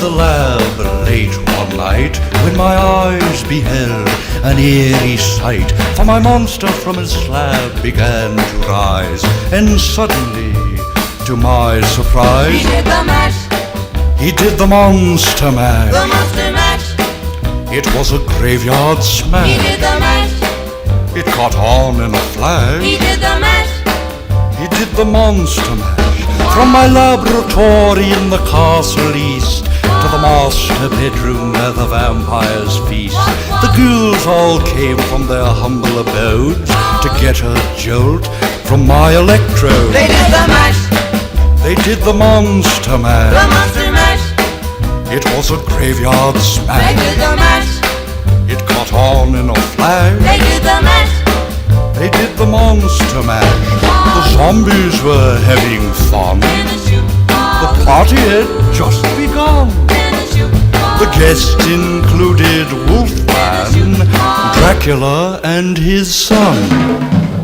the lab late one night, when my eyes beheld an eerie sight. For my monster from his slab began to rise, and suddenly, to my surprise, he did the mash. He did the monster mash. The monster mash. It was a graveyard smash. He did the mash. It caught on in a flash. He did the mash. He did the monster mash. From my laboratory in the castle east to the master bedroom where the vampires feast, the ghouls all came from their humble abodes to get a jolt from my electrode. They did the mash. They did the monster mash. The monster mash. It was a graveyard smash. They did the mash. It caught on in a flash. They did the mash. They did the monster mash. The zombies were having fun. The party had just begun. The guests included Wolfman, Dracula, and his son.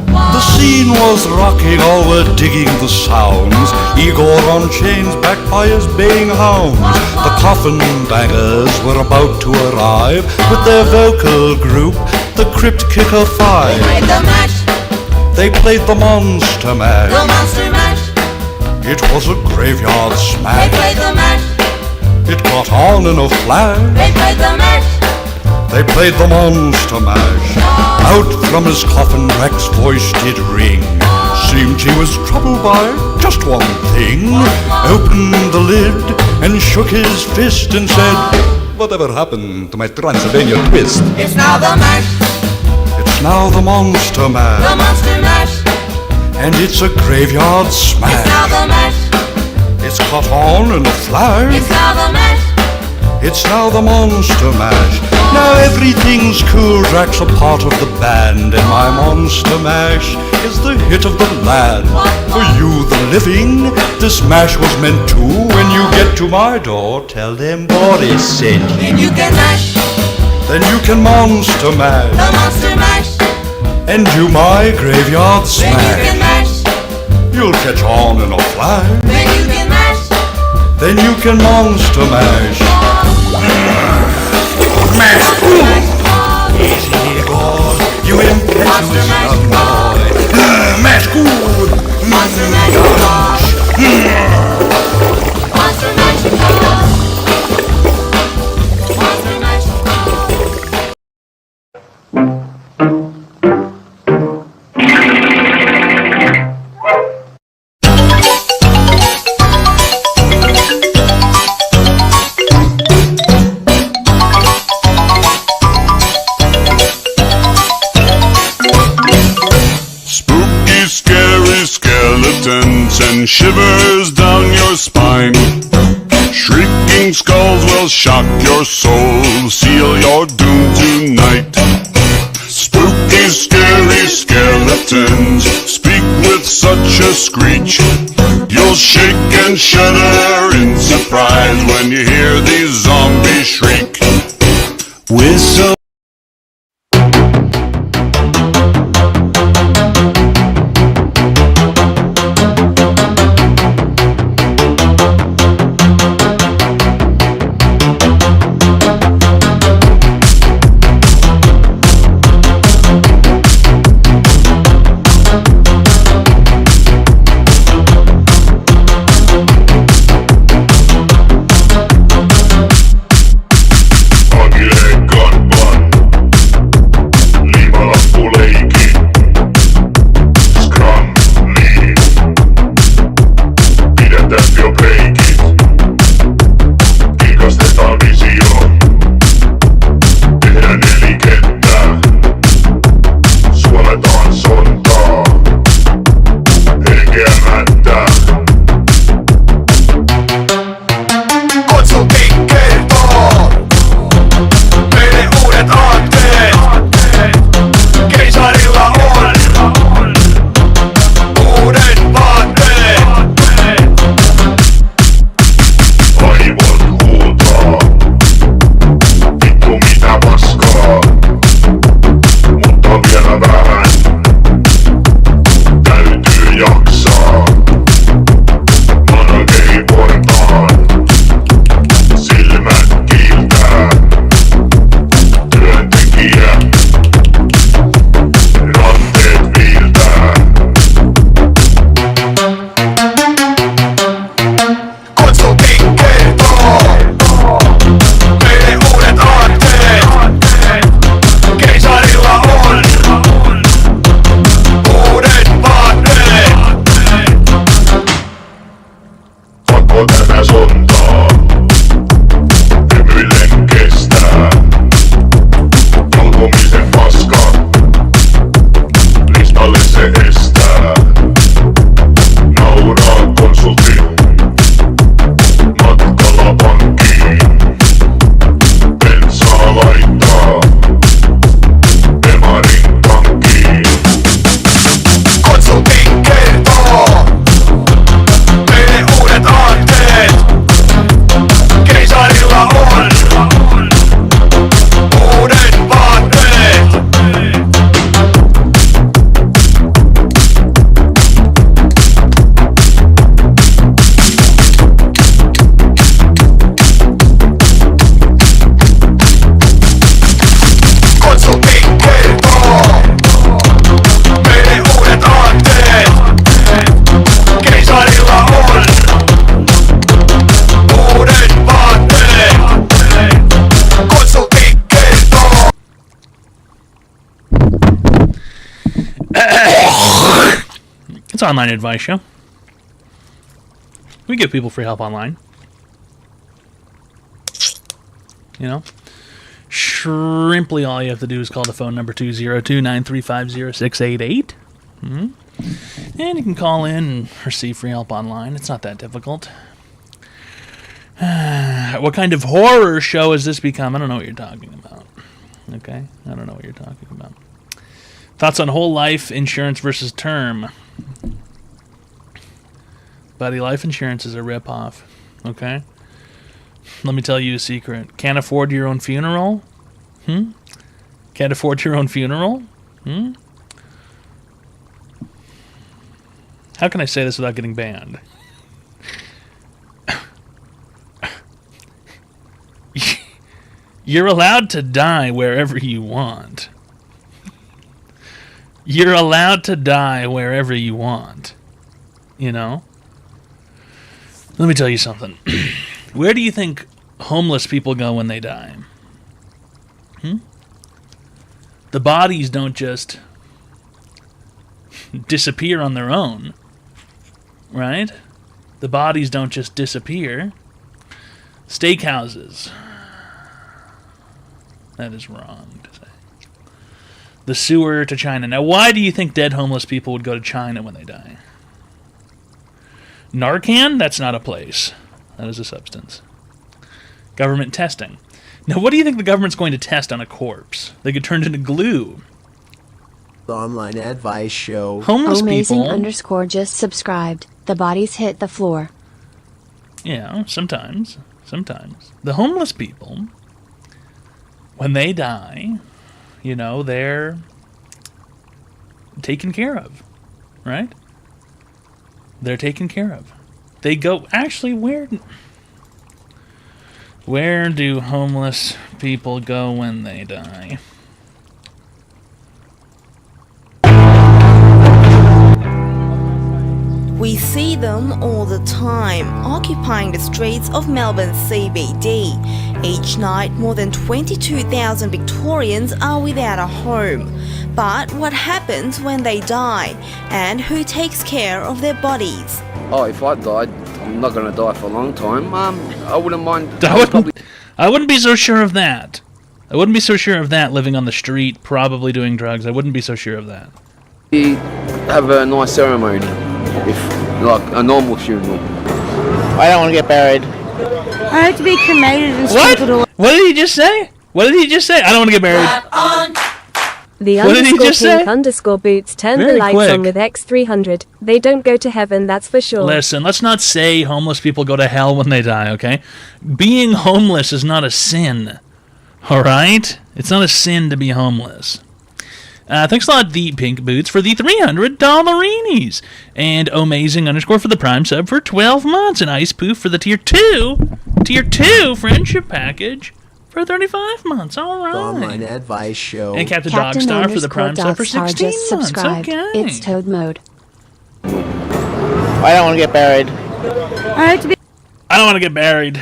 The scene was rocking, all were digging the sounds. Igor on chains, backed by his baying hounds. The coffin bangers were about to arrive with their vocal group, the Crypt Kicker Five. They played the mash. They played the monster mash. The monster mash. It was a graveyard They smash. played the mash. It caught on in a flash. They played the mash. They played the monster mash. Out from his coffin Rex's voice did ring. Seemed he was troubled by just one thing. Opened the lid and shook his fist and said, "Whatever happened to my Transylvania twist?" It's now the mash. It's now the monster The mash. monster mash. And it's a graveyard It's now smash. the mash. It's caught on in a flash. It's now the mash. It's now the monster mash. Now everything's cool, Drax a part of the band, and my monster mash is the hit of the land. For you, the living, this mash was meant to. When you get to my door, tell them Boris sent you. Then you can mash. Then you can monster mash, The monster mash. and do my graveyard Then you can smash. mash. You'll catch on in a flash. Then you can mash. Then you can monster mash. Mash! Easy, Igor, you impetuous young boy. Mash good! Monster mash. Monster mash. Monster mash. Spooky, scary skeletons and shivers down your spine. Shrieking skulls will shock your soul, seal your doom tonight. Spooky, scary skeletons speak with such a screech. You'll shake and shudder in surprise when you hear these zombies shriek. Whistle. Ugly gun butt. It's an online advice show. We give people free help online. You know? Shrimply, all you have to do is call the phone number 202-935-0688. And you can call in and receive free help online. It's not that difficult. What kind of horror show has this become? I don't know what you're talking about. Okay? I don't know what you're talking about. Thoughts on whole life insurance versus term. Buddy, life insurance is a ripoff. Okay? Let me tell you a secret. Can't afford your own funeral? Can't afford your own funeral? How can I say this without getting banned? You're allowed to die wherever you want. You're allowed to die wherever you want. You know? Let me tell you something. Where do you think homeless people go when they die? The bodies don't just disappear on their own. Right? The bodies don't just disappear. Steakhouses. That is wrong to say. The sewer to China. Now, why do you think dead homeless people would go to China when they die? Narcan? That's not a place. That is a substance. Government testing. Now, what do you think the government's going to test on a corpse? They get turned into glue. The online advice show. Homeless people... _ just subscribed. The bodies hit the floor. Yeah, sometimes. Sometimes. The homeless people, when they die, you know, they're taken care of. Right? They're taken care of. They go... Actually, where do homeless people go when they die? We see them all the time, occupying the streets of Melbourne's CBD. Each night, more than 22,000 Victorians are without a home. But what happens when they die? And who takes care of their bodies? Oh, if I died, I'm not going to die for a long time. I wouldn't mind... I wouldn't be so sure of that. I wouldn't be so sure of that, living on the street, probably doing drugs. I wouldn't be so sure of that. We have a nice ceremony, like a normal funeral. I don't want to get buried. I like to be cremated and sprinkled away. What did he just say? What did he just say? I don't want to get buried. The What did he just say? _boots turn Very the lights quick. on with X300. They don't go to heaven, that's for sure. Listen, let's not say homeless people go to hell when they die, okay? Being homeless is not a sin, all right? It's not a sin to be homeless. Thanks a lot, The Pink Boots, for the $300 and Amazing _ for the Prime sub for 12 months, and Ice Poof for the Tier 2 friendship package for 35 months. All right. The online advice show. And Captain Dogstar for the Prime sub for 16 just months. subscribed. Okay. It's Toad mode. I don't want to get buried. I like to be I don't want to get buried.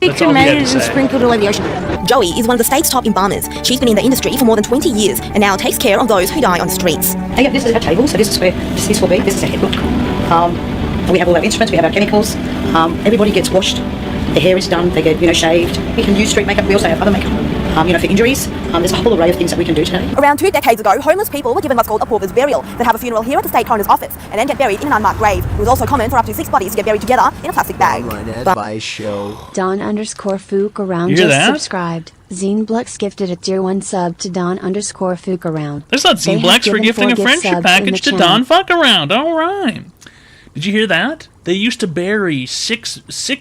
That's all he had cremated to and say. sprinkled away the ocean. Joey is one of the state's top embalmers. She's been in the industry for more than 20 years and now takes care of those who die on the streets. Yeah, this is our table, so this is where this will be. This is our head book. We have all our instruments, we have our chemicals. Everybody gets washed. Their hair is done, they get, shaved. We can use street makeup, we also have other makeup. For injuries, there's a whole array of things that we can do today. Around 2 decades ago, homeless people were given what's called a pauper's burial. They'd have a funeral here at the state coroner's office and then get buried in an unmarked grave. It was also common for up to 6 bodies to get buried together in a plastic bag. Online advice show. Don _ Fook around You hear just that? subscribed. Zine Blux gifted a tier 1 sub to Don _ Fook around. There's not They Zine have Blacks for given gifting a 4 gift friendship subs in package the to channel. Don Fuck Around. All right. Did you hear that? They used to bury six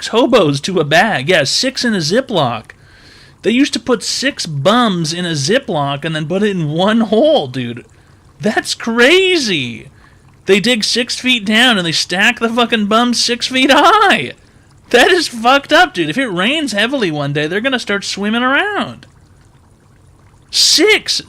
hobos to a bag. Yeah, 6 in a Ziploc. They used to put 6 bums in a Ziploc and then put it in one hole, dude. That's crazy. They dig 6 feet down and they stack the fucking bums 6 feet high. That is fucked up, dude. If it rains heavily one day, they're gonna start swimming around. 6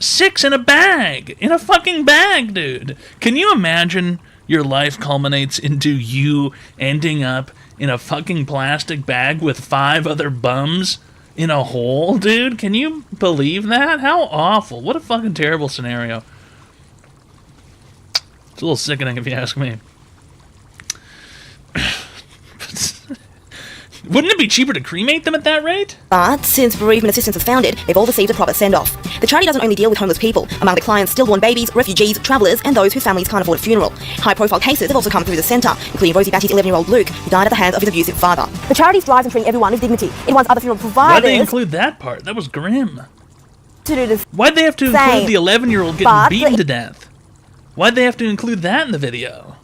in a bag. In a fucking bag, dude. Can you imagine your life culminates into you ending up in a fucking plastic bag with 5 other bums in a hole, dude? Can you believe that? How awful. What a fucking terrible scenario. It's a little sickening if you ask me. Wouldn't it be cheaper to cremate them at that rate? But since bereavement assistance was founded, they've all received a proper send-off. The charity doesn't only deal with homeless people. Among the clients, stillborn babies, refugees, travellers, and those whose families can't afford a funeral. High-profile cases have also come through the centre, including Rosie Batty's 11-year-old Luke, who died at the hands of his abusive father. The charity strives in treating everyone with dignity. It wants other funeral providers... Why'd they include that part? That was grim. ...to do the Why'd they have to include the 11-year-old getting But beaten to death? Why'd they have to include that in the video?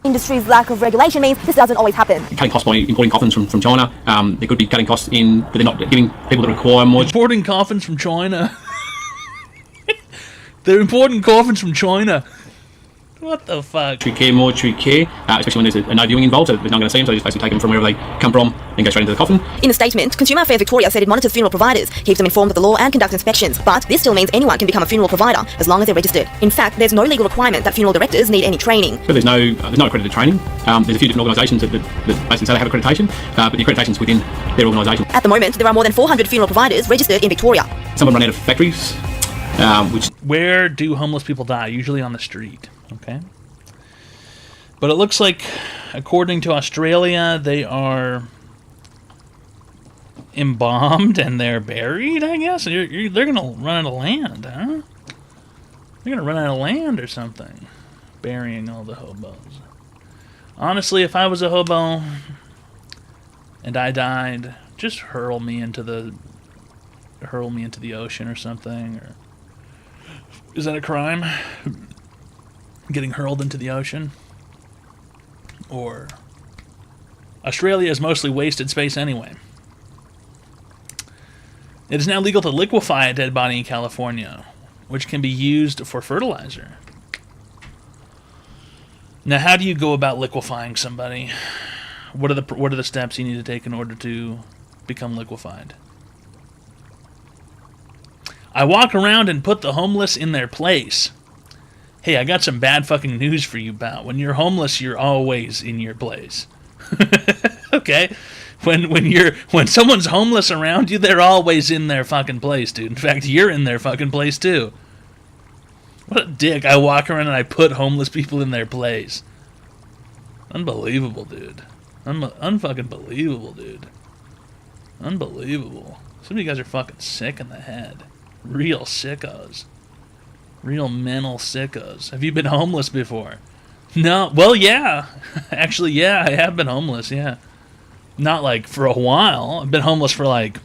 industry's lack of regulation means this doesn't always happen. Cutting costs by importing coffins from China. They could be cutting costs but they're not giving people that require more. Importing coffins from China. They're importing coffins from China. What the fuck? Mortuary care, especially when there's a no viewing involved, so they're not going to see them, so they just basically take them from wherever they come from and go straight into the coffin. In a statement, Consumer Affairs Victoria said it monitors funeral providers, keeps them informed of the law and conducts inspections, but this still means anyone can become a funeral provider as long as they're registered. In fact, there's no legal requirement that funeral directors need any training. But there's no accredited training. There's a few different organisations that basically say they have accreditation, but the accreditation's within their organisation. At the moment, there are more than 400 funeral providers registered in Victoria. Some of them run out of factories, Where do homeless people die? Usually on the street, okay? But it looks like, according to Australia, they are embalmed and they're buried, I guess? They're going to run out of land, huh? They're going to run out of land or something. Burying all the hobos. Honestly, if I was a hobo and I died, just hurl me into the ocean or something. Or is that a crime? Getting hurled into the ocean? Or Australia is mostly wasted space anyway. It is now legal to liquefy a dead body in California, which can be used for fertilizer. Now, how do you go about liquefying somebody? What are the steps you need to take in order to become liquefied? I walk around and put the homeless in their place. Hey, I got some bad fucking news for you, pal. When you're homeless, you're always in your place. Okay? When someone's homeless around you, they're always in their fucking place, dude. In fact, you're in their fucking place too. What a dick. I walk around and I put homeless people in their place. Unbelievable, dude. Unfucking believable, dude. Unbelievable. Some of you guys are fucking sick in the head. Real sickos. Real mental sickos. Have you been homeless before? No. Well, yeah. Actually, yeah, I have been homeless, yeah. Not like for a while. I've been homeless for like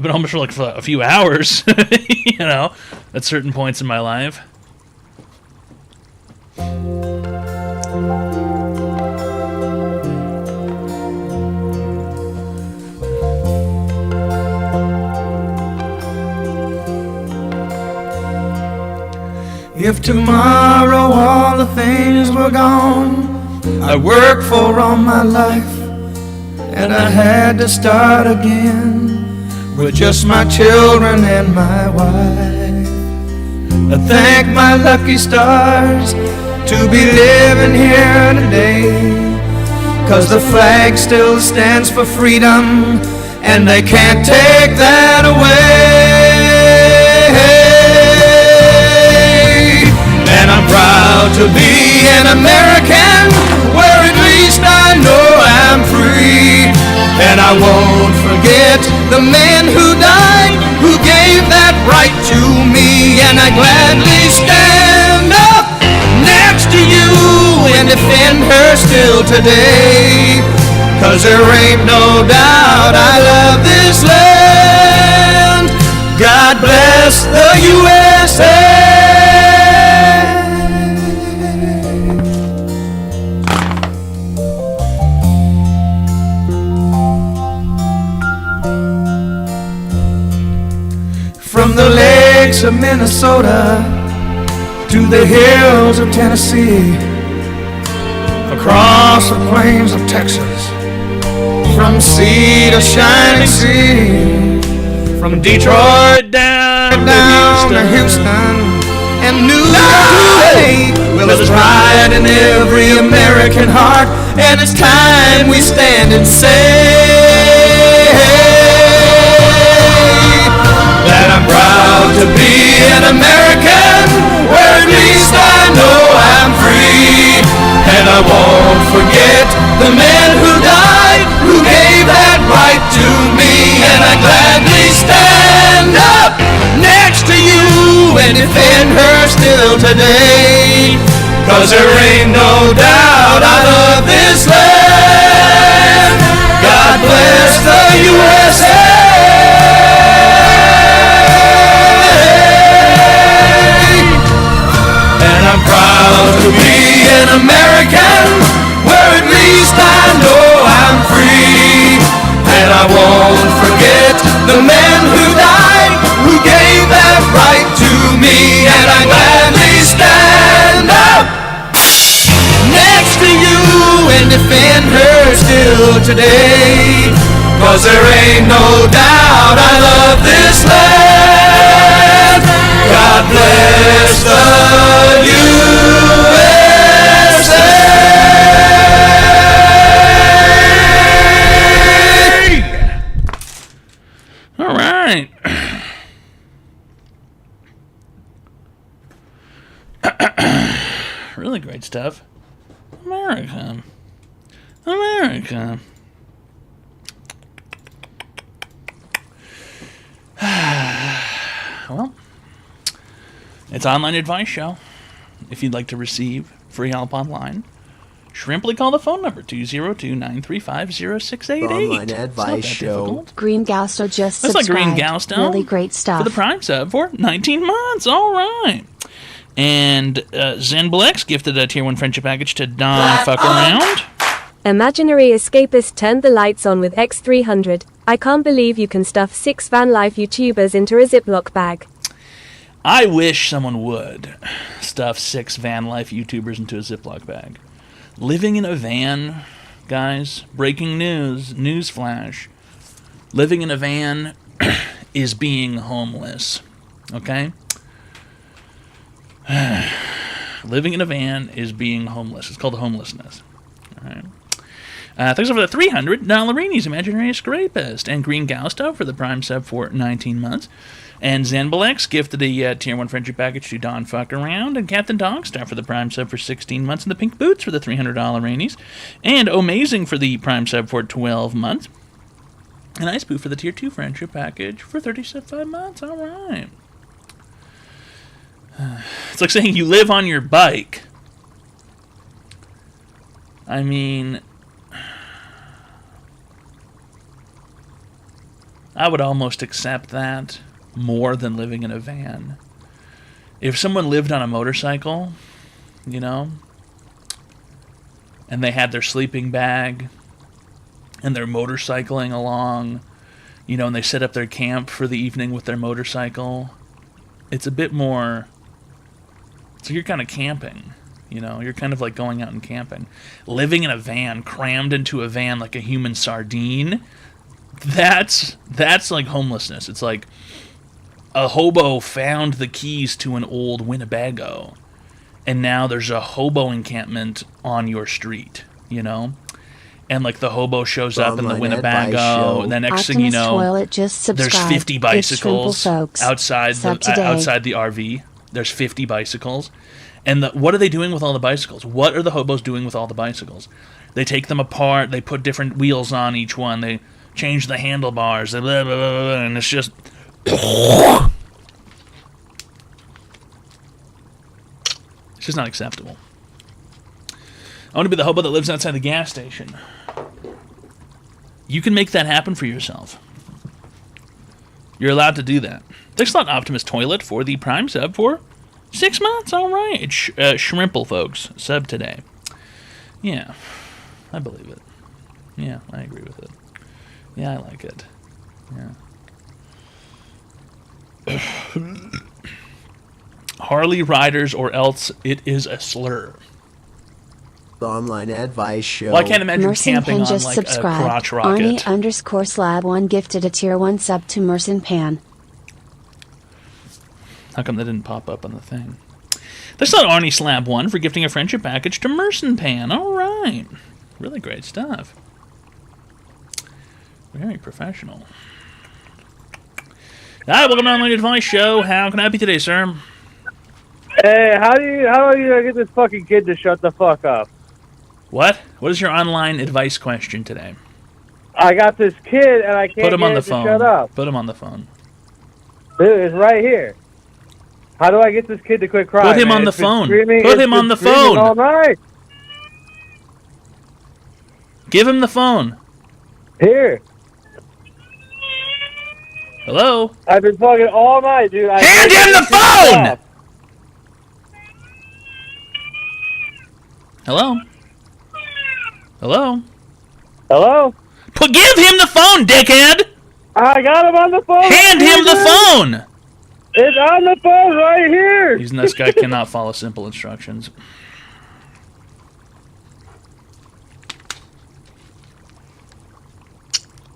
for a few hours, you know, at certain points in my life. If tomorrow all the things were gone I worked for all my life, and I had to start again with just my children and my wife, I thank my lucky stars to be living here today, 'cause the flag still stands for freedom and they can't take that away. And I'm proud to be an American, where at least I know I'm free. And I won't forget the men who died, who gave that right to me. And I gladly stand up next to you and defend her still today, 'cause there ain't no doubt I love this land. God bless the USA. From the lakes of Minnesota to the hills of Tennessee, across the plains of Texas, from sea to shining sea, from Detroit down to Houston and New York. Well, there's pride in every American heart, and it's time we stand and say that I'm proud to be an American, where at least I know I'm free. And I won't forget the men who died, who gave still today. 'Cause there ain't no doubt I love this land. God bless the USA. And I'm proud to be an American, where at least I know I'm free. And I won't forget the men who died, who gave that right to me. And I gladly stand up next to you and defend her still today. 'Cause there ain't no doubt I love this land. God bless the USA. All right. Really great stuff. America. America. Well, it's an online advice show. If you'd like to receive free help online, simply call the phone number 202-935-0688. Online advice show. Green Gausto just That's like subscribed. Green Gausto. Really great stuff. For the Prime sub for 19 months. All right. And Zenblex gifted a Tier 1 friendship package to Don Fuck Around. Imaginary escapist turned the lights on with X300. I can't believe you can stuff 6 van life YouTubers into a Ziploc bag. I wish someone would stuff 6 van life YouTubers into a Ziploc bag. Living in a van, guys, breaking news, newsflash. Living in a van is being homeless, okay? Living in a van is being homeless. It's called homelessness, all right? Thanks for the $300 Imaginary Escapist, and Green Gausto for the Prime sub for 19 months. And Zenblex gifted a Tier 1 friendship package to Don Fuck Around, and Captain Dogstar for the Prime sub for 16 months, and the Pink Boots for the $300 Rainies, and Amazing for the Prime sub for 12 months, and Ice Poo for the Tier 2 friendship package for 35 months. All right. It's like saying you live on your bike. I mean, I would almost accept that more than living in a van. If someone lived on a motorcycle, you know, and they had their sleeping bag, and they're motorcycling along, you know, and they set up their camp for the evening with their motorcycle, it's a bit more, so you're kind of camping, you know, you're kind of like going out and camping. Living in a van, crammed into a van like a human sardine, that's like homelessness. It's like a hobo found the keys to an old Winnebago, and now there's a hobo encampment on your street, you know? And like the hobo shows up in the Winnebago, and the next thing you know, there's 50 bicycles outside the RV. There's 50 bicycles. And what are they doing with all the bicycles? What are the hobos doing with all the bicycles? They take them apart, they put different wheels on each one, they change the handlebars, blah, blah, blah, blah, and it's just... It's just not acceptable. I want to be the hobo that lives outside the gas station. You can make that happen for yourself. You're allowed to do that. Thanks a lot, Optimus Toilet, for the Prime sub for 6 months. All right. Shrimple, folks. Sub today. Yeah. I believe it. Yeah, I agree with it. Yeah, I like it. Yeah. Harley riders, or else it is a slur. The online advice show. Well, I can't imagine Merson camping Pan on just like subscribed. a crotch rocket. Arnie_slab1 gifted a Tier 1 sub to Merson Pan. How come that didn't pop up on the thing? That's not Arnie Slab 1 for gifting a friendship package to Merson Pan. All right. Really great stuff. Very professional. Hi, welcome to Online Advice Show. How can I help you today, sir? Hey, how are you gonna get this fucking kid to shut the fuck up? What? What is your online advice question today? I got this kid and I can't Put him get on the him to phone. shut up. Put him on the phone. Dude, it's right here. How do I get this kid to quit crying? Put him on the It's been phone. screaming- Put it's him been on the screaming phone. all night. Give him the phone. Here. Hello? I've been fucking all night, dude. Hand him the phone! Hello? Hello? Hello? Give him the phone, dickhead! I got him on the phone. Hand him the phone! It's on the phone right here. This guy cannot follow simple instructions.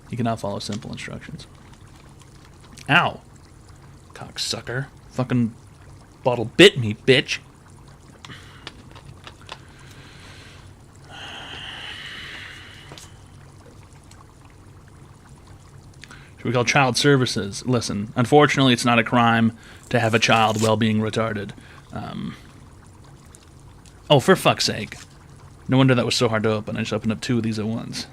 He cannot follow simple instructions. Ow. Cocksucker. Fucking bottle bit me, bitch. Should we call child services? Listen, unfortunately, it's not a crime to have a child while being retarded. Oh, for fuck's sake. No wonder that was so hard to open. I just opened up 2 of these at once.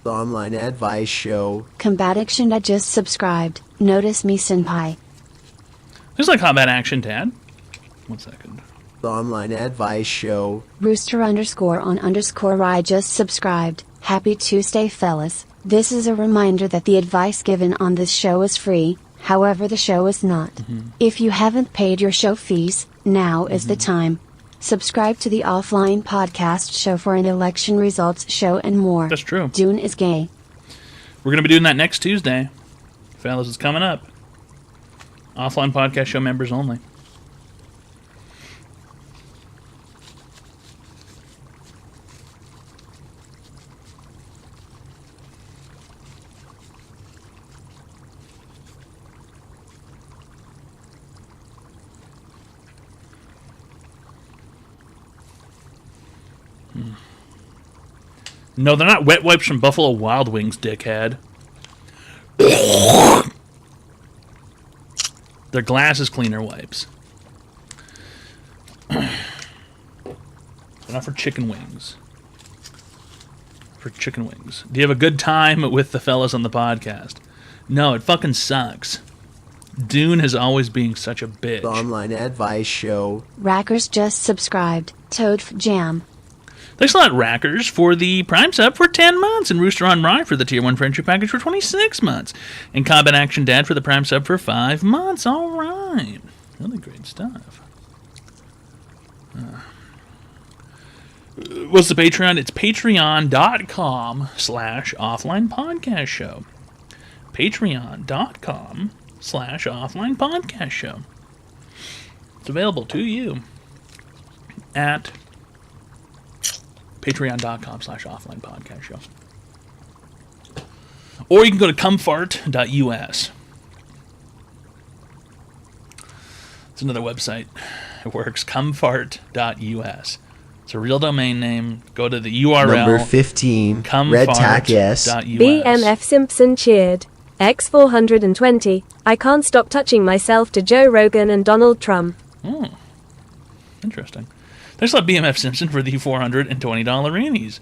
The online advice show. Combat Action. I just subscribed. Notice me, senpai. Looks like combat action, Tad. 1 second. The online advice show. Rooster_on_. I just subscribed. Happy Tuesday, fellas. This is a reminder that the advice given on this show is free, however the show is not. If you haven't paid your show fees, now is the time. Subscribe to the Offline Podcast Show for an election results show and more. That's true. Dune is gay. We're going to be doing that next Tuesday. Fellas, it's coming up. Offline Podcast Show members only. No, they're not wet wipes from Buffalo Wild Wings, dickhead. They're glasses cleaner wipes. They're not for chicken wings. For chicken wings. Do you have a good time with the fellas on the podcast? No, it fucking sucks. Dune has always been such a bitch. The online advice show. Rackers just subscribed. Toad Jam. Thanks a lot, Rackers, for the Prime sub for 10 months, and Rooster on Rye for the Tier 1 Friendship Package for 26 months, and Combat Action Dad for the Prime sub for 5 months. All right. Really great stuff. What's the Patreon? It's patreon.com/offline podcast show. Patreon.com/offline podcast show. It's available to you at patreon.com/offline podcast show. Or you can go to comfort.us. It's another website. It works. Comfort.us. It's a real domain name. Go to the URL. Number 15. Red Tack S. BMF Simpson cheered. X420. I can't stop touching myself to Joe Rogan and Donald Trump. Interesting. Thanks a lot, BMF Simpson, for the $420 reenies.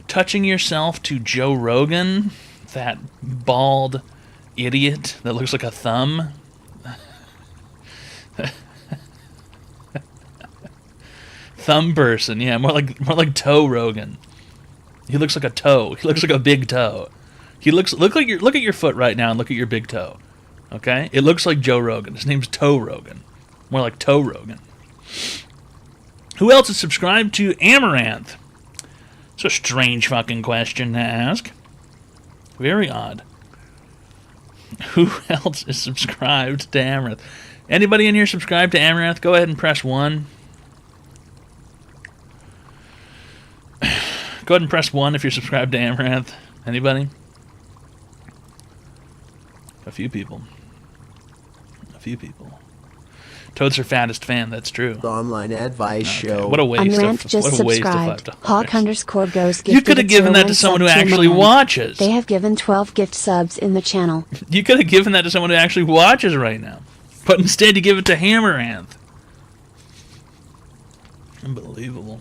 Touching yourself to Joe Rogan, that bald idiot that looks like a thumb. Thumb person, yeah, more like toe Rogan. He looks like a toe. He looks like a big toe. Look at your foot right now and look at your big toe. Okay? It looks like Joe Rogan. His name's Toe Rogan. More like Toe Rogan. Who else is subscribed to Amaranth? It's a strange fucking question to ask. Very odd. Who else is subscribed to Amaranth? Anybody in here subscribed to Amaranth? Go ahead and press 1. Go ahead and press 1 if you're subscribed to Amaranth. Anybody? A few people. Toad's her fattest fan. That's true. The online advice show. What a waste Rant of just what a waste of subscribed. $5. Hawk_Ghost You could have gifted given that to 01 someone who sub to actually Man. watches. They have given 12 gift subs in the channel. You could have given that to someone who actually watches right now. But instead you give it to Hammeranth. Unbelievable.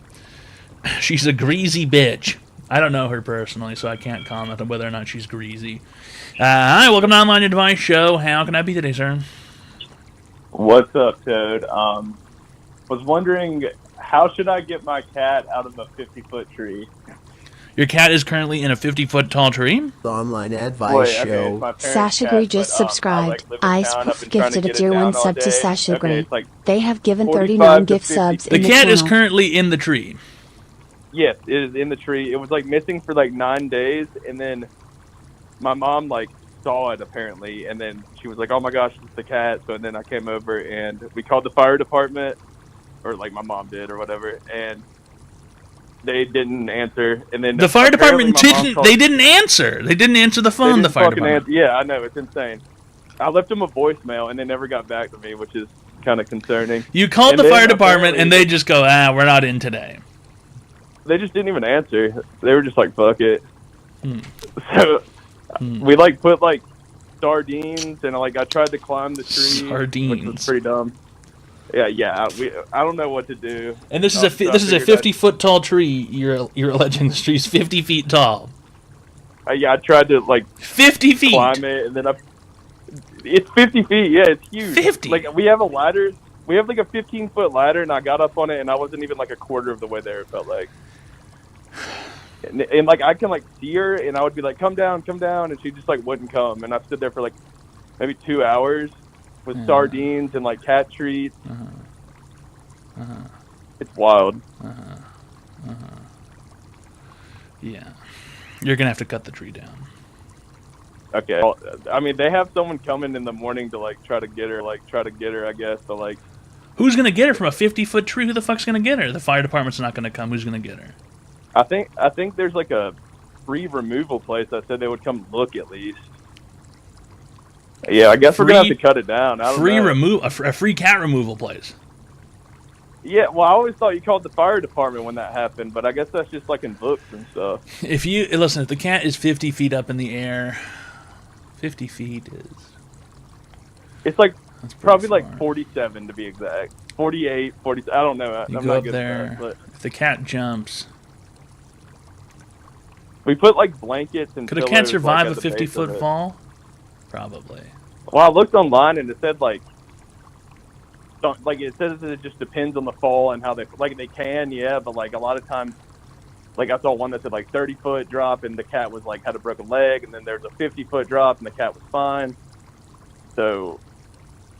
She's a greasy bitch. I don't know her personally, so I can't comment on whether or not she's greasy. Hi, welcome to Online Advice Show. How can I be today, sir? What's up, Toad? Was wondering, how should I get my cat out of a 50-foot tree? Your cat is currently in a 50-foot tall tree? The online advice show. Sashagri just subscribed. Ice gifted a tier 1 sub to Sashagri. They have given 39 gift subs in the channel. The cat is currently in the tree. Yes, it is in the tree. It was like missing for like 9 days, and then my mom like saw it apparently, and then she was like, "Oh my gosh, it's the cat!" So then I came over and we called the fire department, or like my mom did, or whatever, and they didn't answer. And then the fire department didn't. They didn't answer. They didn't answer the phone. The fire department. Yeah, I know, it's insane. I left them a voicemail, and they never got back to me, which is kind of concerning. You called the fire department, and they just go, "We're not in today." They just didn't even answer. They were just like, "Fuck it." So we like put like sardines, and like I tried to climb the tree, which was pretty dumb. Yeah. I don't know what to do. And this is a 50-foot tall tree. You're alleging this tree's 50 feet tall. Yeah, I tried to like 50 feet climb it, and then it's 50 feet. Yeah, it's huge. 50. Like we have a ladder. We have like a 15-foot ladder, and I got up on it, and I wasn't even like a quarter of the way there. It felt like. And like I can like see her, and I would be like, come down," and she just like wouldn't come, and I stood there for like maybe 2 hours with sardines and like cat treats. It's wild. Yeah, you're gonna have to cut the tree down. Okay, well, I mean they have someone coming in the morning to like try to get her, I guess. So like, who's gonna get her from a 50-foot tree? Who the fuck's gonna get her? The fire department's not gonna come. Who's gonna get her? I think there's like a free removal place that said they would come look at least. Yeah, I guess we're gonna have to cut it down. I don't know. A free cat removal place. Yeah, well, I always thought you called the fire department when that happened, but I guess that's just like in books and stuff. If the cat is 50 feet up in the air, 50 feet is. It's like probably far. Like 47 to be exact. 48, 40. I don't know. You I'm go not up good there. at that, but if the cat jumps. We put like blankets and. Could a cat survive a 50-foot fall? Probably. Well, I looked online and it said like it says that it just depends on the fall and how they can, yeah, but like a lot of times, like I saw one that said like 30-foot drop and the cat was like had a broken leg, and then there's a 50-foot drop and the cat was fine. So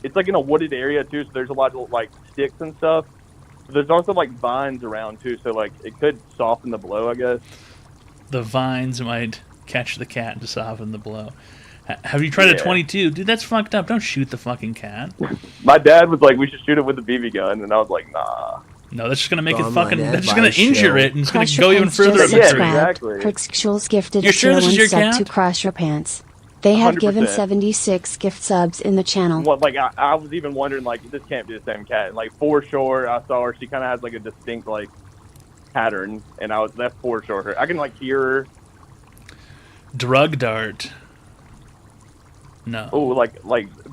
it's like in a wooded area too, so there's a lot of like sticks and stuff. But there's also like vines around too, so like it could soften the blow, I guess. The vines might catch the cat to soften the blow. Have you tried a 22? Dude, that's fucked up. Don't shoot the fucking cat. My dad was like, we should shoot it with a BB gun, and I was like, nah. No, that's just gonna make it fucking. That's just gonna injure it, and it's gonna go even further up the tree. Exactly. Kirk's gifted You're sure this is your cat? To Crush Your Pants. They have 100%. given 76 gift subs in the channel. Well, like I was even wondering, like this can't be the same cat. And, like for sure, I saw her. She kind of has like a distinct like pattern, and that's for sure. I can like hear her. Drug dart. No. Oh, like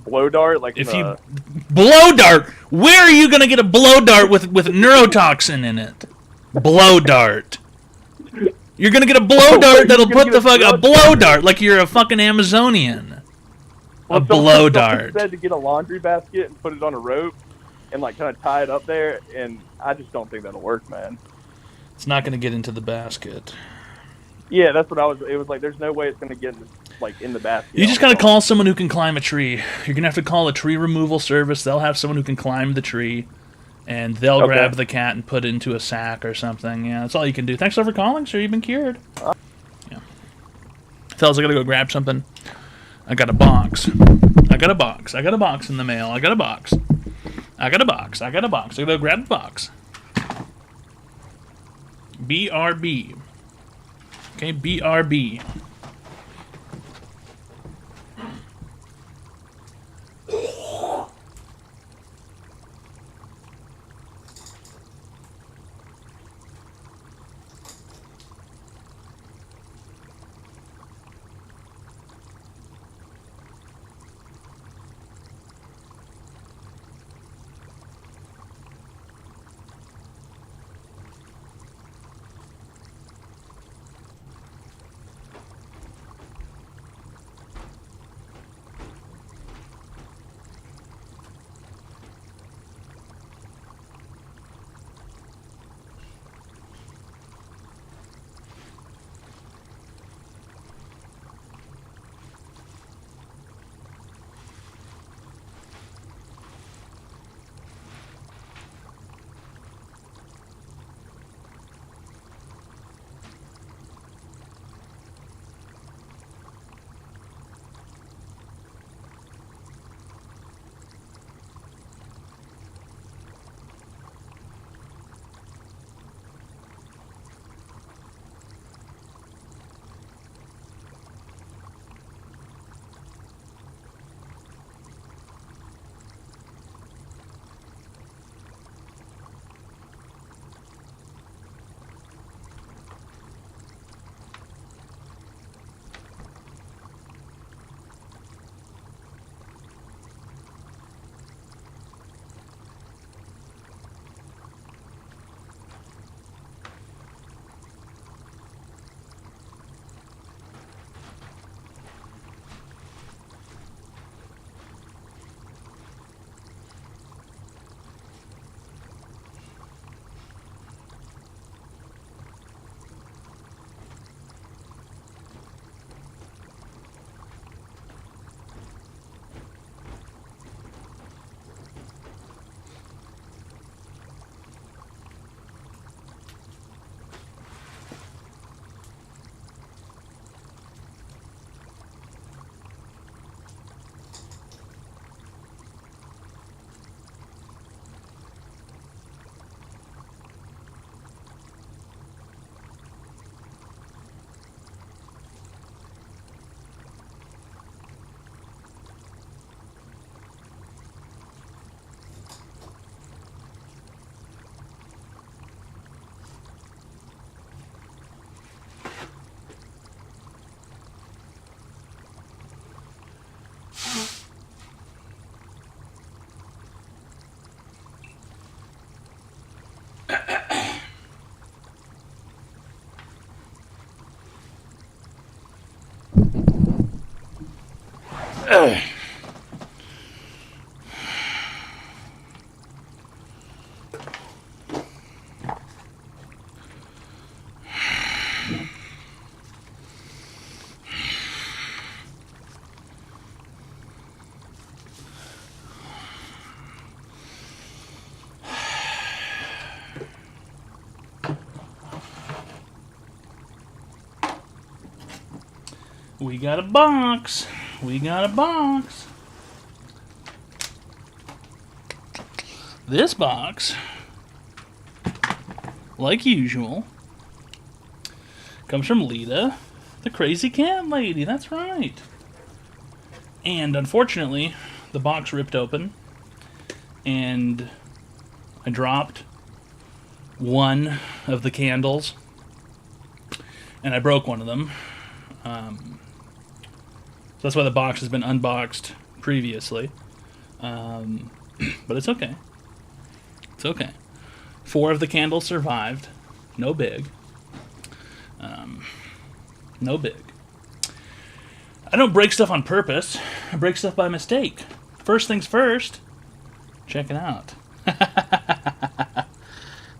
blow dart, like if you blow dart. Where are you gonna get a blow dart with neurotoxin in it? Blow dart. You're gonna get a blow dart that'll put a blow dart like you're a fucking Amazonian. Well, a blow dart. Someone said to get a laundry basket and put it on a rope and like kind of tie it up there, and I just don't think that'll work, man. It's not gonna get into the basket. Yeah, that's what it was like, there's no way it's going to get in the basket. You just got to call someone who can climb a tree. You're going to have to call a tree removal service. They'll have someone who can climb the tree, and they'll grab the cat and put it into a sack or something. Yeah, that's all you can do. Thanks for calling, sir. You've been cured. Yeah. Fellas, I got to go grab something. I got a box. I got a box in the mail. I got a box. I got to go grab the box. BRB. Okay, BRB. We got a box. We got a box. This box, like usual, comes from Lita, the crazy cat lady. That's right. And unfortunately, the box ripped open, and I dropped one of the candles, and I broke one of them. So that's why the box has been unboxed previously. But it's okay. It's okay. 4 of the candles survived. No big. No big. I don't break stuff on purpose. I break stuff by mistake. First things first. Check it out.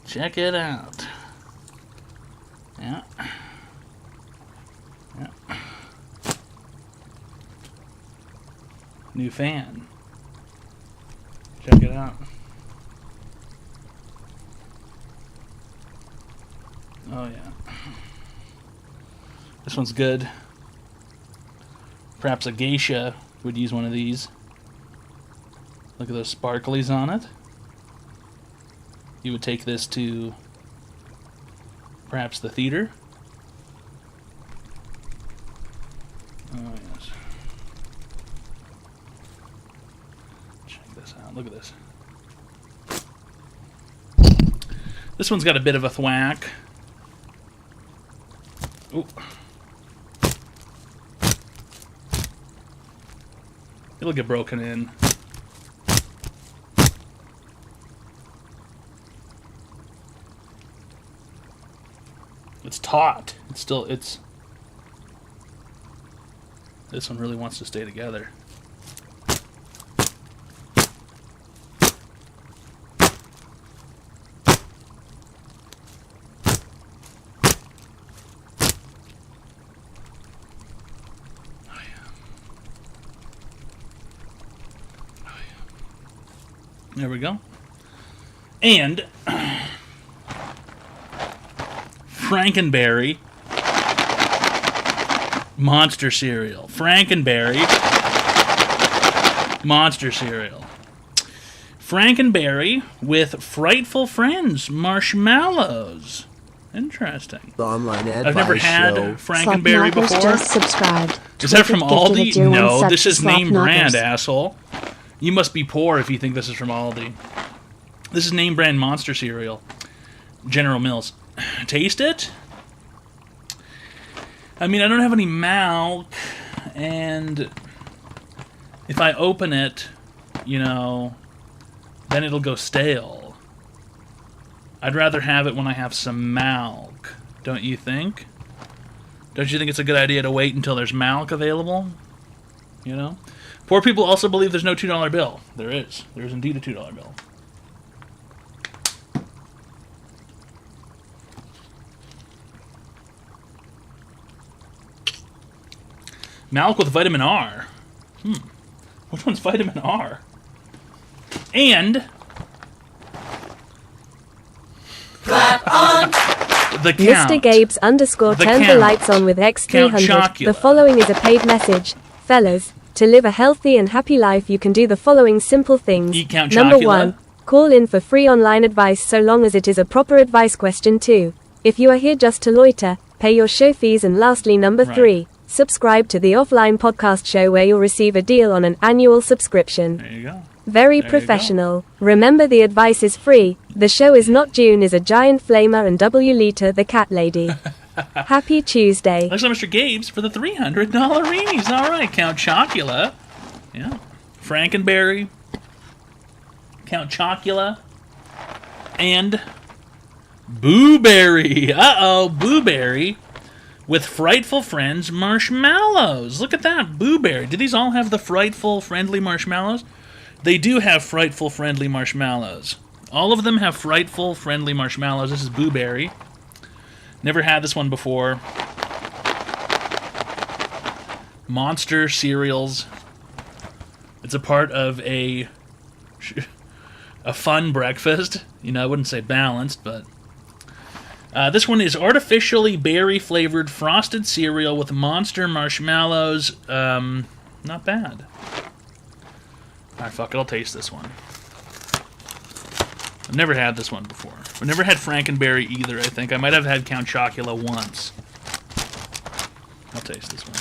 Check it out. Yeah. Yeah. New fan. Check it out. Oh yeah. This one's good. Perhaps a geisha would use one of these. Look at those sparklies on it. You would take this to perhaps the theater. Oh yes. Check this out. Look at this. This one's got a bit of a thwack. Ooh. It'll get broken in. It's taut. It's still, it's... This one really wants to stay together. There we go. And Frankenberry monster cereal. Frankenberry monster cereal. Frankenberry with Frightful Friends marshmallows. Interesting. The online advice I've never had show. Frankenberry before. Just subscribed. Is that from Aldi? No, this is name brand, Knockers. asshole. You must be poor if you think this is from Aldi. This is name brand monster cereal. General Mills. Taste it? I mean, I don't have any milk, and if I open it, you know, then it'll go stale. I'd rather have it when I have some milk, don't you think? Don't you think it's a good idea to wait until there's milk available? You know? Poor people also believe there's no $2 bill. There is. There is indeed a $2 bill. Milk with vitamin R. Which one's vitamin R? And Clap on. the count. Mr. Gabes _ The turned the count. lights on with Count X300. Chocula. The following is a paid message. Fellas, to live a healthy and happy life you can do the following simple things. Eat Count Number Chocula. 1. Call in for free online advice so long as it is a proper advice. Question 2. If you are here just to loiter, pay your show fees. And lastly, number Right. 3. Subscribe to the offline podcast show where you'll receive a deal on an annual subscription. There you go. Very There you go. professional. Remember, the advice is free. The show is not. June is a giant flamer and W. Lita the cat lady. Happy Tuesday. Thanks to Mr. Gabes for the $300 reenies. All right, Count Chocula. Yeah. Frankenberry. Count Chocula. And Booberry. Uh-oh, Booberry. with Frightful Friends marshmallows. Look at that, Boo Berry. Do these all have the Frightful Friendly marshmallows? They do have Frightful Friendly marshmallows. All of them have Frightful Friendly marshmallows. This is Boo Berry. Never had this one before. Monster cereals. It's a part of a fun breakfast. You know, I wouldn't say balanced, but... this one is artificially berry-flavored frosted cereal with monster marshmallows. Not bad. Alright, fuck it, I'll taste this one. I've never had this one before. I've never had Frankenberry either, I think. I might have had Count Chocula once. I'll taste this one.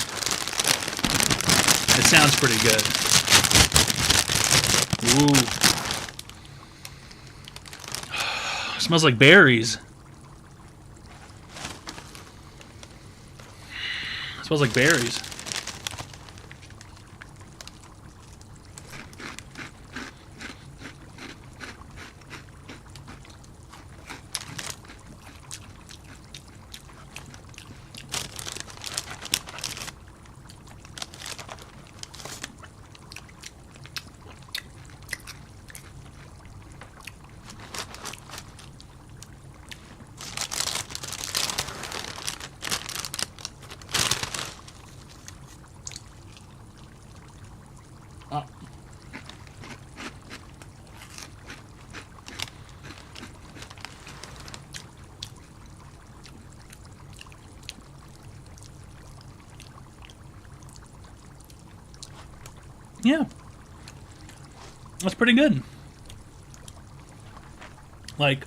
It sounds pretty good. Ooh. Smells like berries. Smells like berries. Yeah. That's pretty good. Like,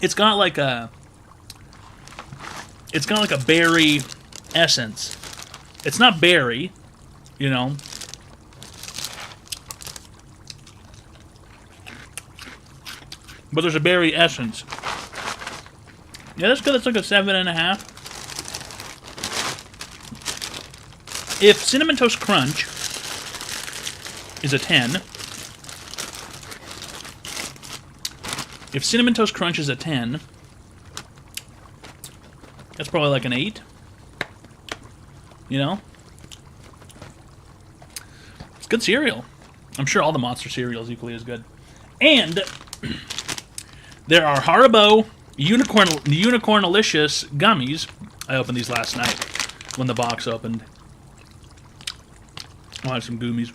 it's got like a berry essence. It's not berry, you know. But there's a berry essence. Yeah, that's good. That's like a 7.5. If Cinnamon Toast Crunch is a 10, if Cinnamon Toast Crunch is a 10, that's probably like an 8. You know? It's good cereal. I'm sure all the Monster cereal is equally as good. And there are Haribo Unicornalicious gummies. I opened these last night when the box opened. I'll have some gummies.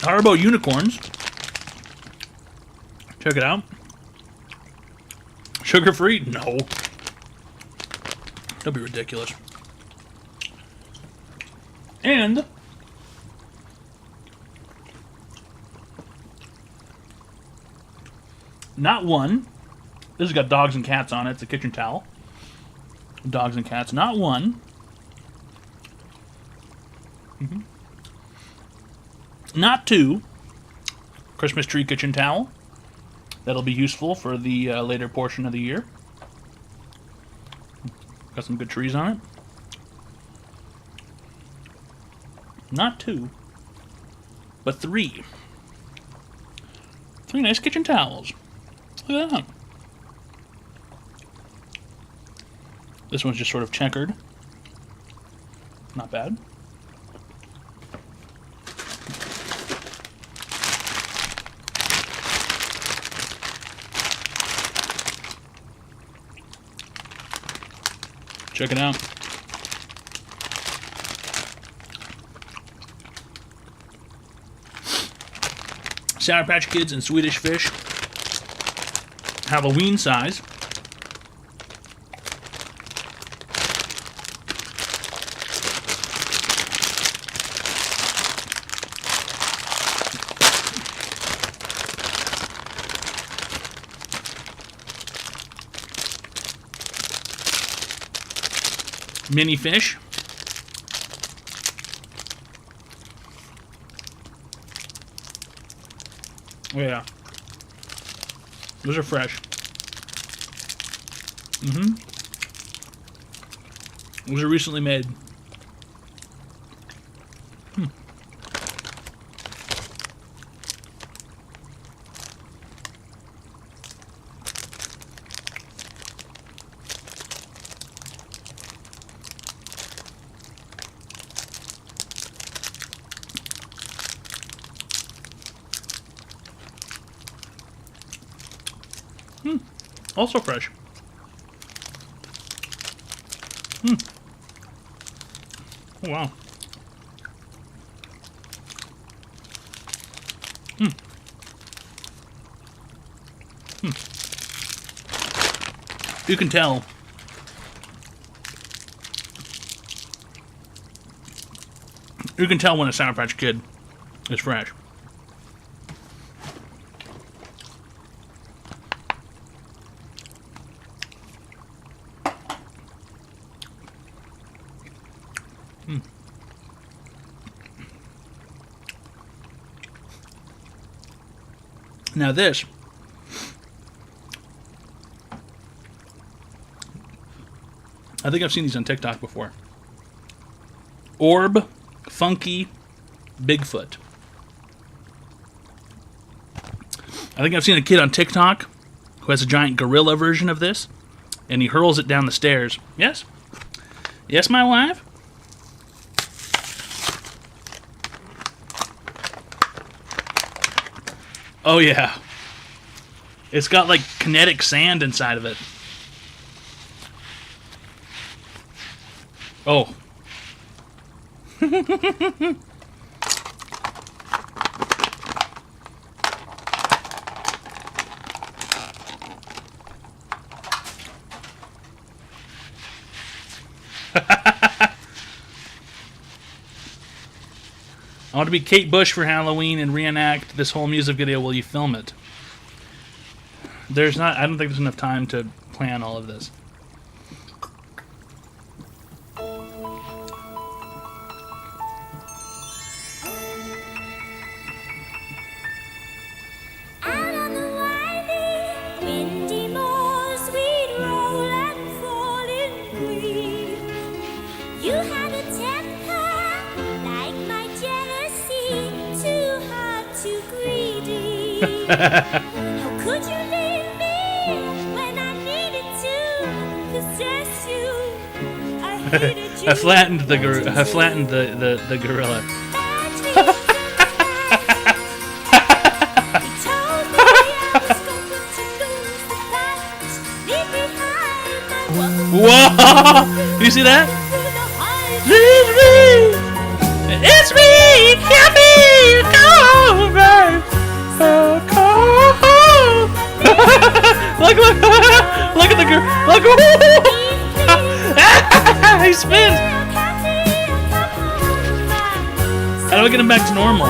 Haribo Unicorns. Check it out. Sugar-free? No. Don't be ridiculous. And not one. This has got dogs and cats on it. It's a kitchen towel. Dogs and cats. Not one. Not 2. Christmas tree kitchen towel. That'll be useful for the later portion of the year. Got some good trees on it. Not 2, but 3. 3 nice kitchen towels. Look at that. This one's just sort of checkered. Not bad. Check it out. Sour Patch Kids and Swedish Fish. Halloween size. Mini fish. Oh yeah. Those are fresh. Those are recently made. Also fresh. Oh, wow. You can tell. You can tell when a Sour Patch Kid is fresh. Now this, I think I've seen these on TikTok before. Orb, Funky, Bigfoot. I think I've seen a kid on TikTok who has a giant gorilla version of this, and he hurls it down the stairs. Yes? Yes, my wife? Oh, yeah. It's got, like, kinetic sand inside of it. Oh. I want to be Kate Bush for Halloween and reenact this whole music video while you film it. I don't think there's enough time to plan all of this. How could you leave me when I needed to possess you? I hated you. I flattened the gorilla. Whoa! You see that? Leave me! It's me! Help me! Go, babe! Look at the girl! Look! He spins! How do I get him back to normal?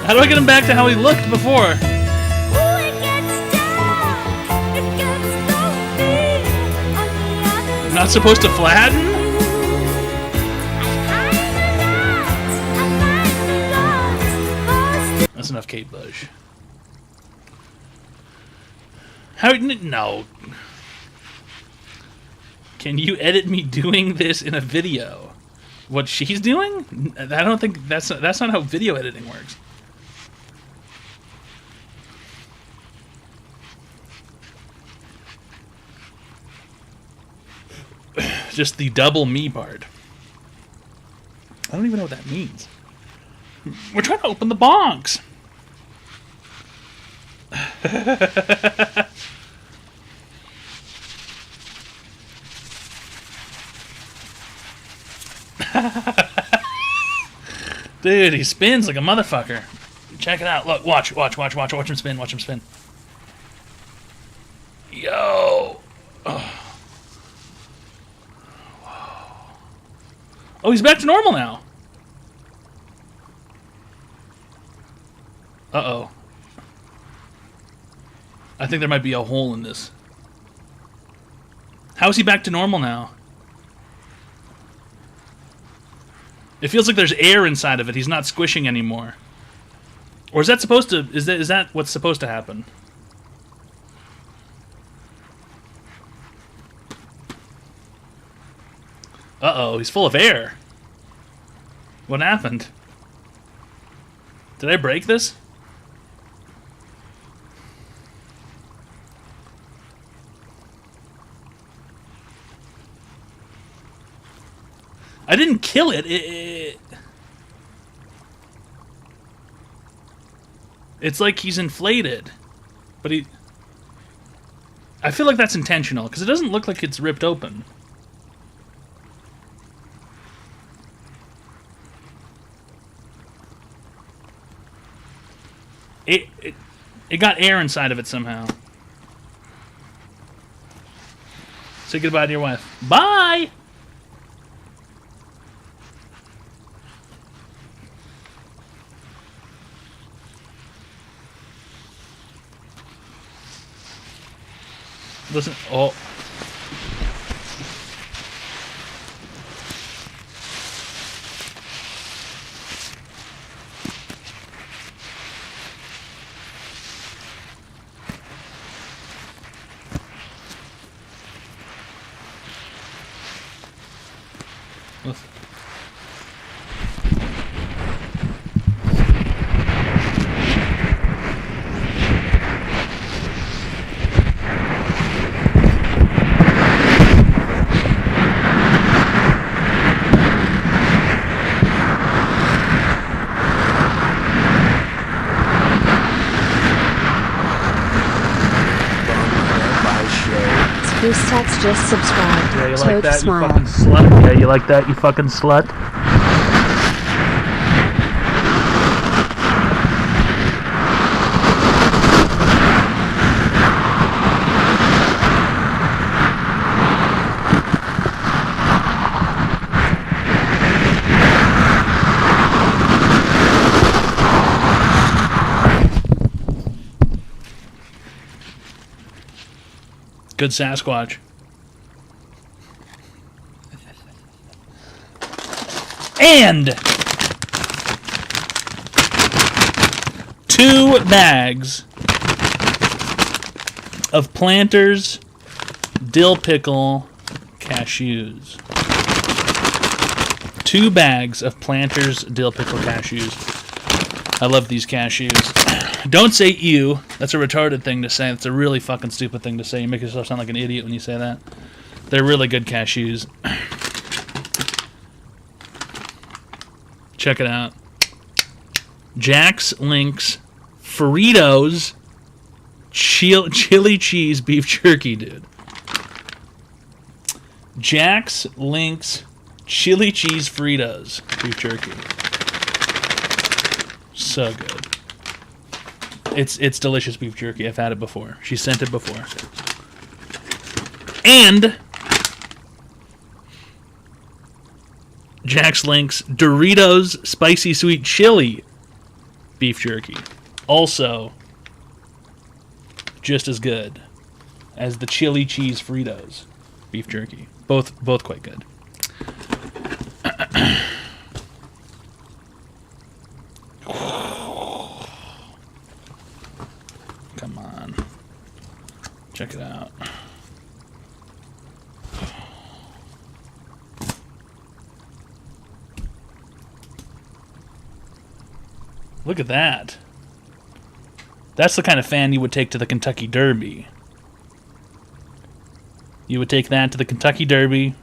How do I get him back to how he looked before? Not supposed to flatten? That's enough Kate Bush. How? No. Can you edit me doing this in a video? What she's doing? I don't think that's not how video editing works. Just the double me part. I don't even know what that means. We're trying to open the box. Dude, he spins like a motherfucker. Check it out. Look, watch him spin, watch him spin. Yo. Oh, he's back to normal now. Uh-oh. I think there might be a hole in this. How is he back to normal now? It feels like there's air inside of it. He's not squishing anymore. Or is that supposed to... Is that what's supposed to happen? Uh-oh, he's full of air. What happened? Did I break this? I didn't kill it. It It's like he's inflated. But I feel like that's intentional, because it doesn't look like it's ripped open. It got air inside of it somehow. Say goodbye to your wife. Bye! Listen. Oh. Listen. Spruce Text just subscribed. Yeah, you Toad like that, smile. you fucking slut? Yeah, you like that, you fucking slut? Good Sasquatch. And 2 bags of Planters dill pickle cashews. 2 bags of Planters dill pickle cashews. I love these cashews. Don't say ew. That's a retarded thing to say. That's a really fucking stupid thing to say. You make yourself sound like an idiot when you say that. They're really good cashews. Check it out. Jack's Link's Fritos chili cheese beef jerky, dude. Jack's Link's chili cheese Fritos beef jerky. So good. It's delicious beef jerky. I've had it before. She sent it before. And Jack's Link's Doritos Spicy Sweet Chili beef jerky. Also just as good as the chili cheese Fritos beef jerky. Both quite good. Come on. Check it out. Look at that. That's the kind of fan you would take to the Kentucky Derby. You would take that to the Kentucky Derby.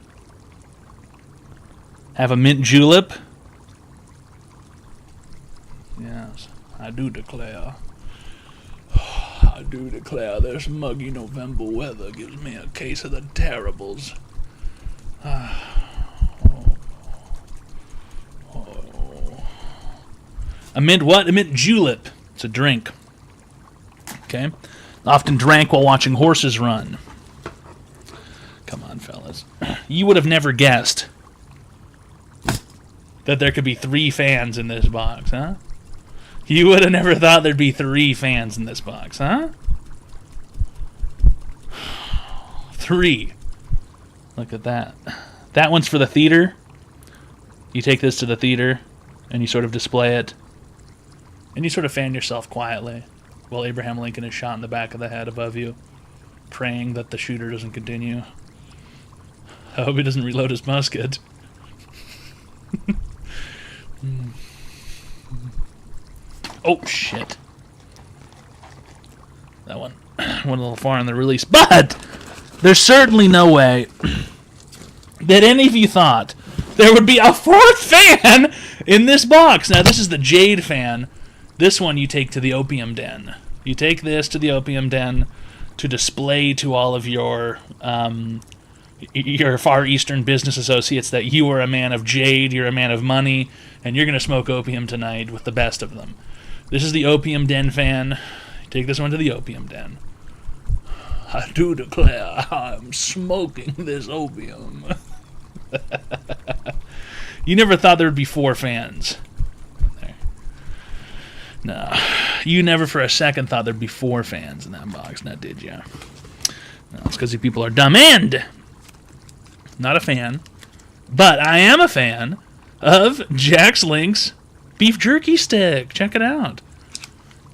Have a mint julep. Yes, I do declare. I do declare this muggy November weather gives me a case of the terribles. A mint what? A mint julep. It's a drink. Okay? Often drank while watching horses run. Come on, fellas. You would have never guessed that there could be 3 fans in this box, huh? You would have never thought there'd be 3 fans in this box, huh? 3. Look at that. That one's for the theater. You take this to the theater, and you sort of display it. And you sort of fan yourself quietly while Abraham Lincoln is shot in the back of the head above you, praying that the shooter doesn't continue. I hope he doesn't reload his musket. Oh, shit. That one went a little far in the release. But there's certainly no way that any of you thought there would be a 4th fan in this box. Now, this is the Jade fan. This one you take to the opium den. You take this to the opium den to display to all of your Far Eastern business associates that you are a man of jade, you're a man of money, and you're going to smoke opium tonight with the best of them. This is the opium den fan. Take this one to the opium den. I do declare I'm smoking this opium. You never thought there would be 4 fans. There. No. You never for a second thought there'd be 4 fans in that box, now did you? No, it's because you people are dumb. And not a fan, but I am a fan of Jack's Link's beef jerky stick. Check it out.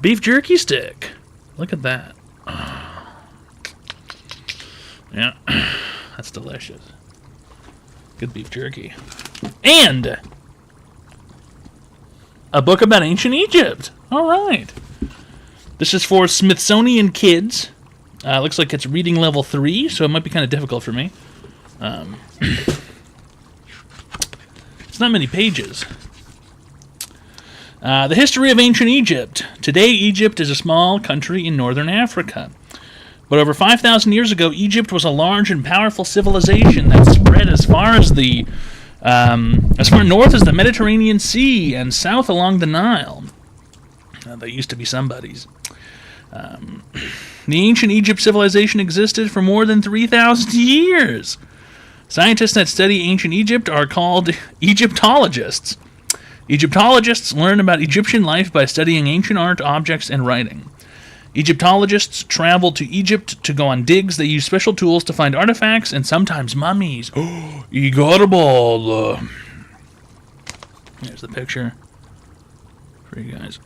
Beef jerky stick. Look at that. Yeah, that's delicious. Good beef jerky. And a book about ancient Egypt. All right. This is for Smithsonian kids. Looks like it's reading level 3, so it might be kind of difficult for me. It's not many pages. The history of ancient Egypt. Today, Egypt is a small country in northern Africa. But over 5,000 years ago, Egypt was a large and powerful civilization that spread as far north as the Mediterranean Sea and south along the Nile. They used to be somebody's. The ancient Egypt civilization existed for more than 3,000 years. Scientists that study ancient Egypt are called Egyptologists. Egyptologists learn about Egyptian life by studying ancient art, objects, and writing. Egyptologists travel to Egypt to go on digs. They use special tools to find artifacts and sometimes mummies. Oh, incredible! Here's the picture for you guys.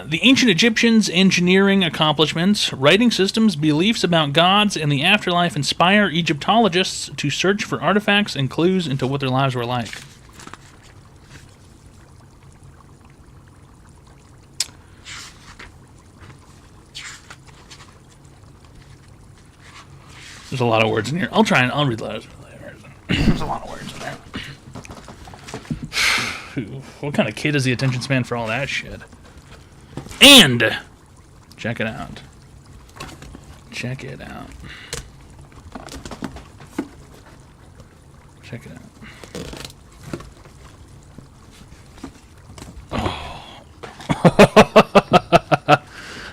The ancient Egyptians' engineering accomplishments, writing systems, beliefs about gods, and the afterlife inspire Egyptologists to search for artifacts and clues into what their lives were like. There's a lot of words in here. I'll read those later. There's a lot of words in there. What kind of kid has the attention span for all that shit? And check it out. Check it out. Check it out. Oh.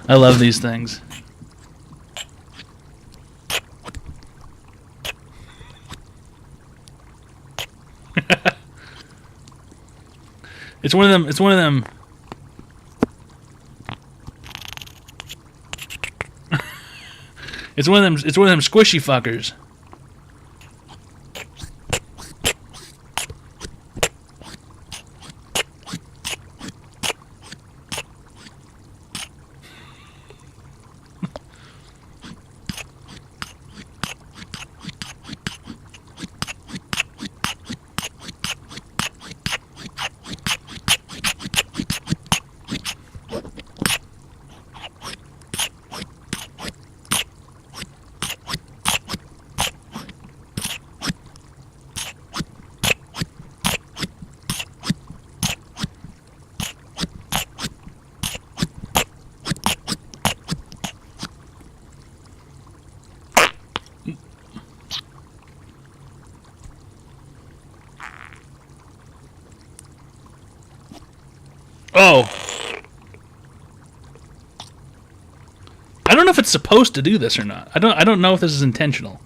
I love these things. It's one of them. It's one of them. It's one of them. It's one of them squishy fuckers. Oh. I don't know if it's supposed to do this or not. I don't know if this is intentional.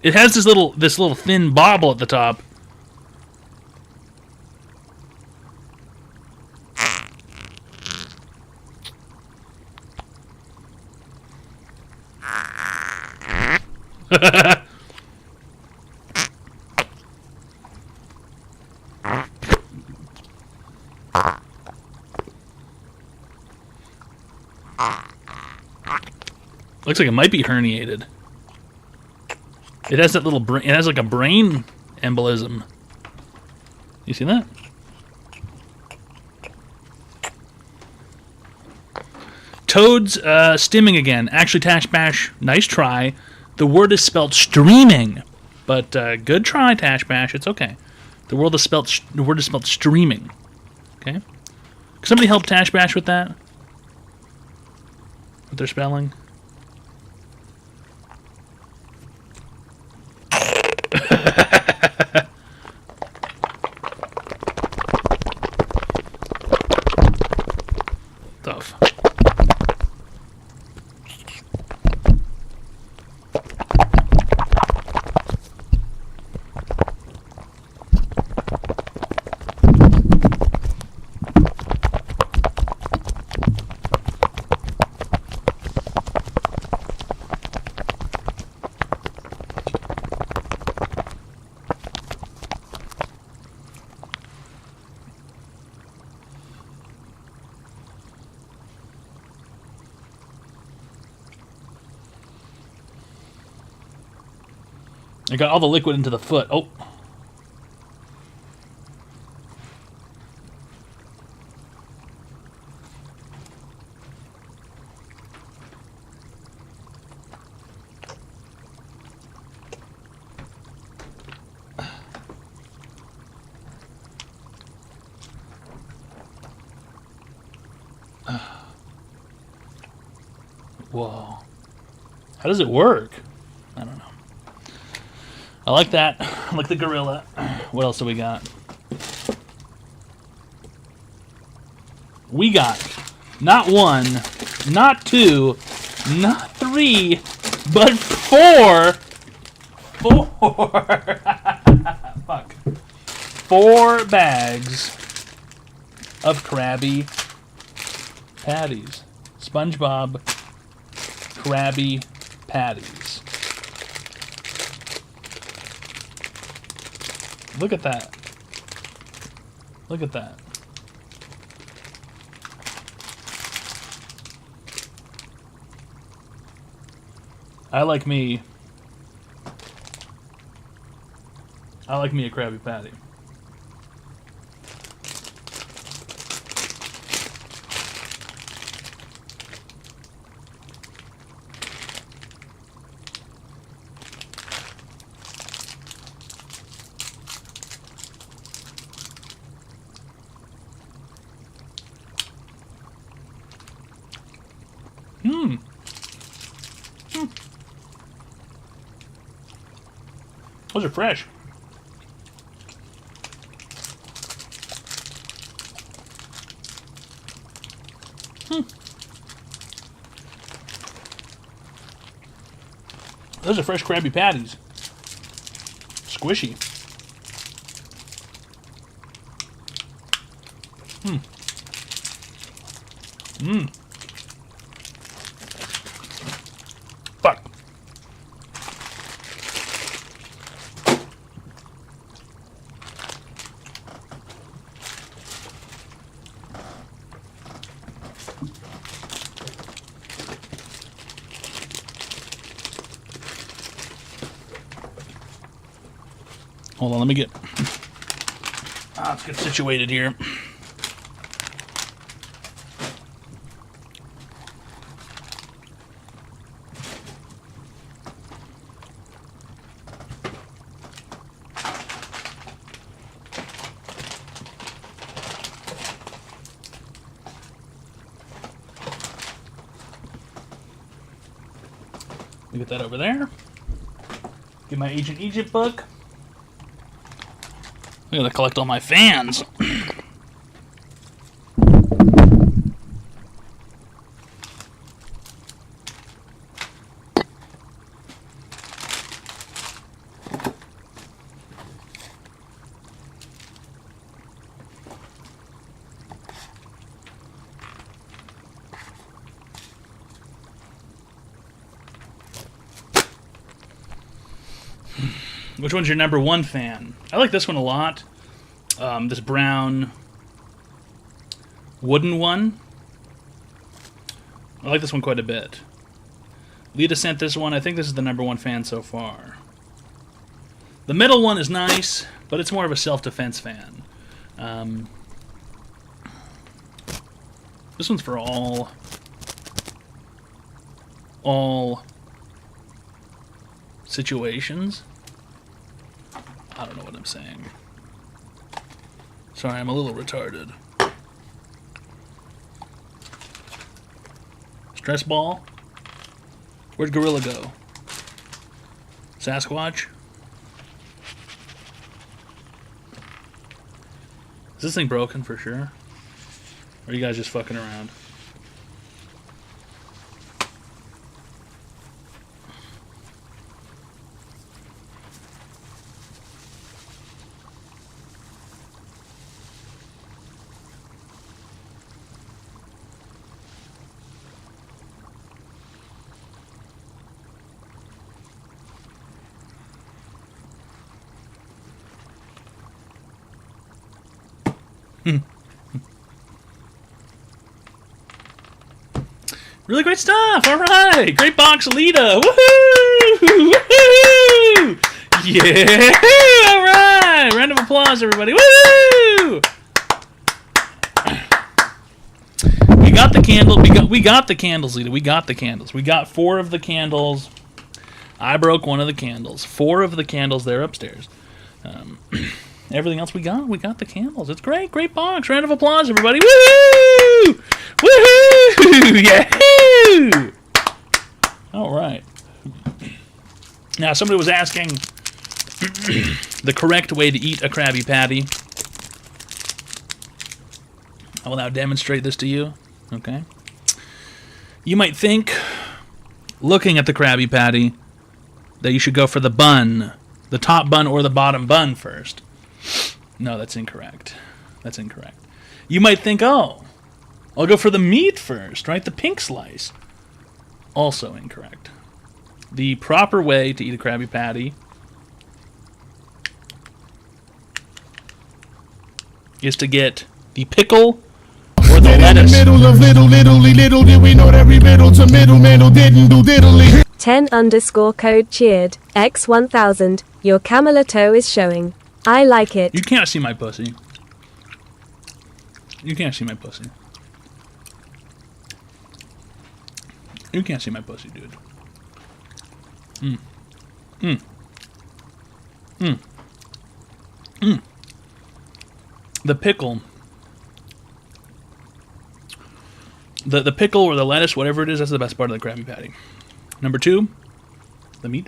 It has this little thin bobble at the top. Looks like it might be herniated. It has that little brain. It has like a brain embolism. You see that? Toad's stimming again. Actually, Tash Bash, nice try. The word is spelled streaming, but good try, Tash Bash. It's okay. The word is spelled streaming. Okay. Can somebody help Tash Bash with that? With their spelling? Tough. I got all the liquid into the foot. Oh. Whoa. How does it work? I don't know. I like that. I like the gorilla. What else do we got? We got not one, not two, not three, but four. Fuck. 4 bags of Krabby Patties. SpongeBob Krabby Patties. Look at that. Look at that. I like me a Krabby Patty. Those are fresh. Those are fresh Krabby Patties. Squishy. Fuck. Hold on, let me get... let's get situated here. Let me get that over there. Get my Ancient Egypt book. I gotta collect all my fans. Which one's your number one fan? I like this one a lot. This brown wooden one. I like this one quite a bit. Lita sent this one. I think this is the number one fan so far. The middle one is nice, but it's more of a self-defense fan. This one's for all situations. I don't know what I'm saying. Sorry, I'm a little retarded. Stress ball? Where'd Gorilla go? Sasquatch? Is this thing broken for sure? Or are you guys just fucking around? Really great stuff. All right, great box, Alita. Woohoo! Woohoo! Yeah! All right. Round of applause, everybody. Woo! We got the candle. We got the candles, Alita. We got the candles. We got 4 of the candles. I broke one of the candles. 4 of the candles there upstairs. Everything else we got the candles. It's great, great box. Round of applause, everybody. Woohoo! Woohoo! Yahoo! All right. Now, somebody was asking the correct way to eat a Krabby Patty. I will now demonstrate this to you. Okay. You might think, looking at the Krabby Patty, that you should go for the bun, the top bun or the bottom bun first. No, that's incorrect. That's incorrect. You might think, oh, I'll go for the meat first, right? The pink slice. Also incorrect. The proper way to eat a Krabby Patty is to get the pickle or the lettuce. 10_ code cheered. X1000. Your camera toe is showing. I like it. You can't see my pussy. You can't see my pussy. You can't see my pussy, dude. The pickle. The pickle or the lettuce, whatever it is, that's the best part of the Krabby Patty. Number 2, the meat.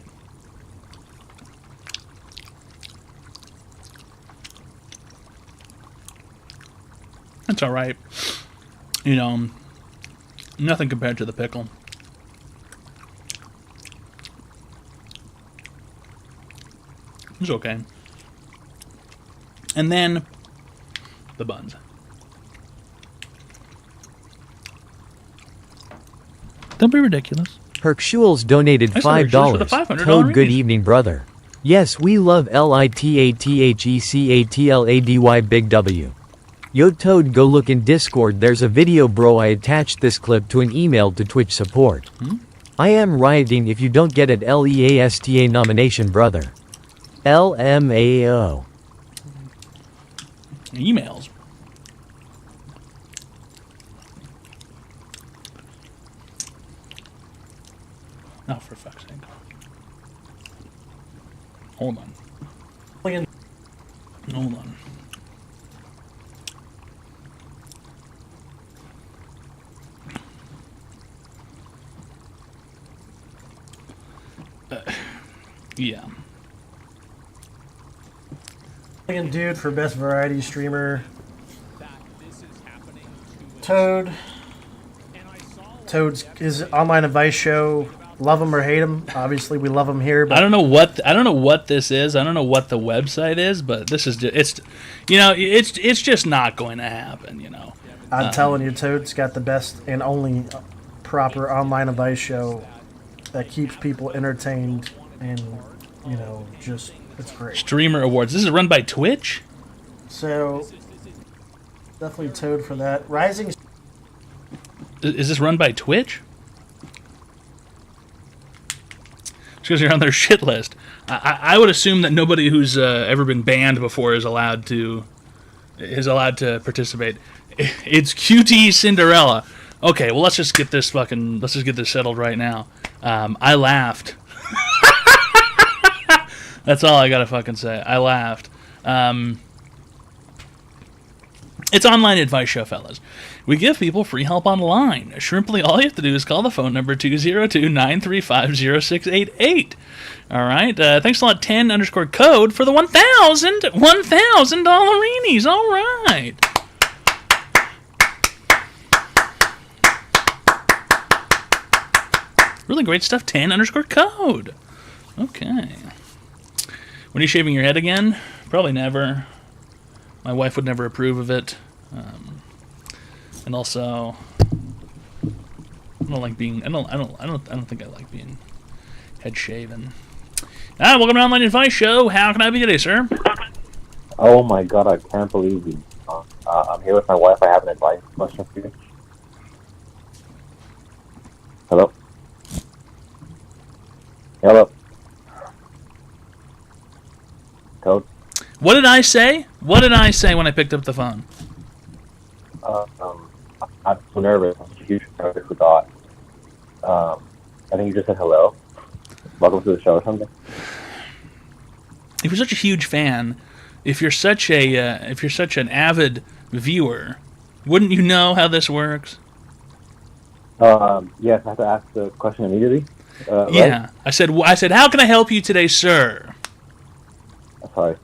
It's alright. You know, nothing compared to the pickle. It's okay. And then the buns. Don't be ridiculous. Herkshules donated $5. Toad, good evening, brother. Yes, we love LITATHECATLADY Big W. Yo Toad, go look in Discord, there's a video bro, I attached this clip to an email to Twitch support. I am rioting if you don't get it LEASTA nomination, brother. LMAO. Emails. Oh, for fuck's sake. Hold on. Hold on. Yeah. Dude for best variety streamer. Toad. Toad's his online advice show. Love him or hate him. Obviously, we love him here. But I don't know what this is. I don't know what the website is, but this is just, it's just not going to happen. I'm telling you, Toad's got the best and only proper online advice show that keeps people entertained and just it's great. Streamer Awards. This is run by Twitch. So definitely Toad for that. Rising. Is this run by Twitch? Because you're on their shit list. I would assume that nobody who's ever been banned before is allowed to participate. It's QT Cinderella. Okay, well let's just get this settled right now. I laughed. That's all I gotta fucking say. I laughed. It's online advice show, fellas. We give people free help online. Shrimply, all you have to do is call the phone number 202-935-0688. All right. Thanks a lot, 10_code for the 1,000 $1,000. All right. Really great stuff. 10_code. Okay. When are you shaving your head again? Probably never. My wife would never approve of it. And also, I don't like being. I don't think I like being head shaven. Welcome to Online Advice Show. How can I be today, sir? Oh my God, I can't believe you. I'm here with my wife. I have an advice question for you. Hello? Hello? Code? What did I say? What did I say when I picked up the phone? I'm so nervous. I'm so huge nervous. I forgot. I think you just said hello. Welcome to the show or something. If you're such a huge fan, if you're such an avid viewer, wouldn't you know how this works? Yes, I have to ask the question immediately. Yeah, right? I said, how can I help you today, sir? Sorry.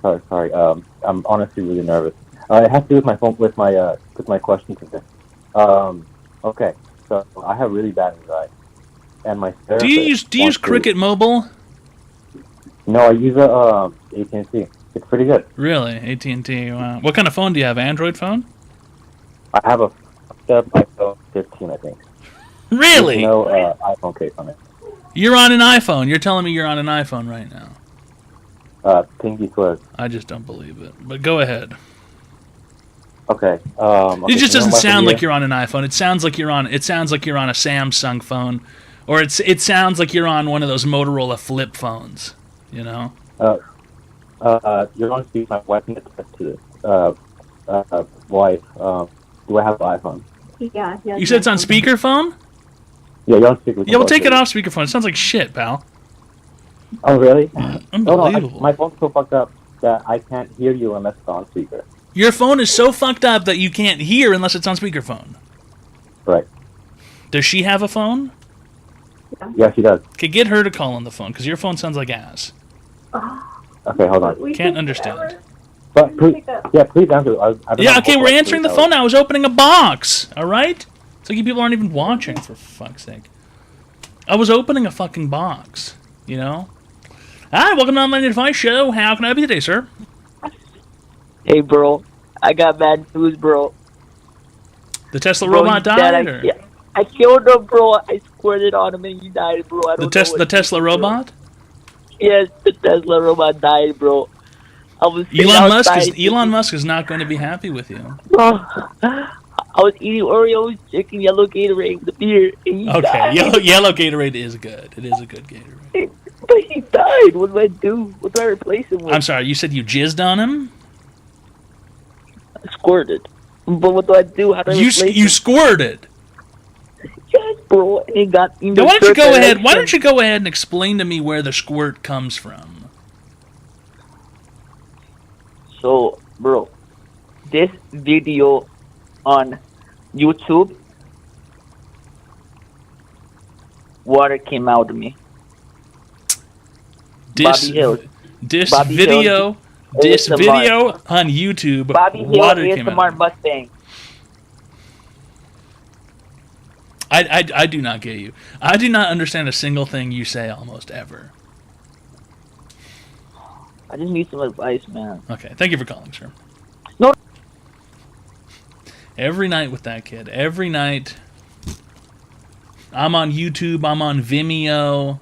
I'm honestly really nervous. It has to do with my phone, with my question today. Okay, so I have really bad anxiety, and my therapist. Do you use Cricket Mobile? No, I use a AT&T. It's pretty good. Really, AT&T. Wow. What kind of phone do you have? Android phone? I have a iPhone 15, I think. Really? There's no iPhone case on it. You're on an iPhone. You're telling me you're on an iPhone right now. Pinky swears. I just don't believe it. But go ahead. Okay. It just doesn't sound like you're on an iPhone. It sounds like you're on a Samsung phone, or it sounds like you're on one of those Motorola flip phones. You know. You're on speaker. My wife needs to this. Wife. Do I have an iPhone? Yeah. You said it's on speakerphone? Yeah, you're on speakerphone. Yeah, we'll take it off speakerphone. It sounds like shit, pal. Oh, really? Unbelievable. No, my phone's so fucked up that I can't hear you unless it's on speaker. Your phone is so fucked up that you can't hear unless it's on speakerphone. Right. Does she have a phone? Yeah, she does. Okay, get her to call on the phone, because your phone sounds like ass. Okay, hold on. Can't understand. But please answer. Yeah, okay, we're answering the phone now. I was opening a box, all right? It's like you people aren't even watching, for fuck's sake. I was opening a fucking box, you know? Hi, welcome to Online Advice Show. How can I be today, sir? Hey, bro. I got bad news, bro. The Tesla robot died? I killed him, bro. I squirted on him and he died, bro. I don't know what the Tesla robot? Yes, the Tesla robot died, bro. I was Elon Musk is not going to be happy with you. I was eating Oreos, drinking yellow Gatorade with the beer, and he died. Yellow Gatorade is good. It is a good Gatorade. But he died. What do I do? What do I replace him with? I'm sorry, you said you jizzed on him? I squirted. But what do I do? How do I replace him? You squirted? Yes, bro. And he got... Now, why don't you go ahead and explain to me where the squirt comes from? So, bro, this video on YouTube, water came out of me. This video on YouTube, Bobby Hill water came out. ASMR Mustang. I do not get you. I do not understand a single thing you say almost ever. I just need some advice, man. Okay, thank you for calling, sir. No. Every night with that kid. Every night. I'm on YouTube. I'm on Vimeo.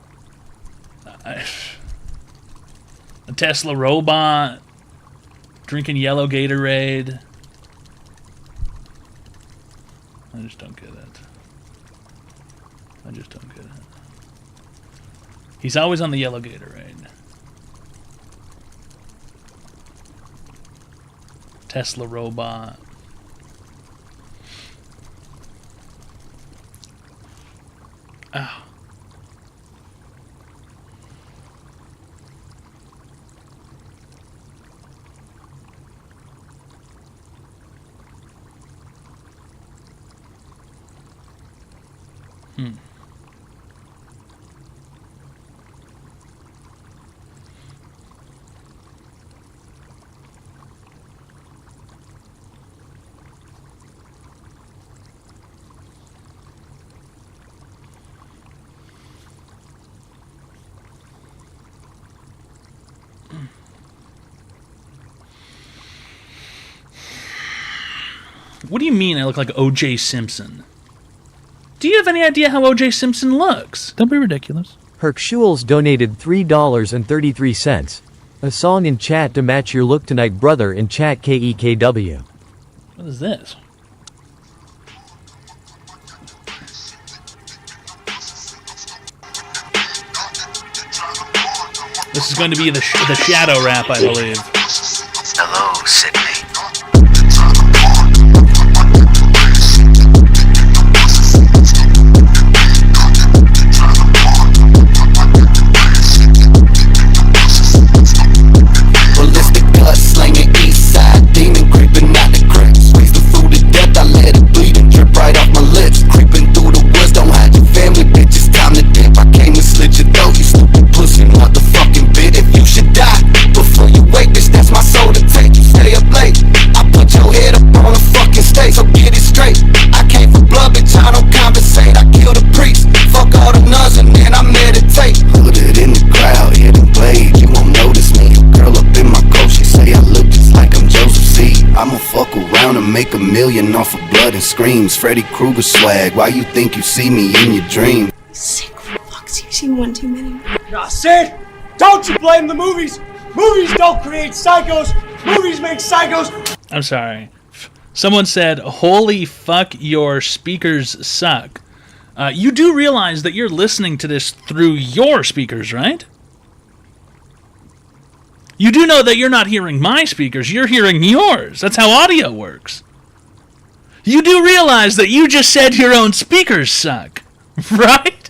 A Tesla robot. Drinking yellow Gatorade. I just don't get it. I just don't get it. He's always on the yellow Gatorade. Tesla robot. Oh. What do you mean I look like O.J. Simpson? Do you have any idea how O.J. Simpson looks? Don't be ridiculous. Herkschuels donated $3.33. A song in chat to match your look tonight, brother, in chat KEKW. What is this? This is going to be the shadow rap, I believe. Hello, Sydney. Ballistic gut slinging east side, demon creeping out the cracks. Squeeze the food to death, I let it bleed and drip right off my lips. Creeping through the woods, don't hide your family, bitch, it's time to dip. I came to slit your throat, you stupid pussy, motherfucking bitch. If you should die before you wake, bitch, that's my soul to take. You stay up late, I put your head up on a fucking stake, so get it straight. I came for blood, bitch, I don't compensate. I kill the priest, fuck all the nuns, and then I meditate. Hooded in the crowd, hidden blade, you won't notice me. A girl up in my coat, she say I look just like I'm Joseph C. I'ma fuck around and make $1 million off of blood and screams. Freddy Krueger swag, why you think you see me in your dream? Sick fucks, you've seen one too many. Nah, Sid, don't you blame the movies. Movies don't create psychos. Movies make psychos. I'm sorry. Someone said, holy fuck, your speakers suck. You do realize that you're listening to this through your speakers, right? You do know that you're not hearing my speakers, you're hearing yours. That's how audio works. You do realize that you just said your own speakers suck, right?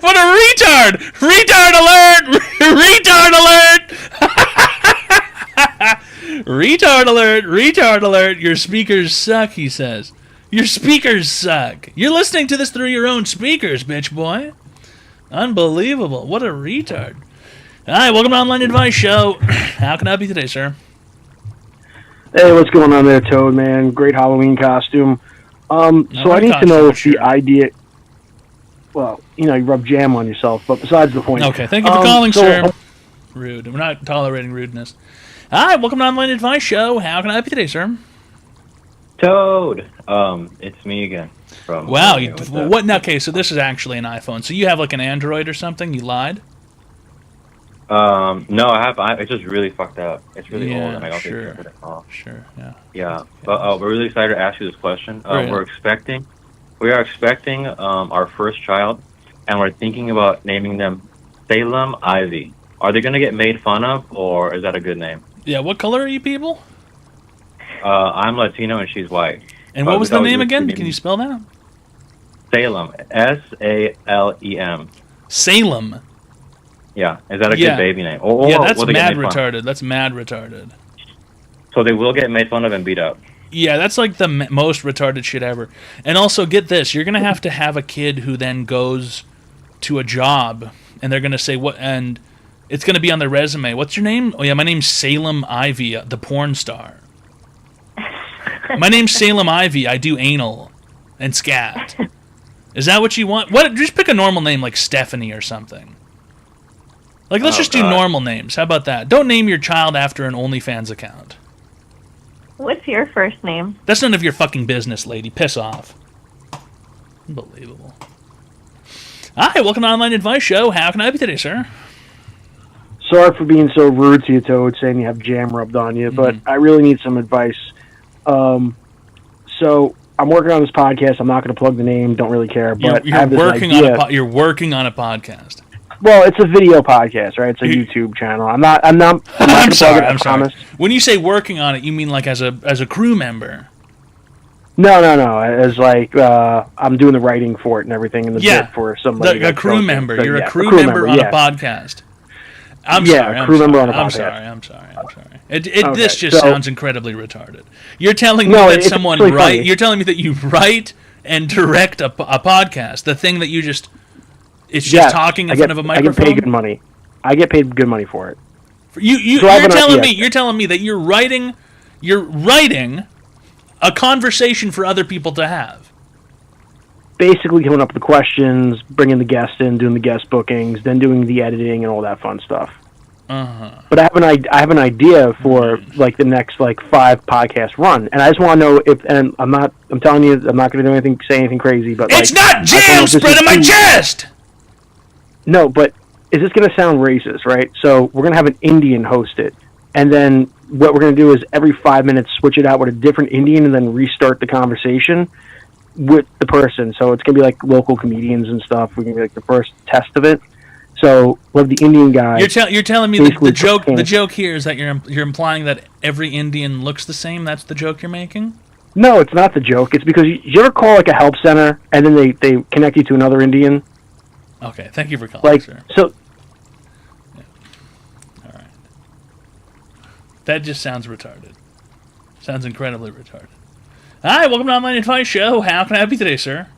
What a retard! Retard alert! Retard alert! Retard alert! Retard alert! Your speakers suck, he says. Your speakers suck. You're listening to this through your own speakers, bitch boy. Unbelievable. What a retard. Hi, welcome to Online Advice Show. How can I help you today, sir? Hey, what's going on there, Toad, man? Great Halloween costume. So I need to know if the idea... Well, you know, you rub jam on yourself, but besides the point. Okay, thank you for calling, sir. Rude. We're not tolerating rudeness. Hi, welcome to Online Advice Show. How can I help you today, sir? Toad. It's me again. From Wow. What? Okay, so this is actually an iPhone. So you have like an Android or something? You lied? No, I have. It's just really fucked up. It's really old, and I don't think I put it off. Sure. Yeah. Yeah, but we're really excited to ask you this question. Right. We are expecting our first child, and we're thinking about naming them Salem Ivy. Are they gonna get made fun of, or is that a good name? Yeah. What color are you people? I'm Latino and she's white. And what was the name again? Can you spell that? Salem. S-A-L-E-M. Salem. Yeah. Is that a good baby name? Or yeah, that's will they mad get made fun? retarded. That's mad retarded. So they will get made fun of and beat up. Yeah, that's like the most retarded shit ever. And also, get this. You're going to have a kid who then goes to a job, and they're going to say, what, and it's going to be on their resume. What's your name? Oh, yeah, my name's Salem Ivy, the porn star. My name's Salem Ivy. I do anal and scat. Is that what you want? What? Just pick a normal name like Stephanie or something. Like, let's just do normal names. How about that? Don't name your child after an OnlyFans account. What's your first name? That's none of your fucking business, lady. Piss off. Unbelievable. Hi, welcome to Online Advice Show. How can I help you today, sir? Sorry for being so rude to you, Toad, saying you have jam rubbed on you, but I really need some advice. So I'm working on this podcast. I'm not going to plug the name. Don't really care. But You're I have this working idea. you're working on a podcast. Well, it's a video podcast, right? It's a YouTube channel. I'm not I'm sorry. I promise. When you say working on it, you mean like as a crew member? No. As like I'm doing the writing for it and everything in the bit for somebody. A crew member. You're a crew member on a podcast. I'm sorry. A crew member on a I'm podcast. I'm sorry. This just sounds incredibly retarded. You're telling me No, that it's someone really funny. You're telling me that you write, and direct a podcast. The thing that you just, it's just talking in front of a microphone. I get paid good money. I get paid good money for it. You're telling me that you're writing a conversation for other people to have. Basically coming up with the questions, bringing the guests in, doing the guest bookings, then doing the editing and all that fun stuff. But I have an idea for like the next like 5 podcast run, and I just want to know if. And I'm telling you, I'm not going to say anything crazy. But it's not jam spread on my chest. No, but is this going to sound racist? Right. So we're going to have an Indian host it, and then what we're going to do is every 5 minutes switch it out with a different Indian, and then restart the conversation with the person. So it's going to be like local comedians and stuff. We're going to be like the first test of it. So we'll have the Indian guy. You're telling me that the joke here is that you're implying that every Indian looks the same? That's the joke you're making? No, it's not the joke. It's because you ever call like a help center and then they connect you to another Indian? Okay, thank you for calling, sir. So, yeah. All right. That just sounds retarded. Sounds incredibly retarded. Hi, welcome to Online Advice Show. How can I help you today, sir?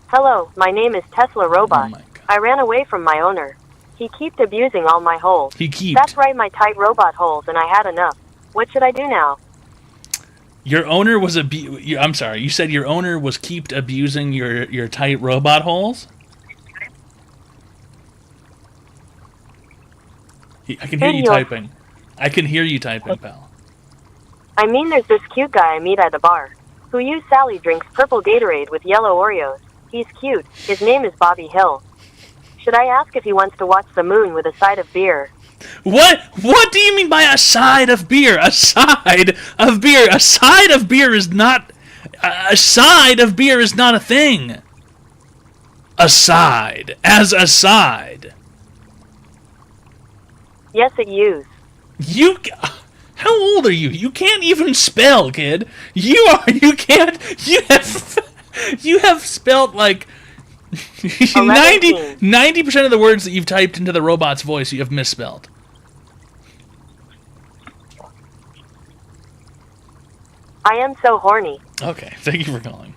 Hello, my name is Tesla Robot. I ran away from my owner. He kept abusing all my holes. That's right, my tight robot holes, and I had enough. What should I do now? Your owner was I'm sorry, you said your owner was kept abusing your tight robot holes? I can hear you typing. I can hear you typing, pal. I mean, there's this cute guy I meet at a bar, who used Sally drinks purple Gatorade with yellow Oreos. He's cute. His name is Bobby Hill. Should I ask if he wants to watch the moon with a side of beer? What do you mean by a side of beer? A side of beer? A side of beer is not... A side of beer is not a thing. A side. As a side. Yes, it used. How old are you? You can't even spell, kid. You have spelled like 90% of the words that you've typed into the robot's voice you have misspelled. I am so horny. Okay, thank you for calling.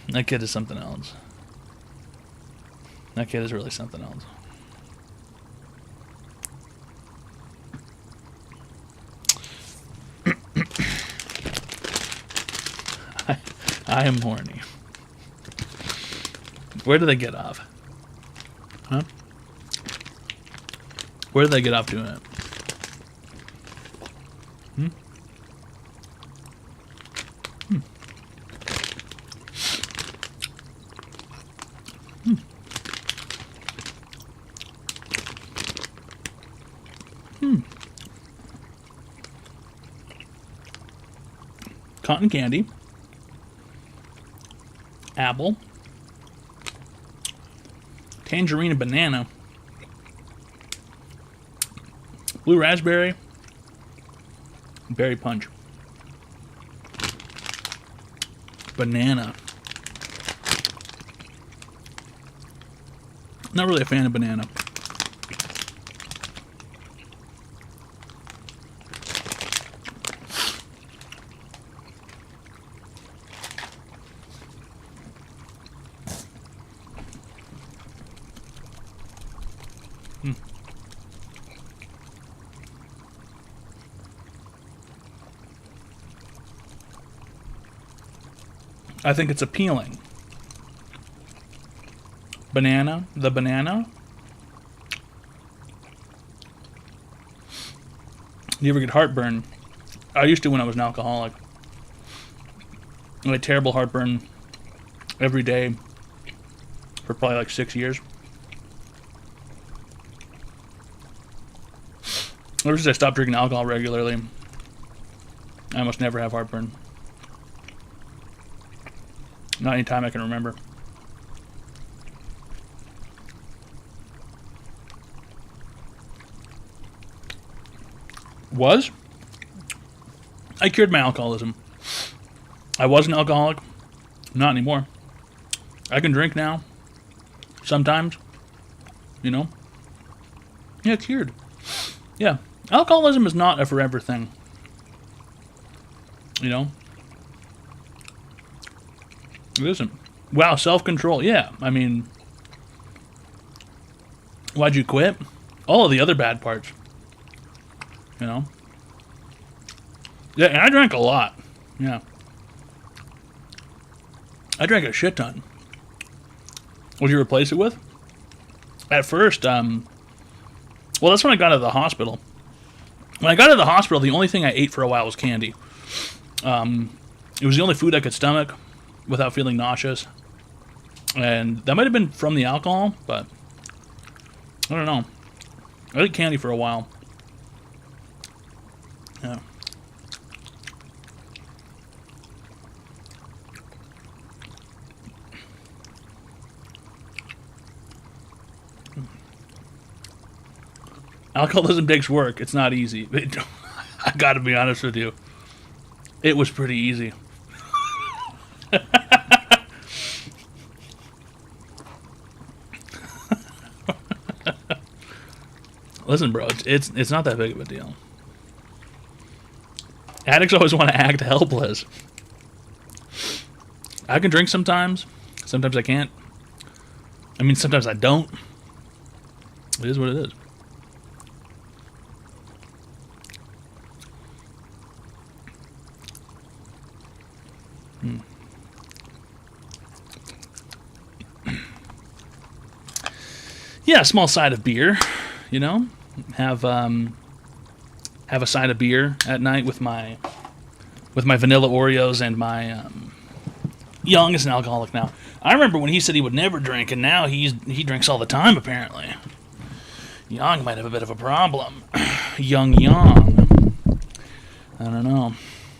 That kid is something else. That kid is really something else. I am horny. Where do they get off? Huh? Where do they get off doing it? Hmm? Hmm. Hmm. Hmm. Cotton candy. Apple, tangerine and banana, blue raspberry, berry punch, banana. Not really a fan of banana. I think it's appealing. Banana, the banana. You ever get heartburn? I used to when I was an alcoholic. I had terrible heartburn every day for probably like 6 years. Ever since I stopped drinking alcohol regularly, I almost never have heartburn. Not any time I can remember. I cured my alcoholism. I was an alcoholic. Not anymore. I can drink now. Sometimes. You know? Yeah, it's cured. Yeah. Alcoholism is not a forever thing. You know? It isn't. Wow, self-control. Yeah, I mean, why'd you quit? All of the other bad parts. You know? Yeah, and I drank a lot. Yeah. I drank a shit ton. What'd you replace it with? At first, well, that's when I got out of the hospital. When I got out of the hospital, the only thing I ate for a while was candy. It was the only food I could stomach without feeling nauseous. And that might have been from the alcohol, but I don't know. I ate candy for a while. Yeah. Alcoholism takes work. It's not easy. I gotta be honest with you. It was pretty easy. Listen, bro, it's not that big of a deal. Addicts always want to act helpless. I can drink sometimes. Sometimes I can't. I mean, sometimes I don't. It is what it is. Yeah, a small side of beer, you know. Have a side of beer at night with my vanilla Oreos and my Young is an alcoholic now. I remember when he said he would never drink, and now he drinks all the time apparently. Young might have a bit of a problem. Young. I don't know.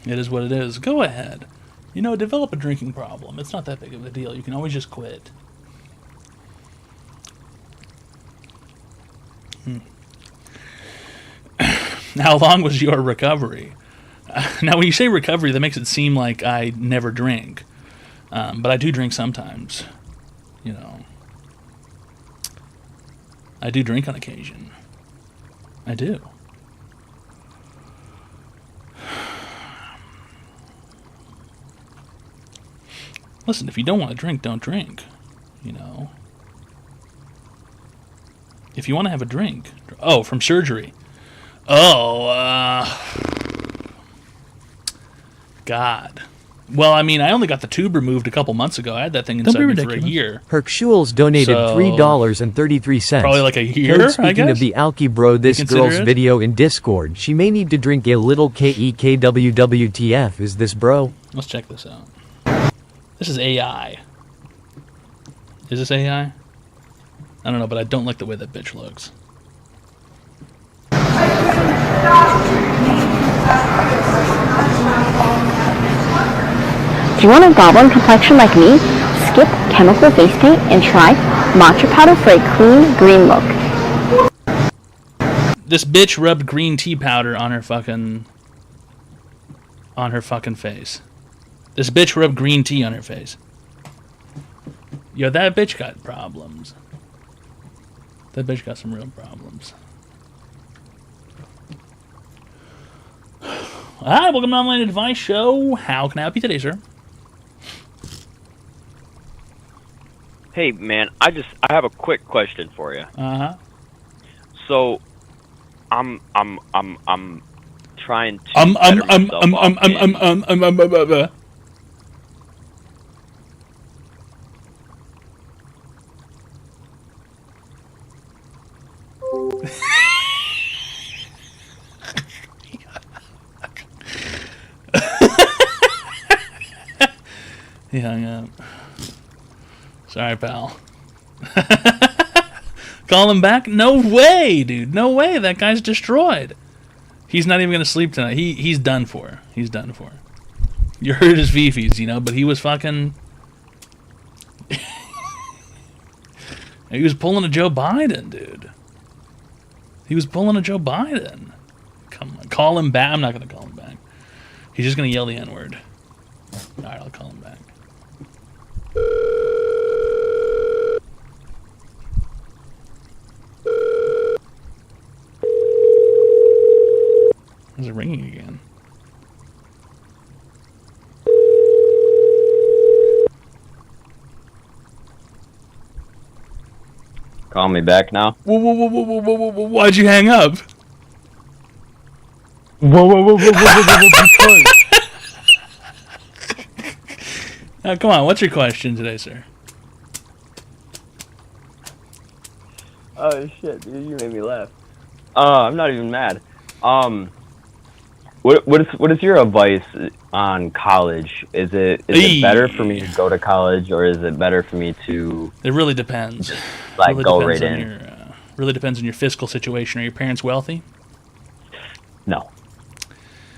It is what it is. Go ahead. You know, develop a drinking problem. It's not that big of a deal. You can always just quit. How long was your recovery? Now, when you say recovery, that makes it seem like I never drink. But I do drink sometimes. You know. I do drink on occasion. I do. Listen, if you don't want to drink, don't drink. You know. If you want to have a drink. Oh, from surgery. Oh, God. Well, I mean, I only got the tube removed a couple months ago. I had that thing inside me for a year. Herkschules donated $3.33. Probably like a year, Code, I speaking guess? of the Alky Bro, this girl's it? video in Discord, she may need to drink a little KEKWWTF. Is this bro? Let's check this out. This is AI. Is this AI? I don't know, but I don't like the way that bitch looks. Do you want a goblin complexion like me? Skip chemical face paint and try matcha powder for a clean green look. This bitch rubbed green tea powder on her fucking face. This bitch rubbed green tea on her face. Yo, that bitch got problems. That bitch got some real problems. Hi, welcome to Online Advice Show. How can I help you today, sir? Hey, man, I have a quick question for you. Uh-huh. So, I'm trying to better myself. He hung up. Sorry, pal. Call him back? No way, dude. No way. That guy's destroyed. He's not even going to sleep tonight. He's done for. He's done for. You heard his fifis, you know, but he was fucking... He was pulling a Joe Biden, dude. He was pulling a Joe Biden. Come on. Call him back. I'm not going to call him back. He's just going to yell the N-word. All right, I'll call him back. Is it ringing again? Call me back now. Why'd you hang up? Whoa, because. Come on, what's your question today, sir? Oh shit, dude, you made me laugh. I'm not even mad. What is your advice on college? Is it better for me to go to college, or is it better for me to? It really depends. Like really go depends right on in. Really depends on your fiscal situation. Are your parents wealthy? No.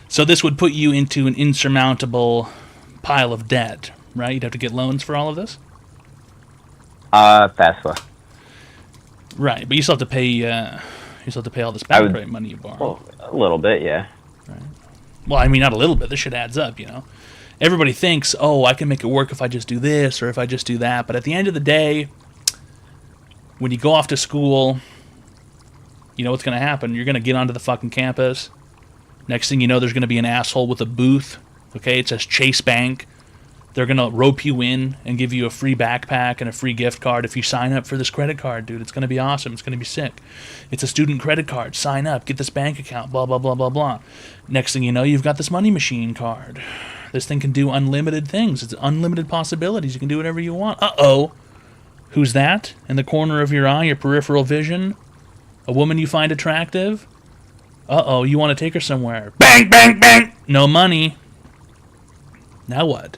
So this would put you into an insurmountable pile of debt, right? You'd have to get loans for all of this? FAFSA. Right, but you still have to pay. You still have to pay all this back rate money you borrow. Well, a little bit, yeah. Right. Well, I mean, not a little bit. This shit adds up, you know. Everybody thinks, oh, I can make it work if I just do this or if I just do that. But at the end of the day, when you go off to school, you know what's going to happen. You're going to get onto the fucking campus. Next thing you know, there's going to be an asshole with a booth. Okay, it says Chase Bank. They're going to rope you in and give you a free backpack and a free gift card if you sign up for this credit card, dude. It's going to be awesome. It's going to be sick. It's a student credit card. Sign up. Get this bank account. Blah, blah, blah, blah, blah. Next thing you know, you've got this money machine card. This thing can do unlimited things. It's unlimited possibilities. You can do whatever you want. Uh-oh. Who's that? In the corner of your eye, your peripheral vision? A woman you find attractive? Uh-oh, you want to take her somewhere. Bang, bang, bang! No money. Now what?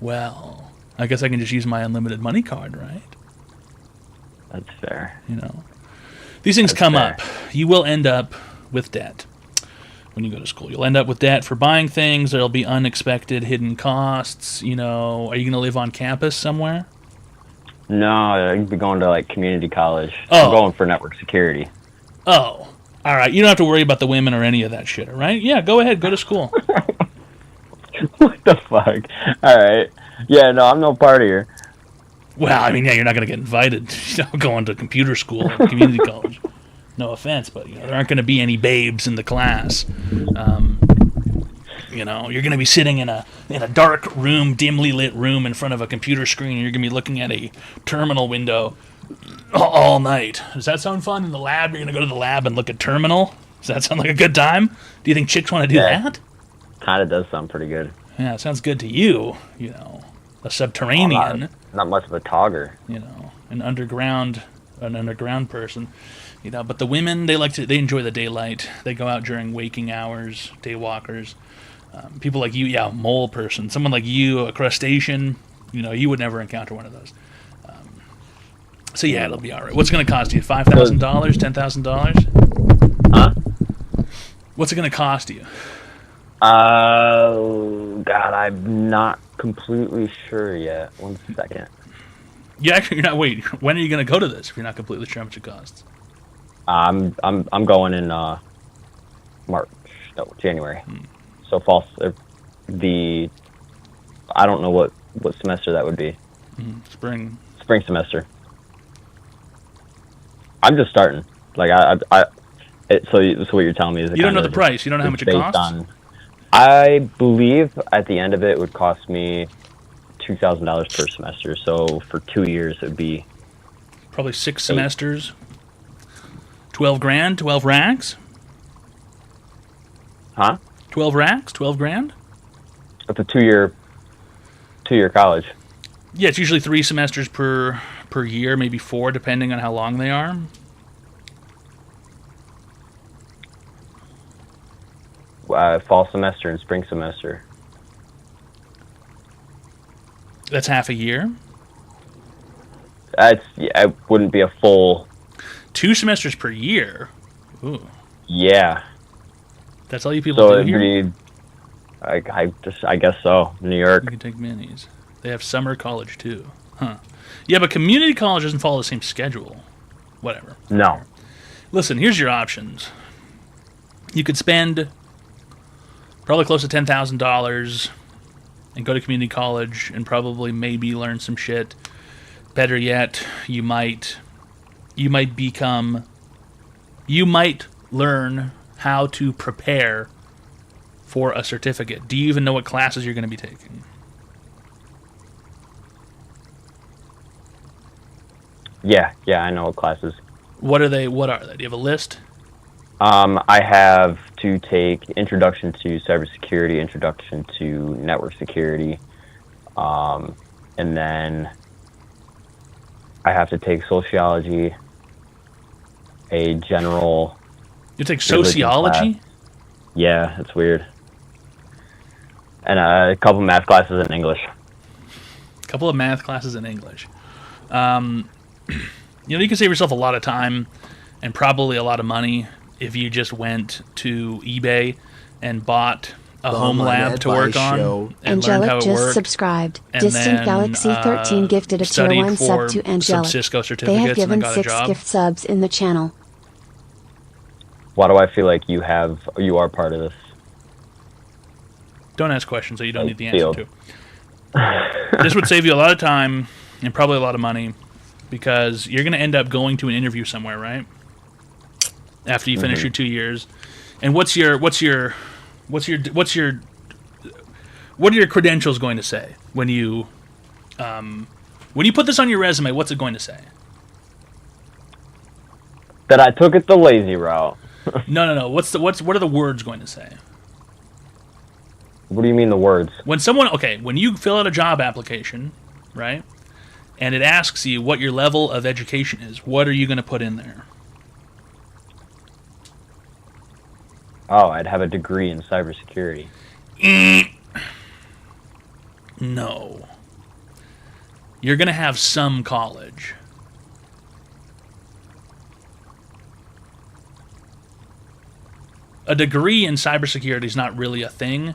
Well, I guess I can just use my unlimited money card, right? That's fair. You know, these things come up. You will end up with debt when you go to school. You'll end up with debt for buying things. There'll be unexpected hidden costs. You know, are you going to live on campus somewhere? No, I'd be going to like community college. Oh. I'm going for network security. Oh, all right. You don't have to worry about the women or any of that shit, all right? Yeah, go ahead. Go to school. What the fuck? All right. Yeah, no, I'm no partier. Well, I mean, yeah, you're not going to get invited, you know, going to computer school or community college. No offense, but you know, there aren't going to be any babes in the class. You know, you're going to be sitting in a dark room, dimly lit room in front of a computer screen, and you're going to be looking at a terminal window all night. Does that sound fun? In the lab, you're going to go to the lab and look at terminal? Does that sound like a good time? Do you think chicks want to do that? Kind of does sound pretty good. Yeah, it sounds good to you. You know, a subterranean. Not much of a togger. You know, an underground person. You know, but the women, they enjoy the daylight. They go out during waking hours, day walkers. People like you, yeah, a mole person. Someone like you, a crustacean, you know, you would never encounter one of those. So yeah, it'll be all right. What's it going to cost you? $5,000? $10,000? Huh? What's it going to cost you? God, I'm not completely sure yet. 1 second. You're not. Wait, when are you going to go to this? If you're not completely sure how much it costs. I'm going in January. So fall. I don't know what semester that would be. Spring semester. I'm just starting. Like so what you're telling me is you don't know the price. You don't know how much it costs. I believe at the end of it would cost me $2,000 per semester. So for 2 years, it would be probably 6 semesters. 12 grand, 12 racks. Huh? 12 racks, 12 grand. It's a 2-year college. Yeah, it's usually 3 semesters per year, maybe 4, depending on how long they are. Fall semester and spring semester. That's half a year? It wouldn't be a full... 2 semesters per year? Ooh. Yeah. That's all you people do here? I guess so. New York. You can take minis. They have summer college, too. Huh. Yeah, but community college doesn't follow the same schedule. Whatever. No. Listen, here's your options. You could spend probably close to $10,000 and go to community college and probably maybe learn some shit. Better yet, you might learn how to prepare for a certificate. Do you even know what classes you're going to be taking? Yeah, I know what classes. What are they? Do you have a list? I have to take Introduction to Cybersecurity, Introduction to Network Security, and then I have to take Sociology, a general... You take Sociology? Yeah, it's weird. And a couple math classes in English. A couple of math classes in English. You can save yourself a lot of time and probably a lot of money if you just went to eBay and bought a home lab to work on and learned how it just worked. subscribed. And Distant then, Galaxy 13 gifted a tier studied 1 sub for to some Angelic. Cisco They certificates have given and then got a 6 job. gift subs in the channel. Why do I feel like you are part of this? Don't ask questions that you don't need the answer to. This would save you a lot of time and probably a lot of money because you're going to end up going to an interview somewhere, right? After you finish your 2 years. And what are your credentials going to say when you put this on your resume? What's it going to say? That I took it the lazy route. No. What are the words going to say? What do you mean the words? When you fill out a job application, right? And it asks you what your level of education is, what are you going to put in there? Oh, I'd have a degree in cybersecurity. No. You're going to have some college. A degree in cybersecurity is not really a thing,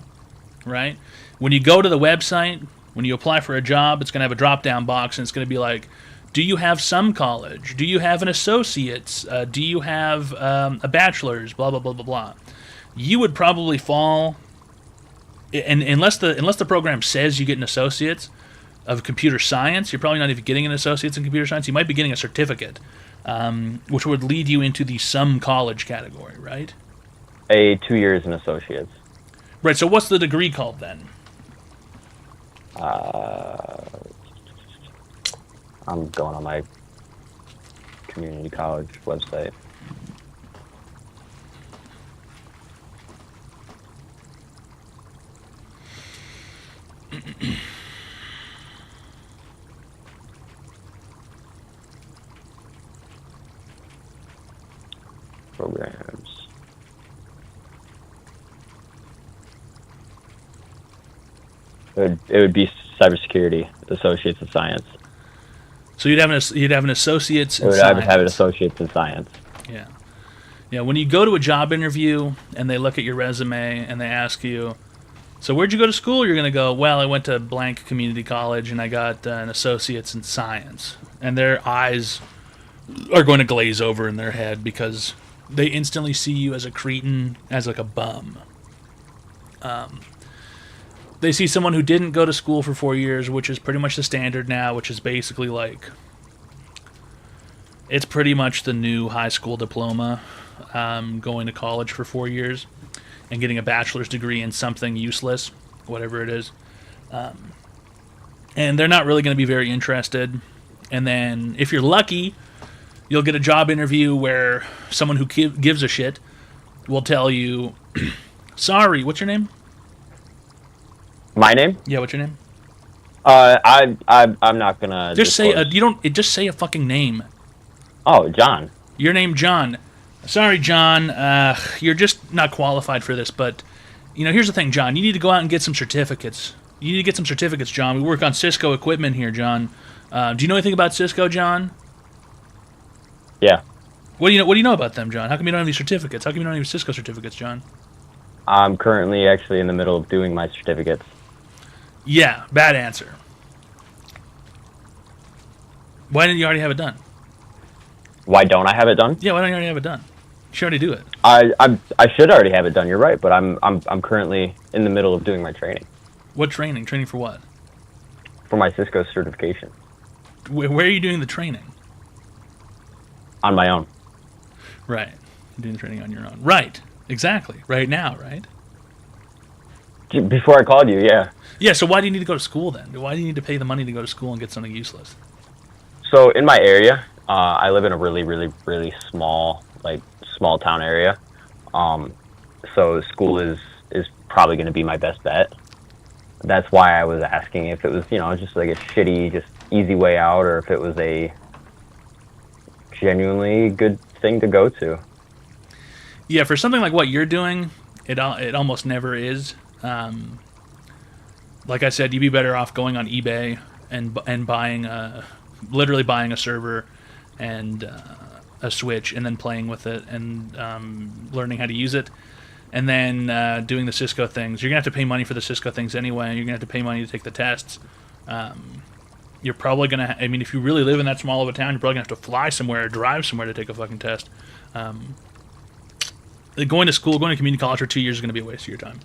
right? When you go to the website, when you apply for a job, it's going to have a drop-down box, and it's going to be like, do you have some college? Do you have an associate's? Do you have a bachelor's? Blah, blah, blah, blah, blah. You would probably fall, and unless the program says you get an associate's of computer science, you're probably not even getting an associate's in computer science. You might be getting a certificate, which would lead you into the some college category, right? 2 years in associates. Right, so what's the degree called then? I'm going on my community college website. Programs. It would be cybersecurity, associates in science. So you'd have an associate's in science. I would have an associate's in science. Yeah. Yeah, when you go to a job interview and they look at your resume and they ask you, so where'd you go to school? You're going to go, well, I went to blank community college and I got an associate's in science. And their eyes are going to glaze over in their head because they instantly see you as a cretin, as like a bum. They see someone who didn't go to school for 4 years, which is pretty much the standard now, which is basically like, it's pretty much the new high school diploma, going to college for 4 years and getting a bachelor's degree in something useless, whatever it is. And they're not really going to be very interested. And then if you're lucky, you'll get a job interview where someone who gives a shit will tell you, sorry, what's your name? My name? Yeah, what's your name? I'm not gonna just disclose. Just say a fucking name. Oh, John. Your name, John. Sorry, John. You're just not qualified for this. But here's the thing, John. You need to go out and get some certificates. You need to get some certificates, John. We work on Cisco equipment here, John. Do you know anything about Cisco, John? Yeah. What do you know about them, John? How come you don't have these certificates? How come you don't have Cisco certificates, John? I'm currently actually in the middle of doing my certificates. Yeah, bad answer. Why didn't you already have it done? Why don't I have it done? Yeah, why don't you already have it done? You should already do it. I should already have it done. You're right, but I'm currently in the middle of doing my training. What training? Training for what? For my Cisco certification. Where are you doing the training? On my own. Right. You're doing the training on your own. Right. Exactly. Right now, right? Before I called you, yeah. Yeah, so why do you need to go to school then? Why do you need to pay the money to go to school and get something useless? So in my area, I live in a really, really, really small town area. So school is probably going to be my best bet. That's why I was asking if it was, just like a shitty, just easy way out, or if it was a genuinely good thing to go to. Yeah, for something like what you're doing, it almost never is. Like I said, you'd be better off going on eBay and buying literally buying a server and a Switch, and then playing with it and learning how to use it, and then doing the Cisco things. You're gonna have to pay money for the Cisco things anyway. You're gonna have to pay money to take the tests. You're probably gonna. I mean, if you really live in that small of a town, you're probably gonna have to fly somewhere or drive somewhere to take a fucking test. Going to school, going to community college for 2 years is gonna be a waste of your time,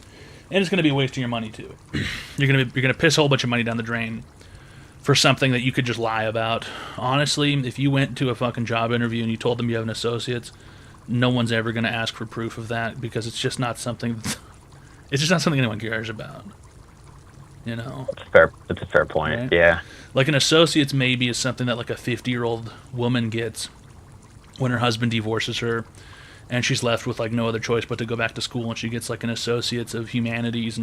and it's gonna be a waste of your money too. You're gonna piss a whole bunch of money down the drain for something that you could just lie about. Honestly, if you went to a fucking job interview and you told them you have an associate's, no one's ever going to ask for proof of that, because it's just not something. It's just not something anyone cares about. It's a fair point. Right? Yeah. Like an associate's maybe is something that like a 50-year-old woman gets when her husband divorces her, and she's left with like no other choice but to go back to school, and she gets like an associate's of humanities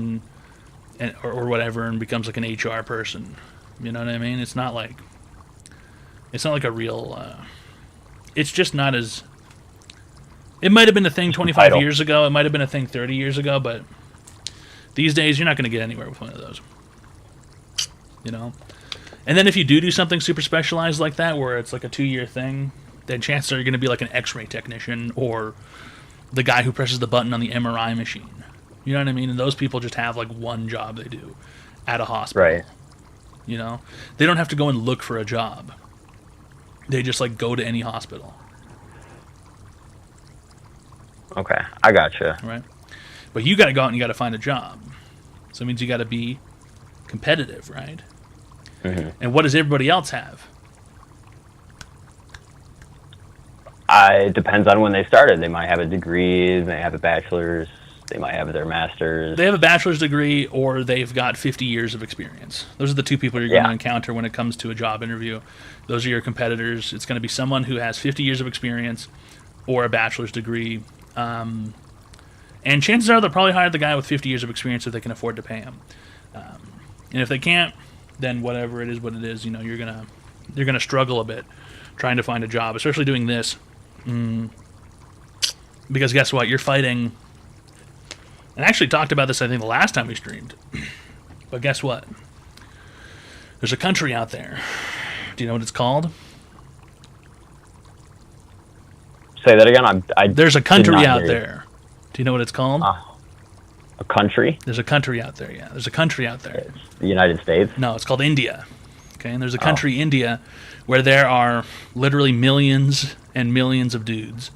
or whatever, and becomes like an HR person. You know what I mean? It's not like a real. It's just not as. It might have been a thing 25 years ago. It might have been a thing 30 years ago, but these days you're not going to get anywhere with one of those. And then if you do something super specialized like that, where it's like a 2-year thing, then chances are you're going to be like an X-ray technician or the guy who presses the button on the MRI machine. You know what I mean? And those people just have like one job they do at a hospital. Right. They don't have to go and look for a job. They just like go to any hospital. Okay, I gotcha. Right, but you got to go out and you got to find a job. So it means you got to be competitive, right? Mm-hmm. And what does everybody else have? It depends on when they started. They might have a degree. They have a bachelor's. They might have their master's. They have a bachelor's degree, or they've got 50 years of experience. Those are the two people you're going to encounter when it comes to a job interview. Those are your competitors. It's going to be someone who has 50 years of experience or a bachelor's degree. And chances are they'll probably hire the guy with 50 years of experience if they can afford to pay him. And if they can't, then whatever it is, what it is, you're gonna struggle a bit trying to find a job, especially doing this. Because guess what? You're fighting. And I actually talked about this, I think, the last time we streamed. But guess what? There's a country out there. Do you know what it's called? Say that again. There's a country out there. Do you know what it's called? A country? There's a country out there, yeah. There's a country out there. It's the United States? No, it's called India. Okay, and there's a country, India, where there are literally millions and millions of dudes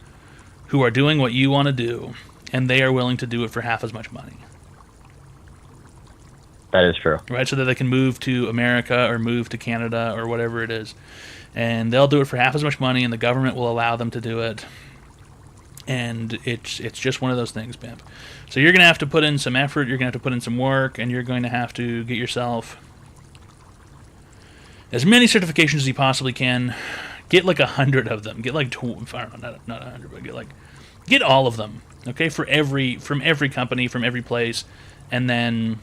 who are doing what you want to do, and they are willing to do it for half as much money. That is true. Right, so that they can move to America or move to Canada or whatever it is. And they'll do it for half as much money, and the government will allow them to do it. And it's just one of those things, Pimp. So you're going to have to put in some effort, you're going to have to put in some work, and you're going to have to get yourself as many certifications as you possibly can. Get like 100 of them. Get like, I don't know, not 100, but get all of them, okay, from every company, from every place. And then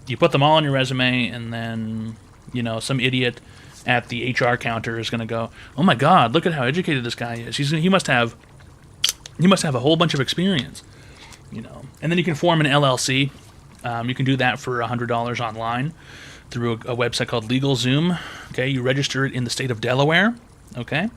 you put them all on your resume, and then, some idiot at the HR counter is going to go, oh my God, look at how educated this guy is. He must have a whole bunch of experience, And then you can form an LLC. You can do that for $100 online through a website called LegalZoom. Okay, you register it in the state of Delaware. Okay,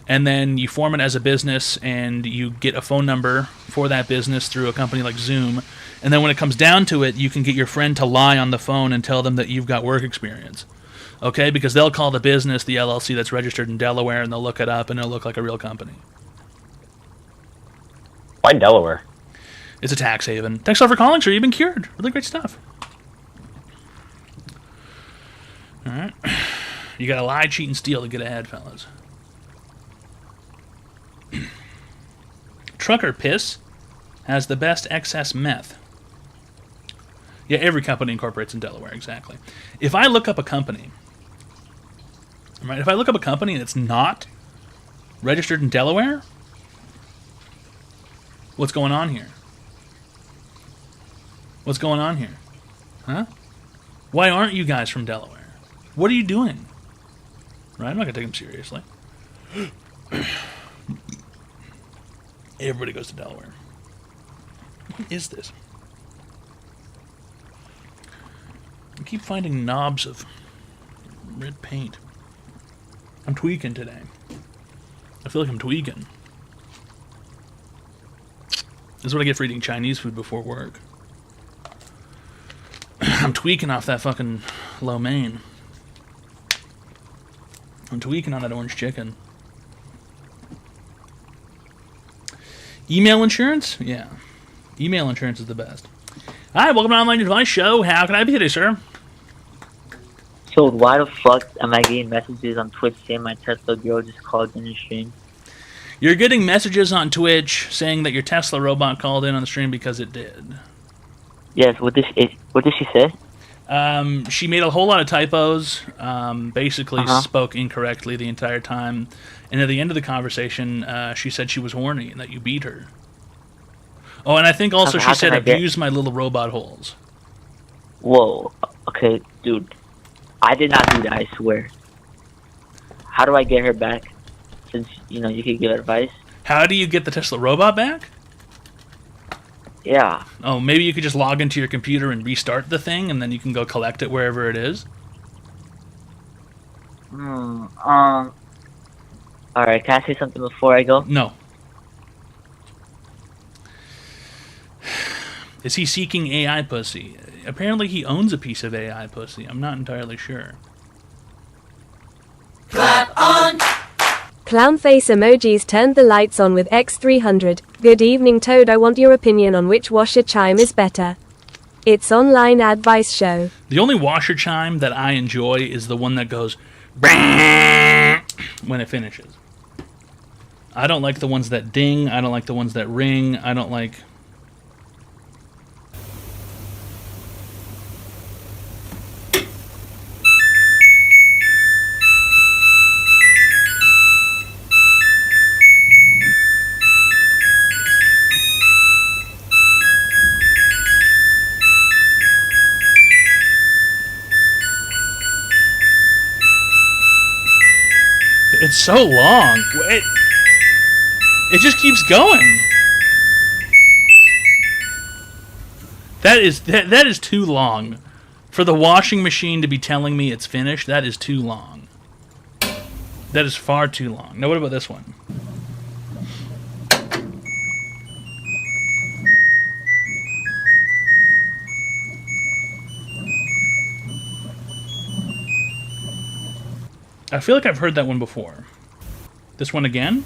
and then you form it as a business, and you get a phone number for that business through a company like Zoom. And then when it comes down to it, you can get your friend to lie on the phone and tell them that you've got work experience. Okay, because they'll call the business the LLC that's registered in Delaware, and they'll look it up, and it'll look like a real company. Why Delaware? It's a tax haven. Thanks all for calling, sir. You've been cured. Really great stuff. All right. You got to lie, cheat, and steal to get ahead, fellas. Trucker Piss has the best excess meth. Yeah, every company incorporates in Delaware, exactly. If I look up a company, right? If I look up a company and it's not Registered in Delaware? What's going on here? What's going on here? Huh? Why aren't you guys from Delaware? What are you doing? Right, I'm not going to take them seriously. Everybody goes to Delaware. What is this? I keep finding knobs of red paint. I'm tweaking today. I feel like I'm tweaking. This is what I get for eating Chinese food before work. I'm tweaking off that fucking lo mein. I'm tweaking on that orange chicken. Email insurance? Yeah. Email insurance is the best. Hi, welcome to Online Advice Show. How can I be today, sir? So why the fuck am I getting messages on Twitch saying my Tesla girl just called in the stream? You're getting messages on Twitch saying that your Tesla robot called in on the stream because it did. Yes, what did she say? She made a whole lot of typos, basically spoke incorrectly the entire time, and at the end of the conversation, she said she was horny and that you beat her. Oh, and I think also she said abuse my little robot holes. Whoa, okay, dude. I did not do that, I swear. How do I get her back? Since, you know, you could give advice. How do you get the Tesla robot back? Yeah. Oh, maybe you could just log into your computer and restart the thing, and then you can go collect it wherever it is? Alright, can I say something before I go? No. Is he seeking AI pussy? Apparently he owns a piece of AI pussy. I'm not entirely sure. Clap on! Clown face emojis turned the lights on with X300. Good evening, Toad. I want your opinion on which washer chime is better. It's online advice show. The only washer chime that I enjoy is the one that goes when it finishes. I don't like the ones that ding. I don't like the ones that ring. I don't like... It's so long. It just keeps going. That is too long. For the washing machine to be telling me it's finished, that is too long. That is far too long. Now what about this one? I feel like I've heard that one before. This one again?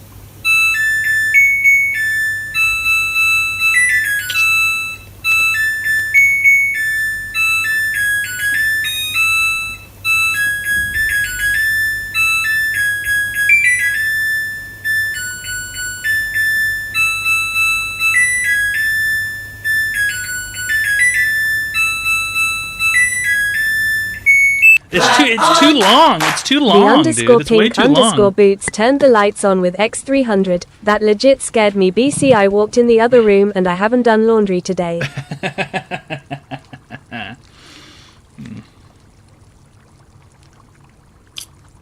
It's too long. It's too long, the dude. It's way pink too underscore long. boots turned the lights on with X300. That legit scared me. BC, I walked in the other room and I haven't done laundry today.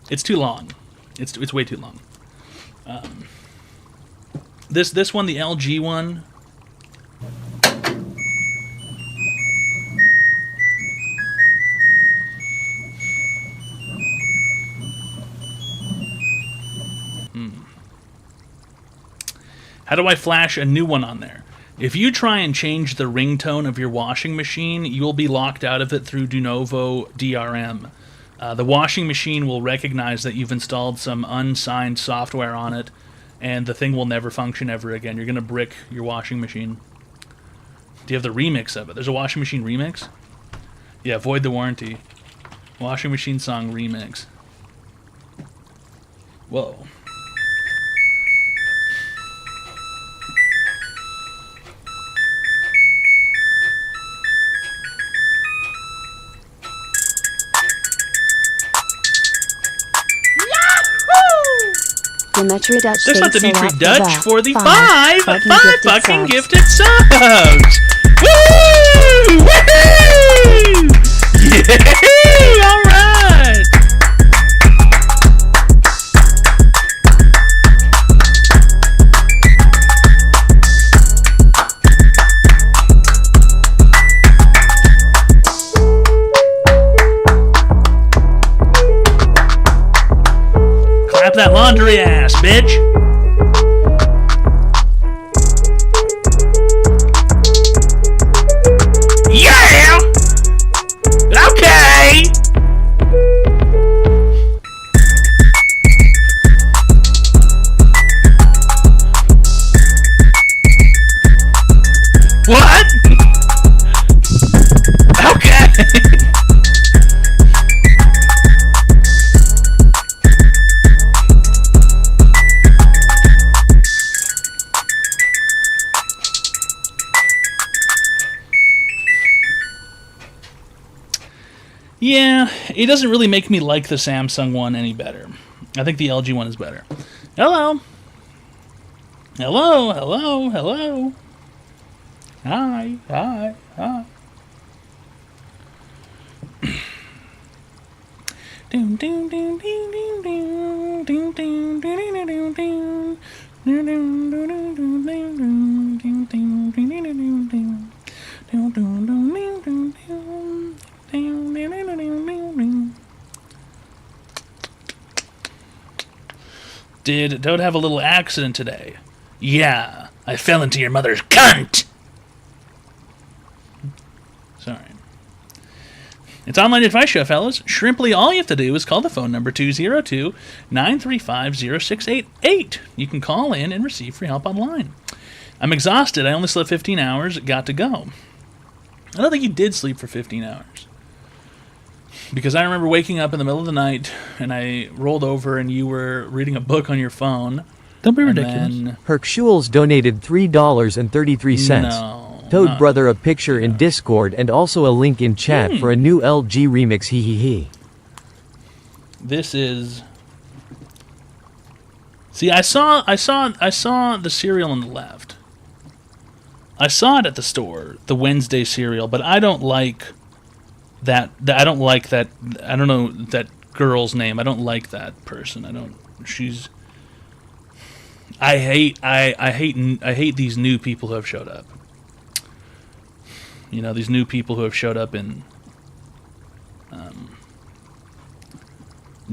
It's too long. It's way too long. This one, the LG one. How do I flash a new one on there? If you try and change the ringtone of your washing machine, you'll be locked out of it through Dunovo DRM. The washing machine will recognize that you've installed some unsigned software on it, and the thing will never function ever again. You're going to brick your washing machine. Do you have the remix of it? There's a washing machine remix? Yeah, void the warranty. Washing machine song remix. Whoa. Dimitri Dutch. There's not thanks a Dimitri lot Dutch for the five fucking subs. gifted subs. Woo! Woohoo! Yeah! All right. Clap that laundry ass, bitch. Yeah! Okay! What? Okay! Yeah, it doesn't really make me like the Samsung one any better. I think the LG one is better. Hello. Hello, hello, hello. Hi, hi, hi. Doom, doom, doom, doom, doom, doom, doom, doom, doom, doom, doom. Did Toad have a little accident today? Yeah, I fell into your mother's cunt! Sorry. It's Online Advice Show, fellas. Shrimply, all you have to do is call the phone number 202-935-0688. You can call in and receive free help online. I'm exhausted. I only slept 15 hours. Got to go. I don't think you did sleep for 15 hours. Because I remember waking up in the middle of the night and I rolled over and you were reading a book on your phone. Don't be ridiculous. Herkshules donated $3.33. No. Toad Brother a picture in Discord and also a link in chat for a new LG remix. Hee hee hee. This is... See, I saw the cereal on the left. I saw it at the store, the Wednesday cereal, but I don't like that. I don't like that. I don't know that girl's name. I don't like that person. I don't. She's. I hate these new people who have showed up. You know, these new people who have showed up in.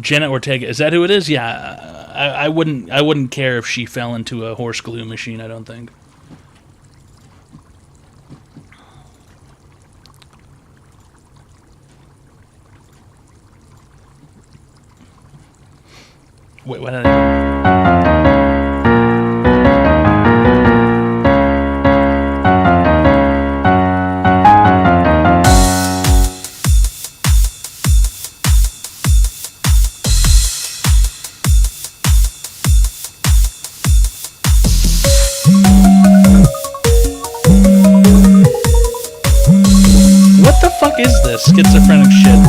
Jenna Ortega, is that who it is? Yeah, I wouldn't care if she fell into a horse glue machine. I don't think. Wait, what did I What the fuck is this schizophrenic shit?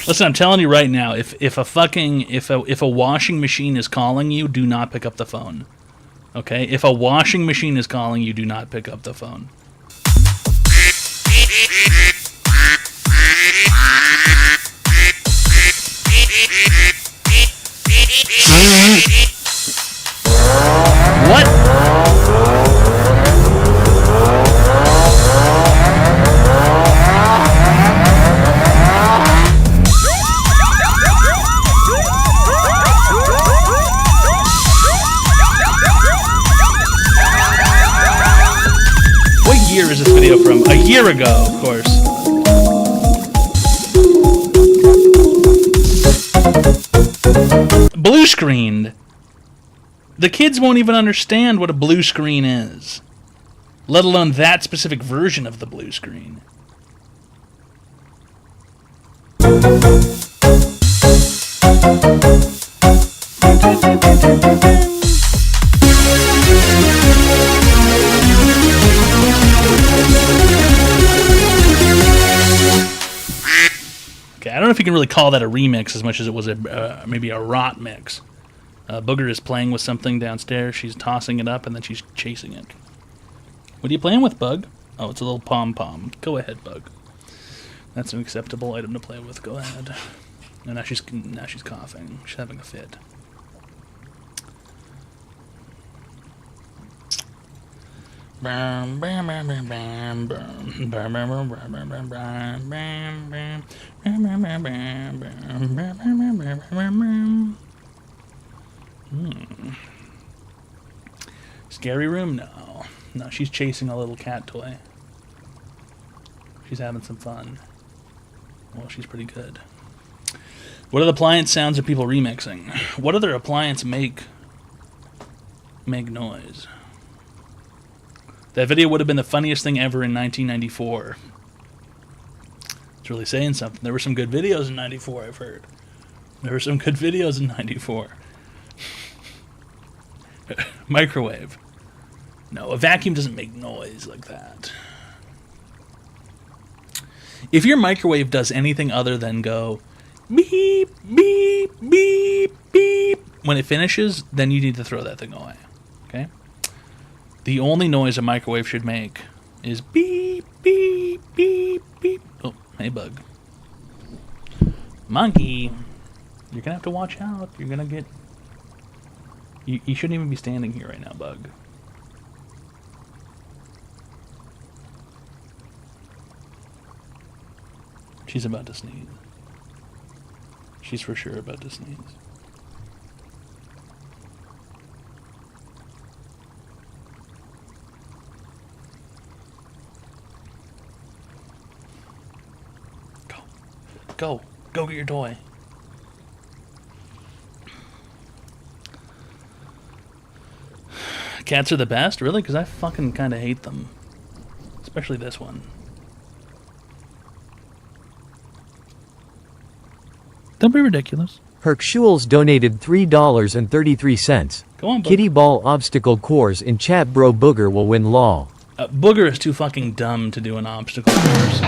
Listen, I'm telling you right now, if a washing machine is calling you, do not pick up the phone. Okay? If a washing machine is calling you, do not pick up the phone. What? What year is this video from? A year ago, of course. Blue screened. The kids won't even understand what a blue screen is, let alone that specific version of the blue screen. don't know if you can really call that a remix as much as it was maybe a rot mix. Booger is playing with something downstairs. She's tossing it up, and then she's chasing it. What are you playing with, Bug? Oh, it's a little pom-pom. Go ahead, Bug. That's an acceptable item to play with. Go ahead. And now she's coughing. She's having a fit. Scary room? No. No, she's chasing a little cat toy. She's having some fun. Well, she's pretty good. What other appliance sounds are people remixing? What other appliance make noise? That video would have been the funniest thing ever in 1994. It's really saying something. There were some good videos in 94, I've heard. There were some good videos in 94. Microwave. No, a vacuum doesn't make noise like that. If your microwave does anything other than go beep, beep, beep, beep when it finishes, then you need to throw that thing away. Okay? The only noise a microwave should make is beep, beep, beep, beep. Oh, hey, Bug. Monkey. You're going to have to watch out. You're going to get... You shouldn't even be standing here right now, Bug. She's about to sneeze. She's for sure about to sneeze. Go. Go get your toy. Cats are the best? Really? Because I fucking kind of hate them. Especially this one. Don't be ridiculous. Herkschules donated $3.33. Go on, Booger. Kitty ball obstacle course in chat, bro. Booger will win law. Booger is too fucking dumb to do an obstacle course.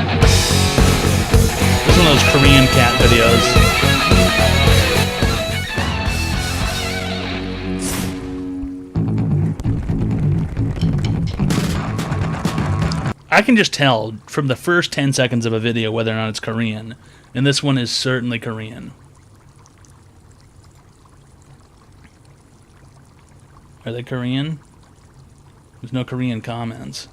It's one of those Korean cat videos. I can just tell from the first 10 seconds of a video whether or not it's Korean. And this one is certainly Korean. Are they Korean? There's no Korean comments.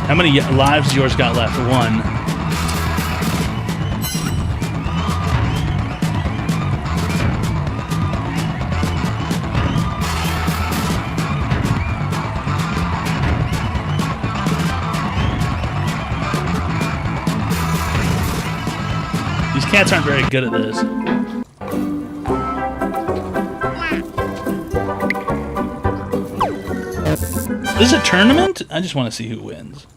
How many lives yours got left? One. These cats aren't very good at this. This is a tournament? I just want to see who wins.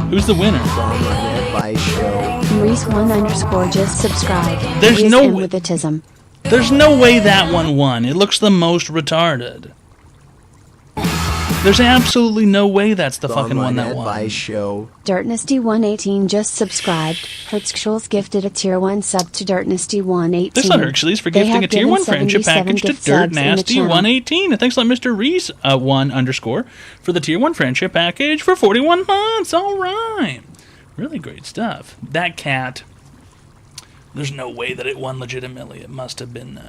Who's the winner? Maurice1_ just subscribed. There's He is no in way- with autism. There's no way that one won. It looks the most retarded. There's absolutely no way that's the fucking one that won. Dirtnasty118 just subscribed. Hertzschulz gifted a tier 1 sub to Dirtnasty118. Thanks a lot, Hercules, for gifting a tier 1 friendship package to DirtNasty118. And thanks a lot, Mr. Reese, 1_ for the tier 1 friendship package for 41 months. All right. Really great stuff. That cat, there's no way that it won legitimately. It must have been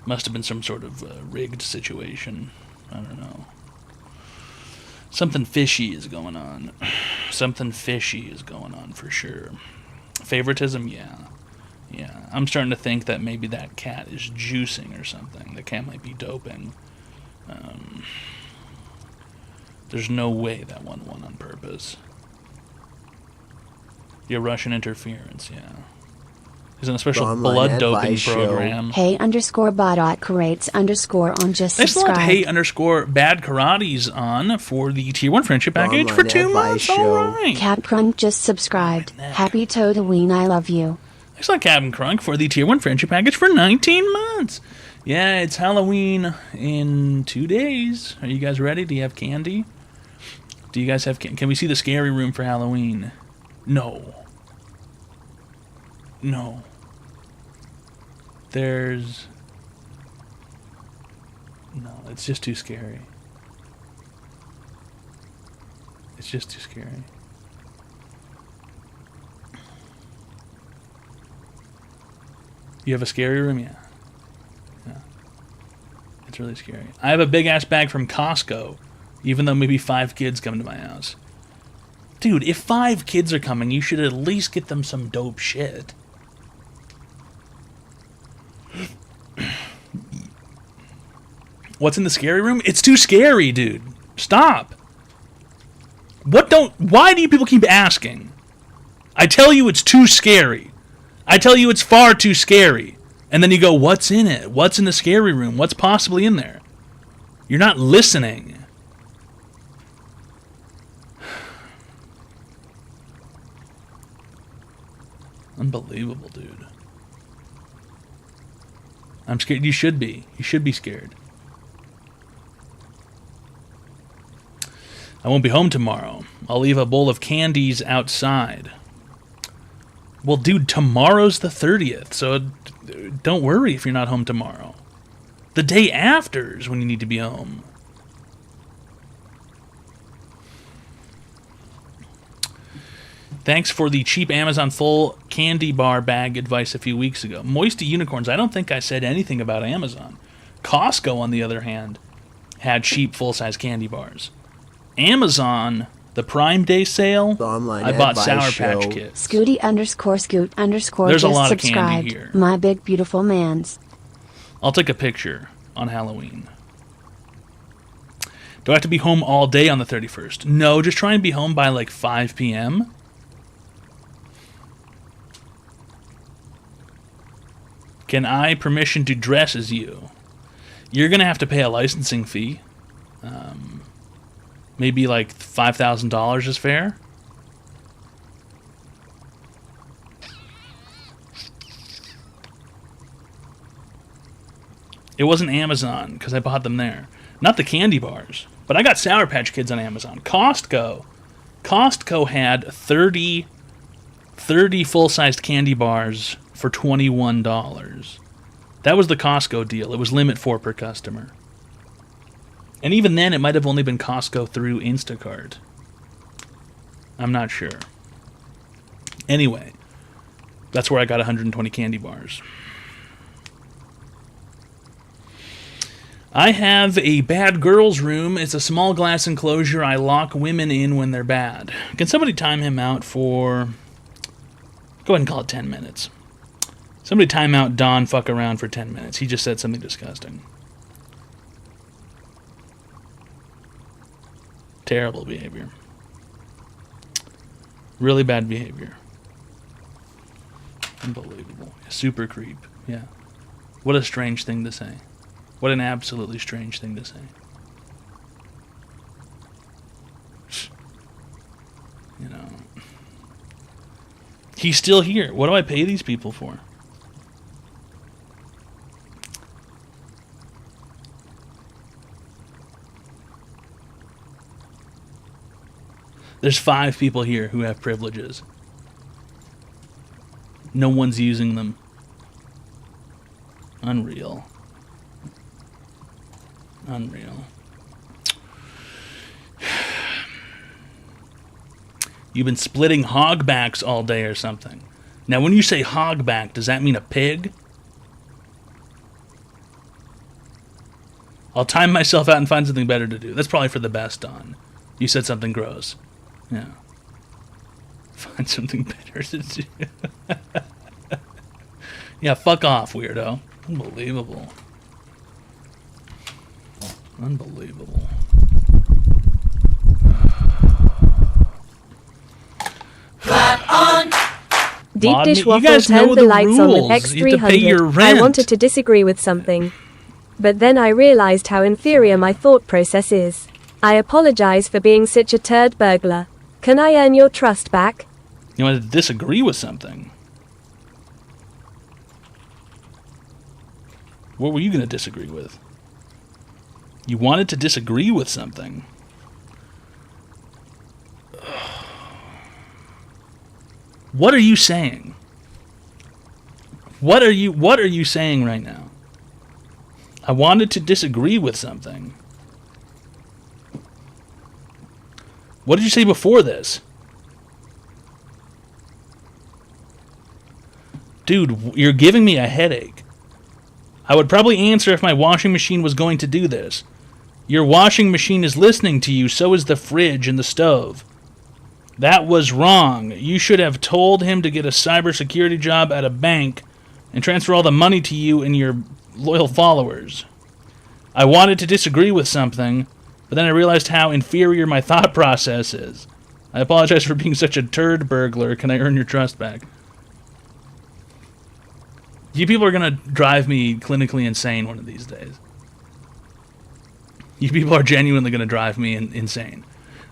some sort of rigged situation. I don't know. Something fishy is going on. Something fishy is going on for sure. Favoritism? Yeah. Yeah. I'm starting to think that maybe that cat is juicing or something. The cat might be doping. There's no way that one won on purpose. Yeah, Russian interference, yeah. He's on a special blood doping program. Hey_Badot creates_ on just Thanks a lot, subscribe. Hey_Bad Karate's on for the tier 1 friendship package for 2 months. All right. Cat Crunk just subscribed. Happy Toadween, I love you. Thanks a lot, Captain Crunk, for the tier 1 friendship package for 19 months. Yeah, it's Halloween in 2 days. Are you guys ready? Do you have candy? Do you guys have can we see the scary room for Halloween? No. No. There's... No, it's just too scary. It's just too scary. You have a scary room? Yeah. Yeah. It's really scary. I have a big-ass bag from Costco, even though maybe 5 kids come to my house. Dude, if 5 kids are coming, you should at least get them some dope shit. What's in the scary room? It's too scary, dude. Stop. Why do you people keep asking? I tell you it's too scary. I tell you it's far too scary. And then you go, what's in it? What's in the scary room? What's possibly in there? You're not listening. Unbelievable, dude. I'm scared. You should be. You should be scared. I won't be home tomorrow. I'll leave a bowl of candies outside. Well, dude, tomorrow's the 30th, so don't worry if you're not home tomorrow. The day after is when you need to be home. Thanks for the cheap Amazon full candy bar bag advice a few weeks ago. Moisty Unicorns, I don't think I said anything about Amazon. Costco, on the other hand, had cheap full-size candy bars. Amazon, the Prime Day sale, I bought Sour Patch Kids. Scooty_scoot_ There's a just lot of subscribed. candy here. My big beautiful mans. I'll take a picture on Halloween. Do I have to be home all day on the 31st? No, just try and be home by like 5 p.m. Can I permission to dress as you? You're going to have to pay a licensing fee. Maybe like $5,000 is fair. It wasn't Amazon, because I bought them there. Not the candy bars. But I got Sour Patch Kids on Amazon. Costco had 30 full-sized candy bars for $21. That was the Costco deal. It was limit 4 per customer. And even then, it might have only been Costco through Instacart. I'm not sure. Anyway, that's where I got 120 candy bars. I have a bad girls' room. It's a small glass enclosure I lock women in when they're bad. Can somebody time him out for... Go ahead and call it 10 minutes. Somebody time out Don fuck around for 10 minutes. He just said something disgusting. Terrible behavior. Really bad behavior. Unbelievable. Super creep. Yeah. What a strange thing to say. What an absolutely strange thing to say. You know. He's still here. What do I pay these people for? There's 5 people here who have privileges. No one's using them. Unreal. Unreal. You've been splitting hogbacks all day or something. Now, when you say hogback, does that mean a pig? I'll time myself out and find something better to do. That's probably for the best, Don. You said something gross. Yeah. Find something better to do. Yeah, fuck off, weirdo. Unbelievable. Unbelievable. Clap on. Deep Mod Dish me- you Waffle guys know turned the the lights on with rules. You have to pay your X300. I rent. wanted to disagree with something. But then I realized how inferior my thought process is. I apologize for being such a turd burglar. Can I earn your trust back? You want to disagree with something? What were you going to disagree with? You wanted to disagree with something. What are you saying? What are you saying right now? I wanted to disagree with something. What did you say before this? Dude, you're giving me a headache. I would probably answer if my washing machine was going to do this. Your washing machine is listening to you, so is the fridge and the stove. That was wrong. You should have told him to get a cybersecurity job at a bank and transfer all the money to you and your loyal followers. I wanted to disagree with something, but then I realized how inferior my thought process is. I apologize for being such a turd burglar. Can I earn your trust back? You people are going to drive me clinically insane one of these days. You people are genuinely going to drive me insane.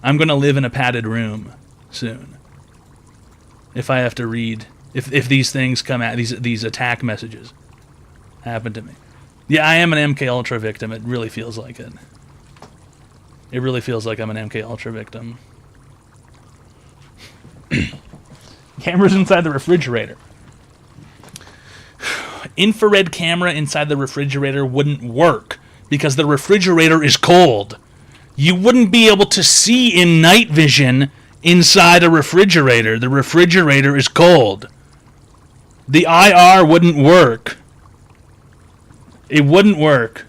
I'm going to live in a padded room soon. If I have to read, if these things come at, these attack messages happen to me. Yeah, I am an MK Ultra victim. It really feels like it. It really feels like I'm an MK Ultra victim. Cameras inside the refrigerator. Infrared camera inside the refrigerator wouldn't work because the refrigerator is cold. You wouldn't be able to see in night vision inside a refrigerator. The refrigerator is cold. The IR wouldn't work. It wouldn't work.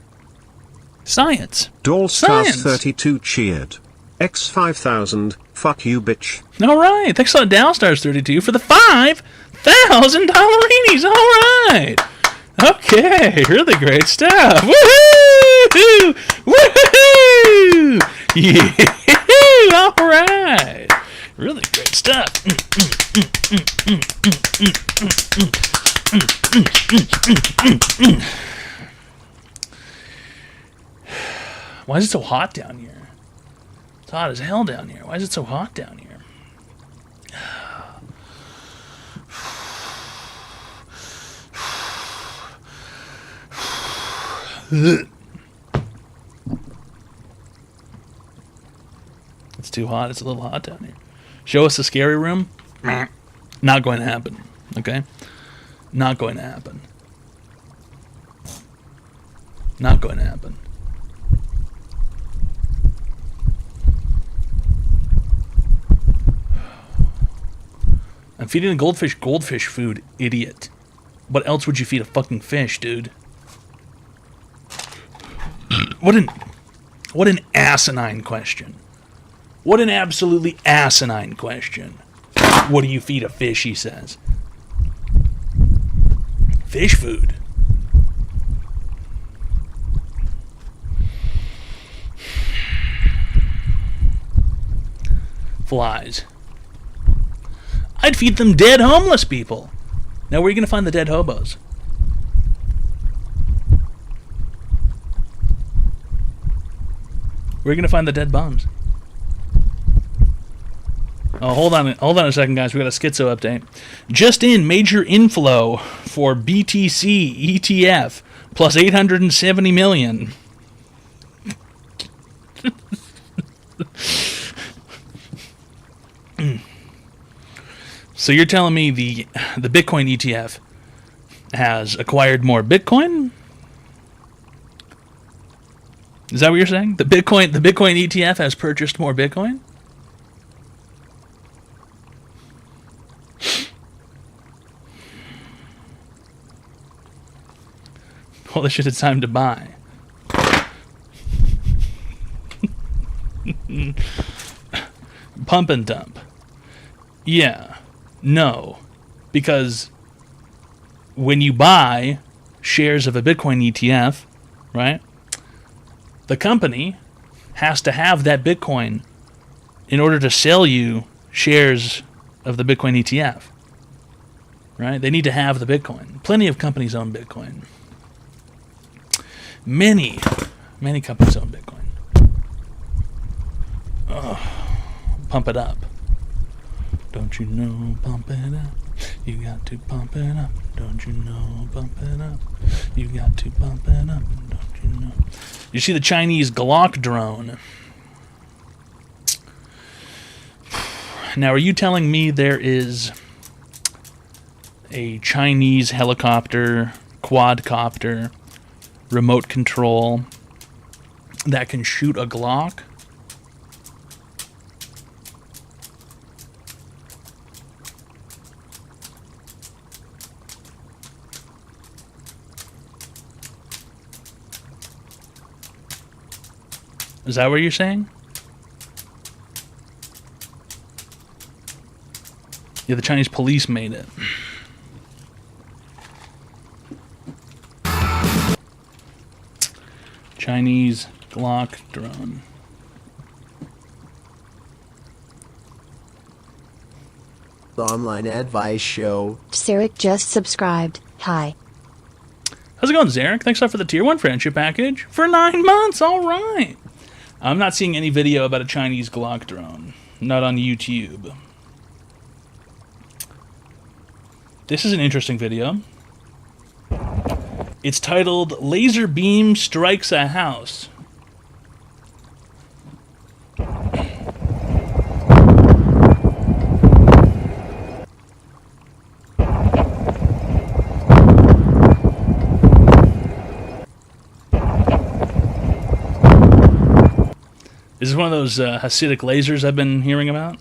Science. Dollstars32 cheered. X5000, fuck you, bitch. Alright, thanks a lot, Dollstars32 for the $5,000 dollarinis. Alright. Okay, really great stuff. Woohoo! Woohoo! Yeah! Alright. Really great stuff. Why is it so hot down here? It's hot as hell down here. Why is it so hot down here? It's too hot. It's a little hot down here. Show us the scary room? Not going to happen. Okay? Not going to happen. Not going to happen. I'm feeding the goldfish food, idiot. What else would you feed a fucking fish, dude? What an asinine question. What an absolutely asinine question. What do you feed a fish, he says. Fish food. Flies. I'd feed them dead homeless people. Now, where are you going to find the dead hobos? Where are you going to find the dead bums? Oh, hold on a second, guys. We got a schizo update. Just in, major inflow for BTC ETF plus 870 million. So you're telling me the Bitcoin ETF has acquired more Bitcoin? Is that what you're saying? The Bitcoin ETF has purchased more Bitcoin? Well, this shit, it's time to buy. Pump and dump. Yeah. No. Because when you buy shares of a Bitcoin ETF, right, the company has to have that Bitcoin in order to sell you shares of the Bitcoin ETF. Right? They need to have the Bitcoin. Plenty of companies own Bitcoin. Many companies own Bitcoin. Pump it up. Don't you know, pump it up. You got to pump it up, don't you know? Pump it up. You got to pump it up, don't you know? You see the Chinese Glock drone. Now, are you telling me there is a Chinese helicopter, quadcopter, remote control that can shoot a Glock? Is that what you're saying? Yeah, the Chinese police made it. Chinese Glock drone. The online advice show. Sarek just subscribed. Hi. How's it going, Zarek? Thanks a lot for the tier 1 friendship package. For 9 months, alright. I'm not seeing any video about a Chinese Glock drone. Not on YouTube. This is an interesting video. It's titled, Laser Beam Strikes a House. Is this one of those Hasidic lasers I've been hearing about?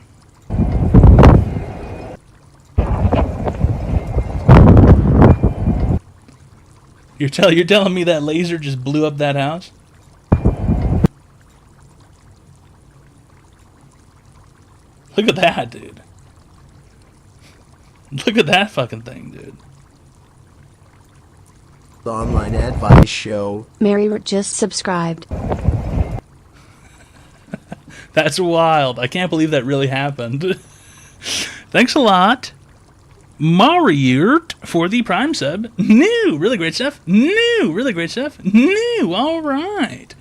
You're telling me that laser just blew up that house? Look at that, dude. Look at that fucking thing, dude. The online advice show. Mary just subscribed. That's wild. I can't believe that really happened. Thanks a lot, Mariert, for the Prime sub. New, really great stuff. New, really great stuff. New, all right.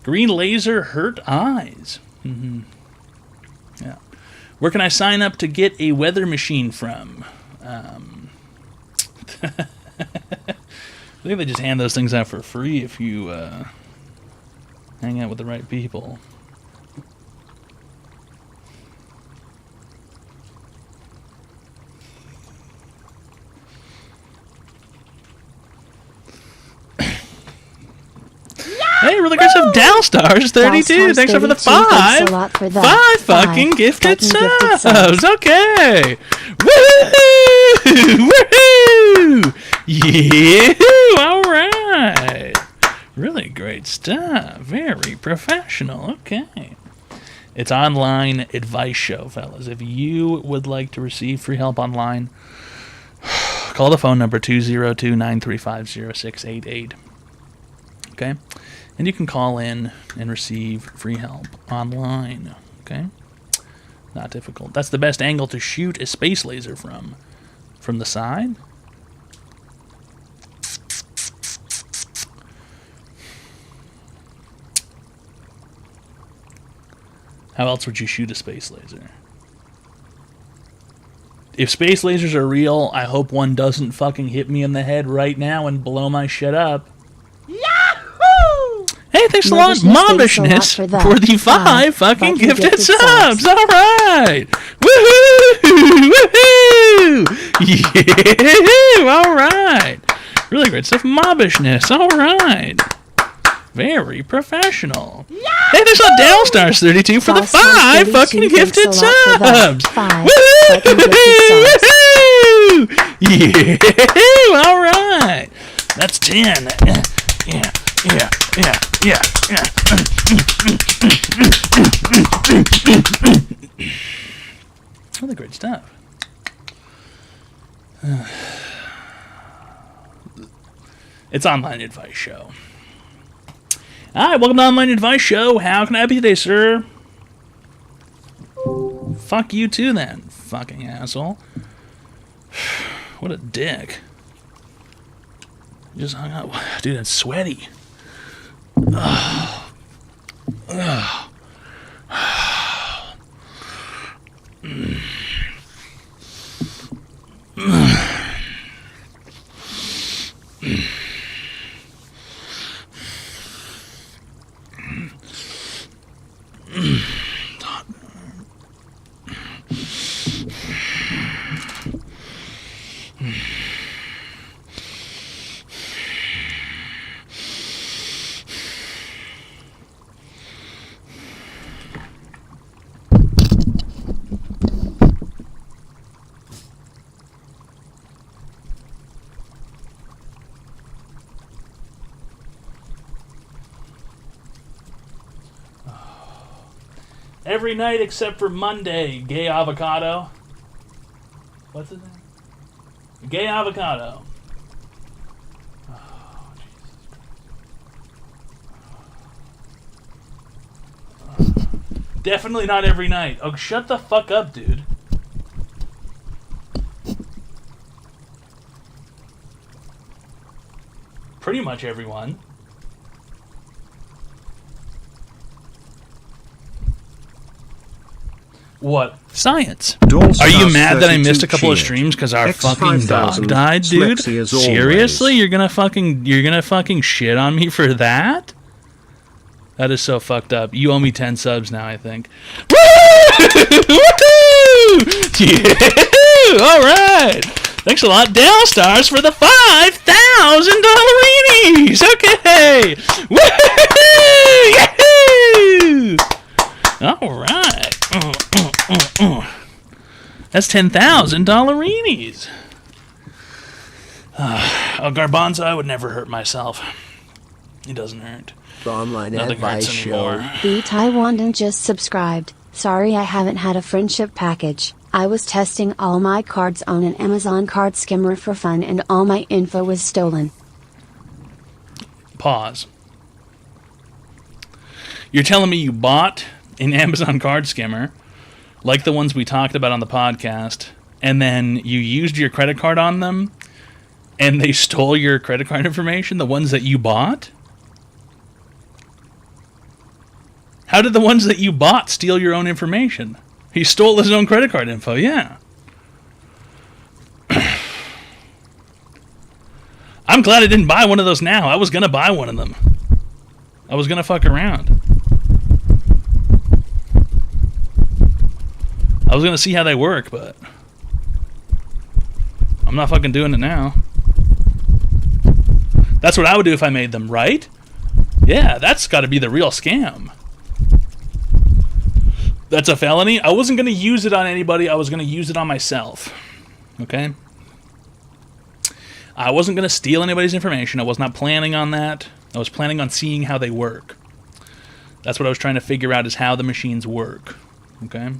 Green laser hurt eyes. Yeah. Where can I sign up to get a weather machine from? I think they just hand those things out for free if you hang out with the right people. Hey, really great stuff. Dalstars 32. Thanks for the 5. 5 fucking gifted subs. Okay. Woohoo! Woohoo! Yeah! All right. Really great stuff. Very professional. Okay. It's online advice show, fellas. If you would like to receive free help online, call the phone number 202-935-0688. Okay? And you can call in and receive free help online, okay? Not difficult. That's the best angle to shoot a space laser from. From the side. How else would you shoot a space laser? If space lasers are real, I hope one doesn't fucking hit me in the head right now and blow my shit up. Hey, thanks a lot, Mobbishness, for the 5 fucking gifted subs. All right. Woohoo! Woohoo! Yeah! All right. Really great stuff, Mobbishness. All right. Very professional. Hey, there's a Dalstars 32 for the 5 fucking gifted subs. Woohoo! Yeah! All right. That's 10. Yeah. Yeah. Really great stuff. It's online advice show. Hi, welcome to Online Advice Show. How can I help you today, sir? Fuck you too, then, fucking asshole. What a dick. Just hung out. Dude, that's sweaty. Ugh. Ugh. Every night except for Monday, gay avocado. What's his name? Gay avocado. Oh, Jesus. Definitely not every night. Oh, shut the fuck up, dude. Pretty much everyone. What? Science. Are you mad that I missed a couple of streams because our fucking dog died, dude? Seriously? You're gonna fucking shit on me for that? That is so fucked up. You owe me 10 subs now, I think. Woo! Yeah! Alright! Thanks a lot, Dell Stars, for the 5,000 dollarinis! Okay! Woo! Yahoo! Alright. That's 10,000 dollarinis. Garbanzo, I would never hurt myself. He doesn't hurt. The online Nothing advice hurts show. anymore. The Taiwandan just subscribed. Sorry I haven't had a friendship package. I was testing all my cards on an Amazon card skimmer for fun and all my info was stolen. Pause. You're telling me you bought an Amazon card skimmer, like the ones we talked about on the podcast, and then you used your credit card on them, and they stole your credit card information, the ones that you bought? How did the ones that you bought steal your own information? He stole his own credit card info, yeah. I'm glad I didn't buy one of those now. I was going to buy one of them. I was going to fuck around. I was going to see how they work, but I'm not fucking doing it now. That's what I would do if I made them, right? Yeah, that's got to be the real scam. That's a felony? I wasn't going to use it on anybody. I was going to use it on myself. Okay? I wasn't going to steal anybody's information. I was not planning on that. I was planning on seeing how they work. That's what I was trying to figure out, is how the machines work. Okay?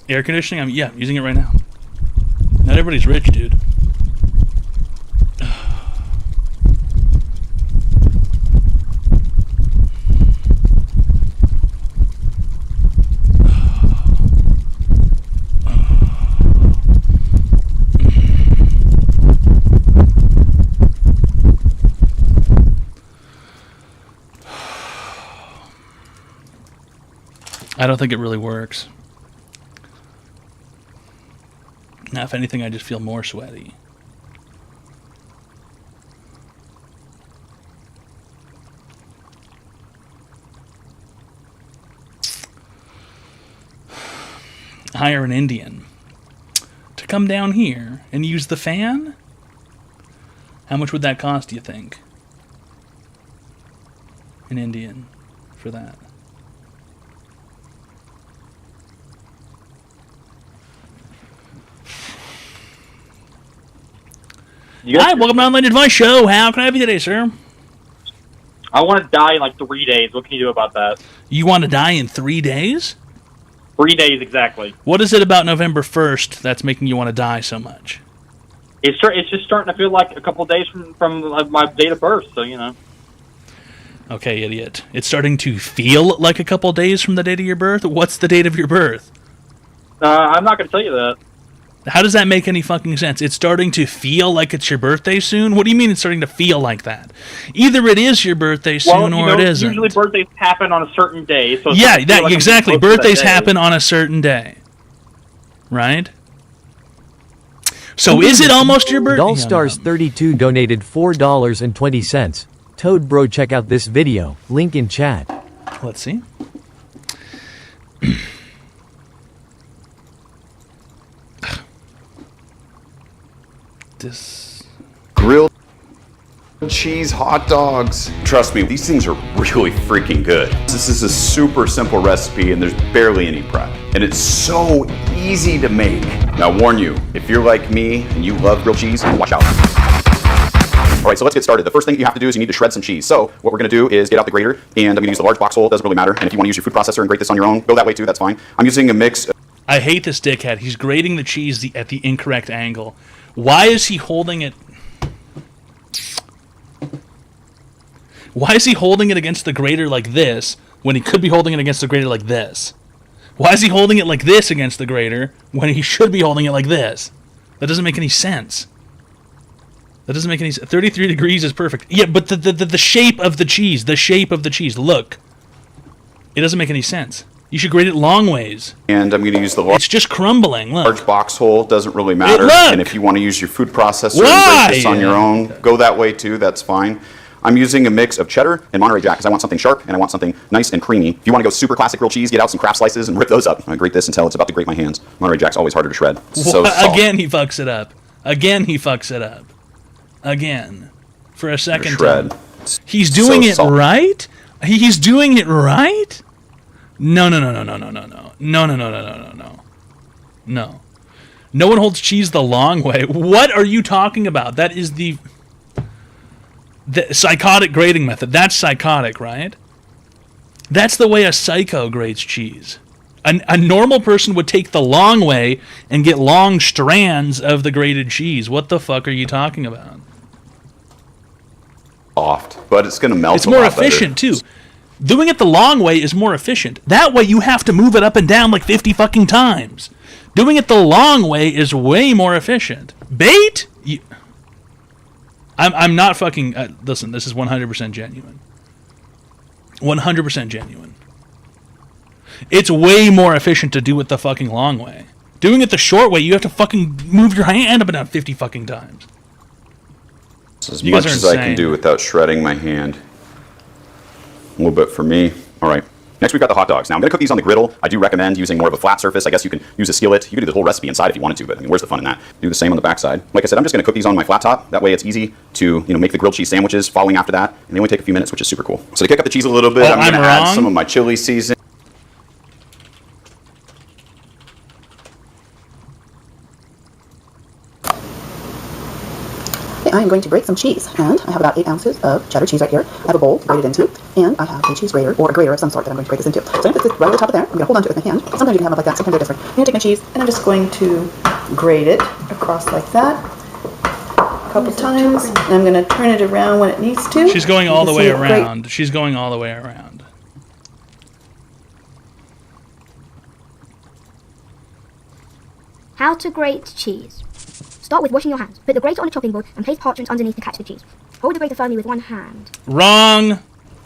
Air conditioning? I'm using it right now. Not everybody's rich, dude. I don't think it really works. Now, if anything, I just feel more sweaty. Hire an Indian to come down here and use the fan? How much would that cost, do you think? An Indian for that. Hi, welcome to Online Advice Show. How can I help you today, sir? I want to die in like 3 days. What can you do about that? You want to die in 3 days? 3 days, exactly. What is it about November 1st that's making you want to die so much? It's just starting to feel like a couple of days from my date of birth, so, you know. Okay, idiot. It's starting to feel like a couple days from the date of your birth? What's the date of your birth? I'm not going to tell you that. How does that make any fucking sense? It's starting to feel like it's your birthday soon? What do you mean it's starting to feel like that? Either it is your birthday soon or it isn't. Usually birthdays happen on a certain day. So yeah, exactly. Birthdays happen on a certain day. Right? So is it almost your birthday? Dollstars32 donated $4.20. Toad Bro, check out this video. Link in chat. Let's see. This grilled cheese hot dogs. Trust me, these things are really freaking good. This is a super simple recipe and there's barely any prep. And it's so easy to make. Now, I warn you, if you're like me and you love grilled cheese, watch out. All right, so let's get started. The first thing you have to do is you need to shred some cheese. So what we're gonna do is get out the grater, and I'm gonna use the large box hole, doesn't really matter. And if you wanna use your food processor and grate this on your own, go that way too, that's fine. I'm using a mix. I hate this dickhead. He's grating the cheese at the incorrect angle. Why is he holding it? Why is he holding it against the grater like this when he could be holding it against the grater like this? Why is he holding it like this against the grater when he should be holding it like this? That doesn't make any sense. That doesn't make any sense. 33 degrees is perfect. Yeah, but the shape of the cheese, look. It doesn't make any sense. You should grate it long ways. And I'm going to use the large... It's just crumbling, look. Large box hole, doesn't really matter. Look! And if you want to use your food processor and grate this on your own, go that way too, that's fine. I'm using a mix of cheddar and Monterey Jack because I want something sharp and I want something nice and creamy. If you want to go super classic grilled cheese, get out some Kraft slices and rip those up. I grate this until it's about to grate my hands. Monterey Jack's always harder to shred. So again, he fucks it up. Again, he fucks it up. Again. For a second time. He's doing it right? He's doing it right? No. No. No one holds cheese the long way. What are you talking about? That is the psychotic grating method. That's psychotic, right? That's the way a psycho grates cheese. A normal person would take the long way and get long strands of the grated cheese. What the fuck are you talking about? Soft, but it's going to melt. It's more efficient too. Doing it the long way is more efficient. That way you have to move it up and down like 50 fucking times. Doing it the long way is way more efficient. Bait? I'm not fucking... listen, this is 100% genuine. 100% genuine. It's way more efficient to do it the fucking long way. Doing it the short way, you have to fucking move your hand up and down 50 fucking times. As much as I can do without shredding my hand. A little bit for me. All right. Next, we've got the hot dogs. Now, I'm going to cook these on the griddle. I do recommend using more of a flat surface. I guess you can use a skillet. You could do the whole recipe inside if you wanted to, but I mean, where's the fun in that? Do the same on the backside. Like I said, I'm just going to cook these on my flat top. That way it's easy to, make the grilled cheese sandwiches following after that. And they only take a few minutes, which is super cool. So to kick up the cheese a little bit, I'm going to add some of my chili seasoning. I am going to grate some cheese, and I have about 8 ounces of cheddar cheese right here. I have a bowl to grate it into, and I have a cheese grater, or a grater of some sort that I'm going to grate this into. So I'm going to put this right on the top of there. I'm going to hold on to it with my hand. Sometimes you can have it like that, sometimes they're different. I'm going to take my cheese, and I'm just going to grate it across like that a couple times, and I'm going to turn it around when it needs to. She's going all the way around. She's going all the way around. How to grate cheese. Start with washing your hands. Put the grater on a chopping board and place parchment underneath to catch the cheese. Hold the grater firmly with one hand. Wrong.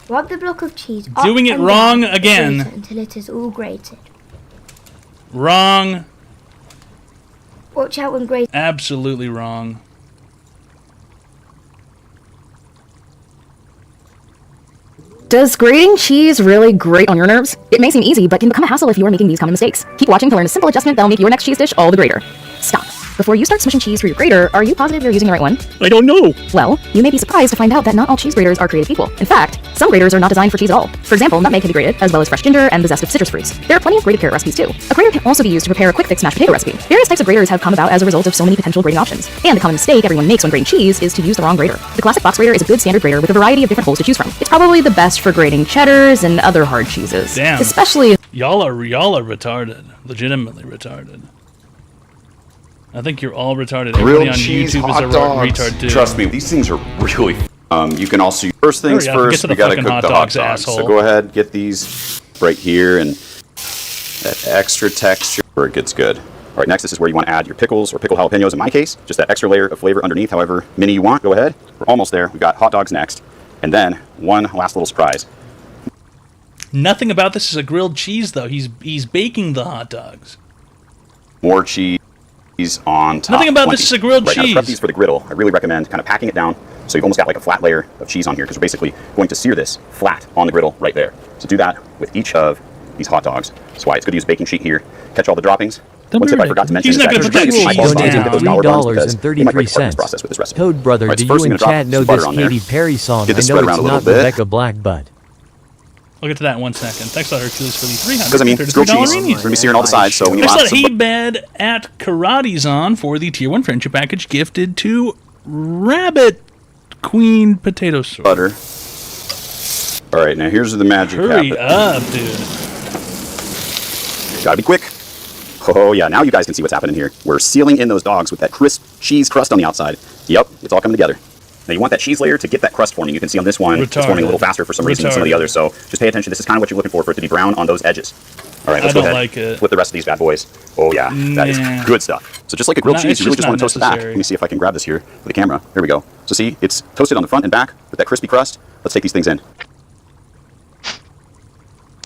Rub the block of cheese up Doing it and wrong down again. Until it is all grated. Wrong. Watch out when grating. Absolutely wrong. Does grating cheese really grate on your nerves? It may seem easy, but can become a hassle if you are making these common mistakes. Keep watching to learn a simple adjustment that'll make your next cheese dish all the greater. Stop. Before you start smishing cheese through your grater, are you positive you're using the right one? I don't know. Well, you may be surprised to find out that not all cheese graters are created equal. In fact, some graters are not designed for cheese at all. For example, nutmeg can be grated, as well as fresh ginger and the zest of citrus fruits. There are plenty of grated carrot recipes too. A grater can also be used to prepare a quick fix mashed potato recipe. Various types of graters have come about as a result of so many potential grating options. And the common mistake everyone makes when grating cheese is to use the wrong grater. The classic box grater is a good standard grater with a variety of different holes to choose from. It's probably the best for grating cheddars and other hard cheeses. Damn. Especially Y'all are retarded. Legitimately retarded. I think you're all retarded. Grilled Everybody on cheese YouTube hot is a dogs. retard too. Trust me, these things are really You can also, first things Hurry up, first, get to we the gotta fucking cook hot the dogs, hot dogs. asshole. So go ahead, get these right here, and that extra texture where it gets good. All right, next, this is where you want to add your pickles or pickled jalapenos in my case. Just that extra layer of flavor underneath, however many you want. Go ahead. We're almost there. We've got hot dogs next. And then one last little surprise. Nothing about this is a grilled cheese, though. He's baking the hot dogs. More cheese on top. Nothing about this is a grilled Now, to cheese. prep these for the griddle, I really recommend kind of packing it down so you've almost got like a flat layer of cheese on here, because we're basically going to sear this flat on the griddle right there. So do that with each of these hot dogs. That's why it's good to use a baking sheet here. Catch all the droppings. One tip I forgot to mention He's is not that gonna put that you might cheese also need to down. get those dollar buns because they might break apart in this $3.33. process with this recipe. Toad Brother, All right, do so first you we're and gonna chat drop know some butter this on there. Katy Perry song? Get I this know spread around it's a not little bit. Rebecca Blackbutt. I'll get to that in 1 second. Thanks a lot, Hercules, for the 300. Because, I mean, it's grilled cheese. We're going to be searing all the sides, so when you Thanks a lock lot, some Hey Bad at Karate's on for the Tier 1 Friendship Package gifted to Rabbit Queen Potato Sauce. butter. All right, now here's the magic Hurry happen. up, dude. Gotta be quick. Oh, yeah, now you guys can see what's happening here. We're sealing in those dogs with that crisp cheese crust on the outside. Yep, it's all coming together. Now you want that cheese layer to get that crust forming. You can see on this one, it's forming a little faster for some reason than some of the others. So just pay attention. This is kind of what you're looking for it to be brown on those edges. All right, let's go I don't ahead. like it. Flip the rest of these bad boys. Oh, yeah, that is Nah. good stuff. So just like a grilled No, cheese, it's you really just just want to not toast the back. necessary. Let me see if I can grab this here with the camera. Here we go. So see, it's toasted on the front and back with that crispy crust. Let's take these things in.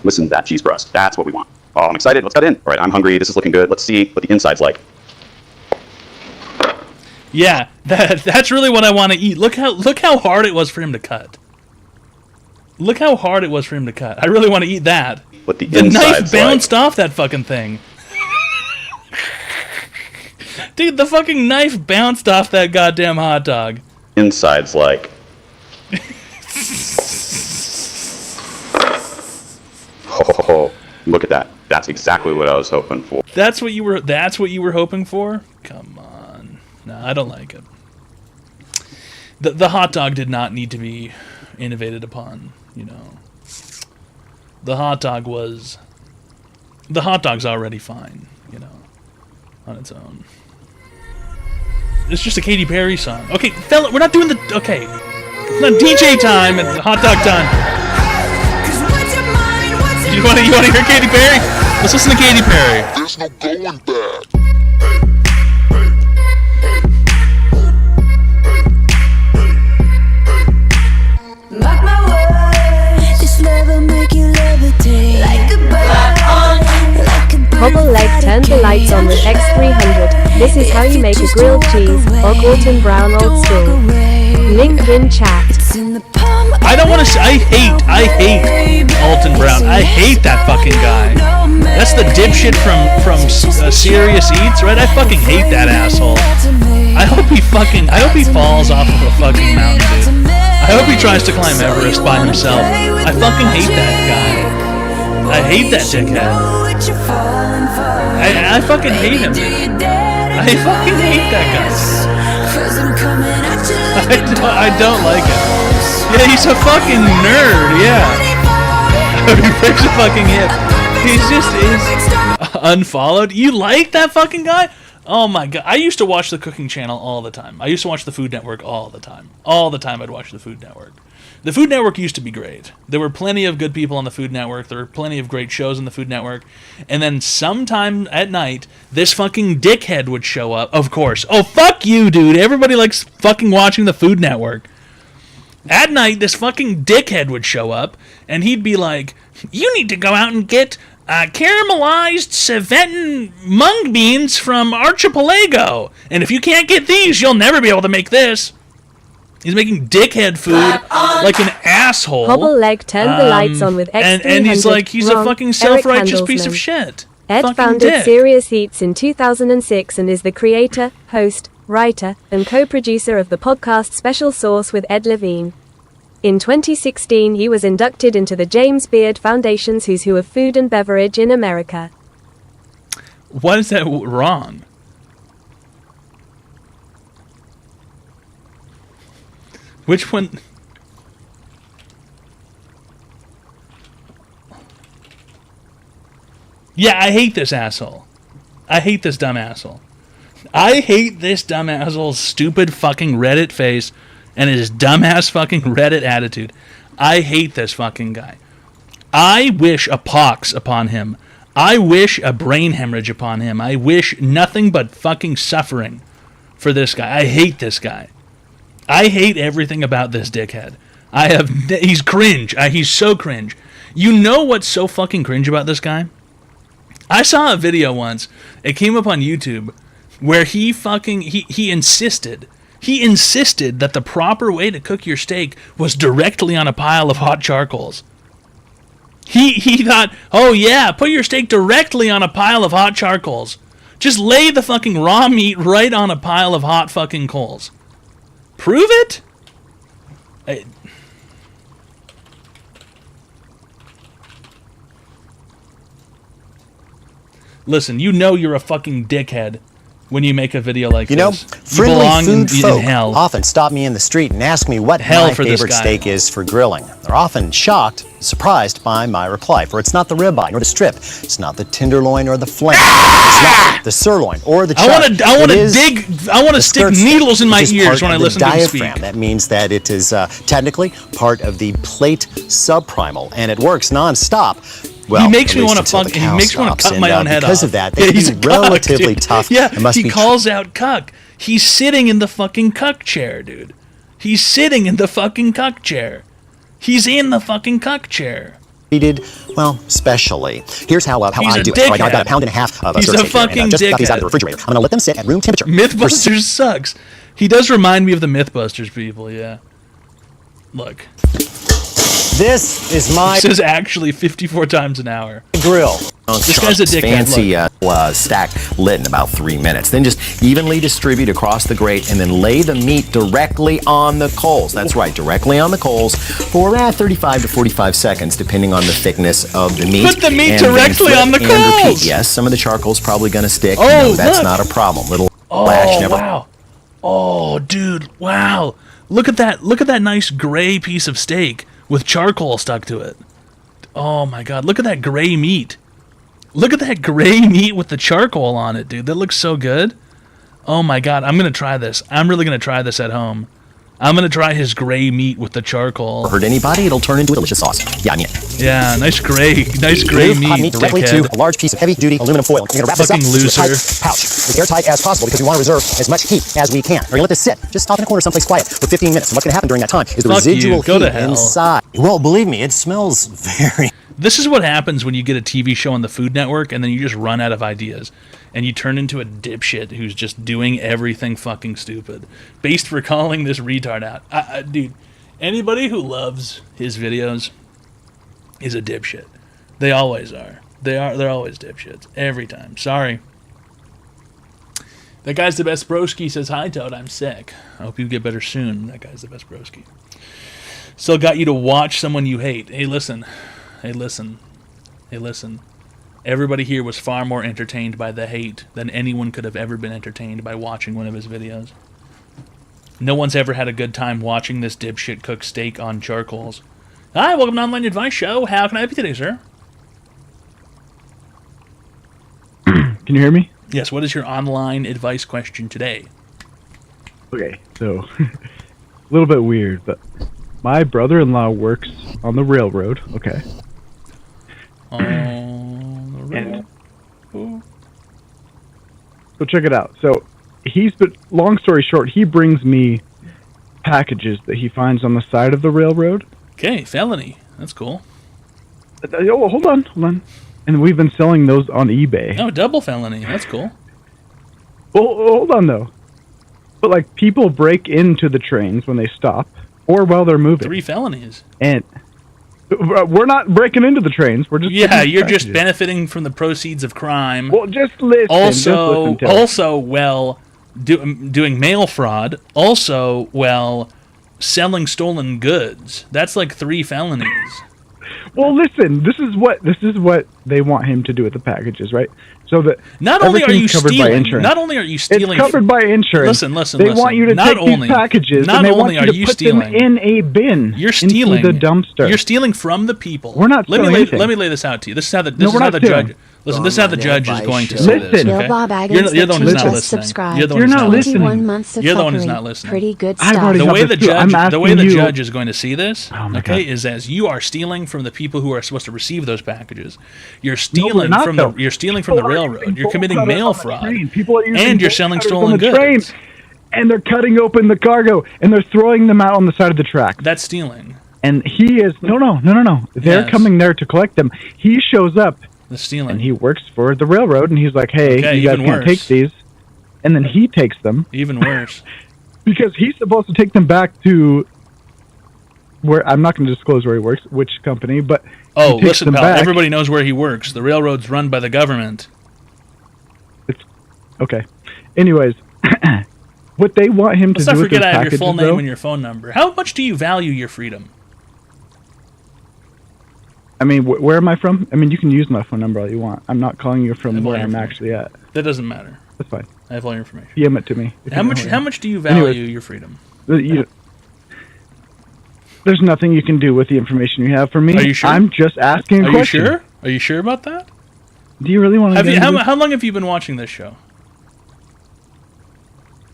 Listen to that cheese crust. That's what we want. Oh, I'm excited. Let's cut in. All right, I'm hungry. This is looking good. Let's see what the inside's like. Yeah, that's really what I want to eat. Look how hard it was for him to cut. Look how hard it was for him to cut. I really want to eat that. What the knife inside's bounced off that fucking thing. Dude, the fucking knife bounced off that goddamn hot dog. Inside's like. Oh, look at that. That's exactly what I was hoping for. That's what you were hoping for? Come on. No, I don't like it. The hot dog did not need to be innovated upon, you know. The hot dog's already fine, you know, on its own. It's just a Katy Perry song. Okay, fella, we're not doing okay. It's not DJ time and hot dog time. You want to hear Katy Perry? Let's listen to Katy Perry. There's no going back. Mark my words, this love will make you levitate like a bird, like a bird. Hobble Leg turned the lights on with X300. This is how you make a grilled cheese, or Alton Brown old school. Link in chat. I don't want to. I hate Alton Brown. I hate that fucking guy. That's the dipshit from Serious Eats, right? I fucking hate that asshole. I hope he falls off of a fucking mountain, dude. I hope he tries to climb Everest by himself. I fucking hate that guy. I hate that dickhead. I fucking hate him, dude. I fucking hate that guy. I don't like him. Yeah, he's a fucking nerd, yeah. He breaks a fucking hip. He's just unfollowed. You like that fucking guy? Oh my god. I used to watch the Cooking Channel all the time. I used to watch the Food Network all the time. All the time I'd watch the Food Network. The Food Network used to be great. There were plenty of good people on the Food Network. There were plenty of great shows on the Food Network. And then sometime at night, this fucking dickhead would show up. Of course. Oh, fuck you, dude. Everybody likes fucking watching the Food Network. At night, this fucking dickhead would show up, and he'd be like, you need to go out and get caramelized Ceventon mung beans from Archipelago. And if you can't get these, you'll never be able to make this. He's making dickhead food like an asshole. Hobble Leg turned the lights on with X300. And he's like, he's a fucking self-righteous piece of shit. Ed fucking founded dick. Serious Eats in 2006 and is the creator, host, writer, and co-producer of the podcast Special Sauce with Ed Levine. In 2016 he was inducted into the James Beard Foundation's Who's Who of Food and Beverage in America. What is that wrong? Which one? Yeah, I hate this asshole. I hate this dumb asshole. I hate this dumb asshole's stupid fucking Reddit face and his dumbass fucking Reddit attitude. I hate this fucking guy. I wish a pox upon him. I wish a brain hemorrhage upon him. I wish nothing but fucking suffering for this guy. I hate this guy. I hate everything about this dickhead. He's cringe. He's so cringe. You know what's so fucking cringe about this guy? I saw a video once. It came up on YouTube where he insisted that the proper way to cook your steak was directly on a pile of hot charcoals. He thought, oh yeah, put your steak directly on a pile of hot charcoals. Just lay the fucking raw meat right on a pile of hot fucking coals. Prove it? Listen, you know you're a fucking dickhead when you make a video like this. You know, friendly belong food in folk hell. often stop me in the street and ask me what Hell my for this favorite guy. steak is for grilling. They're often shocked, surprised by my reply, for it's not the ribeye nor the strip. It's not the tenderloin or the flank. It's not the sirloin or the chuck. I want to stick needles in my ears when I listen to him speak. That means that it is technically part of the plate subprimal, and it works nonstop. Well, he makes at me least want to until the cow stops, cut and, my own head because off. of that, they he's can a be cuck, relatively dude. tough. Yeah, and must he be calls out cuck. He's sitting in the fucking cuck chair, dude. He's sitting in the fucking cuck chair. He's in the fucking cuck chair. treated, well, specially. Here's how I do it. So I've got a pound and a half of He's a steak here, and fucking I just got these out of the dickhead. refrigerator. I'm going to let them sit at room temperature. Mythbusters sucks. He does remind me of the Mythbusters people, yeah. Look. This is my... This is actually 54 times an hour. grill. This guy's a dickhead. Fancy stack lit in about 3 minutes. Then just evenly distribute across the grate and then lay the meat directly on the coals. That's right, directly on the coals for 35 to 45 seconds, depending on the thickness of the meat. Put the meat And then directly flip on the and coals! repeat. Yes, some of the charcoal's probably going to stick. Oh, No, that's look. not a problem. Little Oh, flash never. wow. Oh, dude, wow. Look at that nice gray piece of steak with charcoal stuck to it. Oh my god, look at that gray meat. Look at that gray meat with the charcoal on it, dude. That looks so good. Oh my god, I'm going to try this. I'm really going to try this at home. I'm going to try his gray meat with the charcoal. Hurt anybody, it'll turn into a delicious sauce. Yeah, I mean it. Yeah, nice gray Move meat, hot meat directly dickhead. to a large piece of heavy-duty aluminum foil. You're going to wrap this up Fucking in a tight loser. pouch, as airtight as possible, because we want to reserve as much heat as we can. We're going to let this sit just off in a corner someplace quiet for 15 minutes. And what's going to happen during that time is the Fuck you. residual Go to heat hell. inside. Well, believe me, it smells very... This is what happens when you get a TV show on the Food Network and then you just run out of ideas. And you turn into a dipshit who's just doing everything fucking stupid. Based for calling this retard out. Dude, anybody who loves his videos is a dipshit. They always are. They're always dipshits. Every time. Sorry. That guy's the best broski says, hi Toad, I'm sick. I hope you get better soon. That guy's the best broski. Still got you to watch someone you hate. Hey, listen. Hey, listen. Hey, listen. Everybody here was far more entertained by the hate than anyone could have ever been entertained by watching one of his videos. No one's ever had a good time watching this dipshit cook steak on charcoals. Hi, welcome to Online Advice Show. How can I help you today, sir? Can you hear me? Yes, what is your online advice question today? Okay, so a little bit weird, but my brother-in-law works on the railroad. Okay. And so check it out. So long story short, he brings me packages that he finds on the side of the railroad. Okay, felony. That's cool. Oh, hold on. And we've been selling those on eBay. Oh, double felony. That's cool. Well, hold on though. But like people break into the trains when they stop or while they're moving. 3 felonies. And we're not breaking into the trains. We're just you're just benefiting from the proceeds of crime. Well, just listen. Doing mail fraud. Also, selling stolen goods. That's like 3 felonies. Well, listen. This is what they want him to do with the packages, right? So that not only are you covered stealing, by insurance. Not only are you stealing, it's covered by insurance. Listen. They want you to take these packages and they want you to put them in a bin. You're stealing into the dumpster. You're stealing from the people. We're not stealing anything. Let me lay this out to you. This is how the Listen, this is how the judge is going to Show. say this. Bill Okay? Bob Aggins You're the one who's not just listening. subscribed. You're the one You're who's not not listening. 21 months of You're the one who's fuckery. not listening. Pretty good I've stuff. already The got way this the too. I'm judge, the way asking the you- judge is going to see this, Oh my okay, God. is as you are stealing from the people who are supposed to receive those packages. You're No, we're stealing not, from though. you're stealing from the People are railroad. using You're committing bolt cutters mail on the fraud, train. People are using and you're bolt selling cutters stolen on the goods. train, and they're cutting open the cargo, and they're throwing them out on the side of the track. That's stealing. And he is no. They're Yes. coming there to collect them. He shows up. That's stealing. And he works for the railroad, and he's like, "Hey, Okay, you guys even can't worse. take these." And then he takes them Even worse. because he's supposed to take them back to where I'm not going to disclose where he works, which company, but Oh, he takes listen, them pal. back. Everybody knows where he works. The railroad's run by the government. Okay. Anyways, what they want him Let's to not do with forget those I have your full packages, name though, and your phone number. How much do you value your freedom? I mean, where am I from? I mean, you can use my phone number all you want. I'm not calling you from where I'm actually at. That doesn't matter. That's fine. I have all your information. PM it to me. if How you know much? who I How am. much do you value Anyways, your freedom? There's nothing you can do with the information you have for me. Are you sure? I'm just asking a Are question. you sure? Are you sure about that? Do you really want to Have get you? into this? How long have you been watching this show?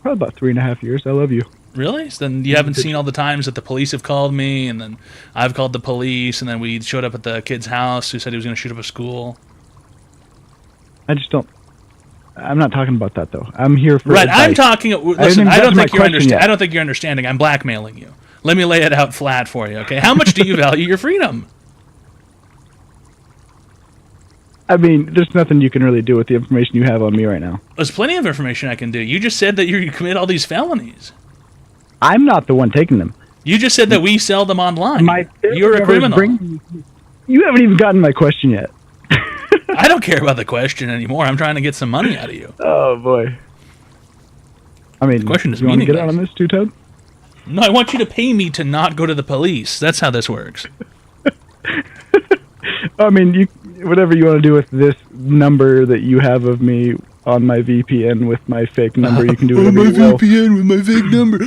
Probably about 3.5 years. I love you. Really? So then you haven't seen all the times that the police have called me, and then I've called the police, and then we showed up at the kid's house who said he was going to shoot up a school. I just don't. I'm not talking about that, though. I'm here for Right, advice. I'm talking. haven't Listen, even I don't gotten to think my you're question understanding. yet. I don't think you're understanding. I'm blackmailing you. Let me lay it out flat for you, okay? How much do you value your freedom? I mean, there's nothing you can really do with the information you have on me right now. There's plenty of information I can do. You just said that you commit all these felonies. I'm not the one taking them. You just said that we sell them online. You're a Whoever's criminal. You haven't even gotten my question yet. I don't care about the question anymore. I'm trying to get some money out of you. Oh boy. I mean, The question is you want to get meaningless. out on this too, Toad? No, I want you to pay me to not go to the police. That's how this works. I mean, whatever you want to do with this number that you have of me on my VPN with my fake number, you can do whatever you will. VPN with my fake number.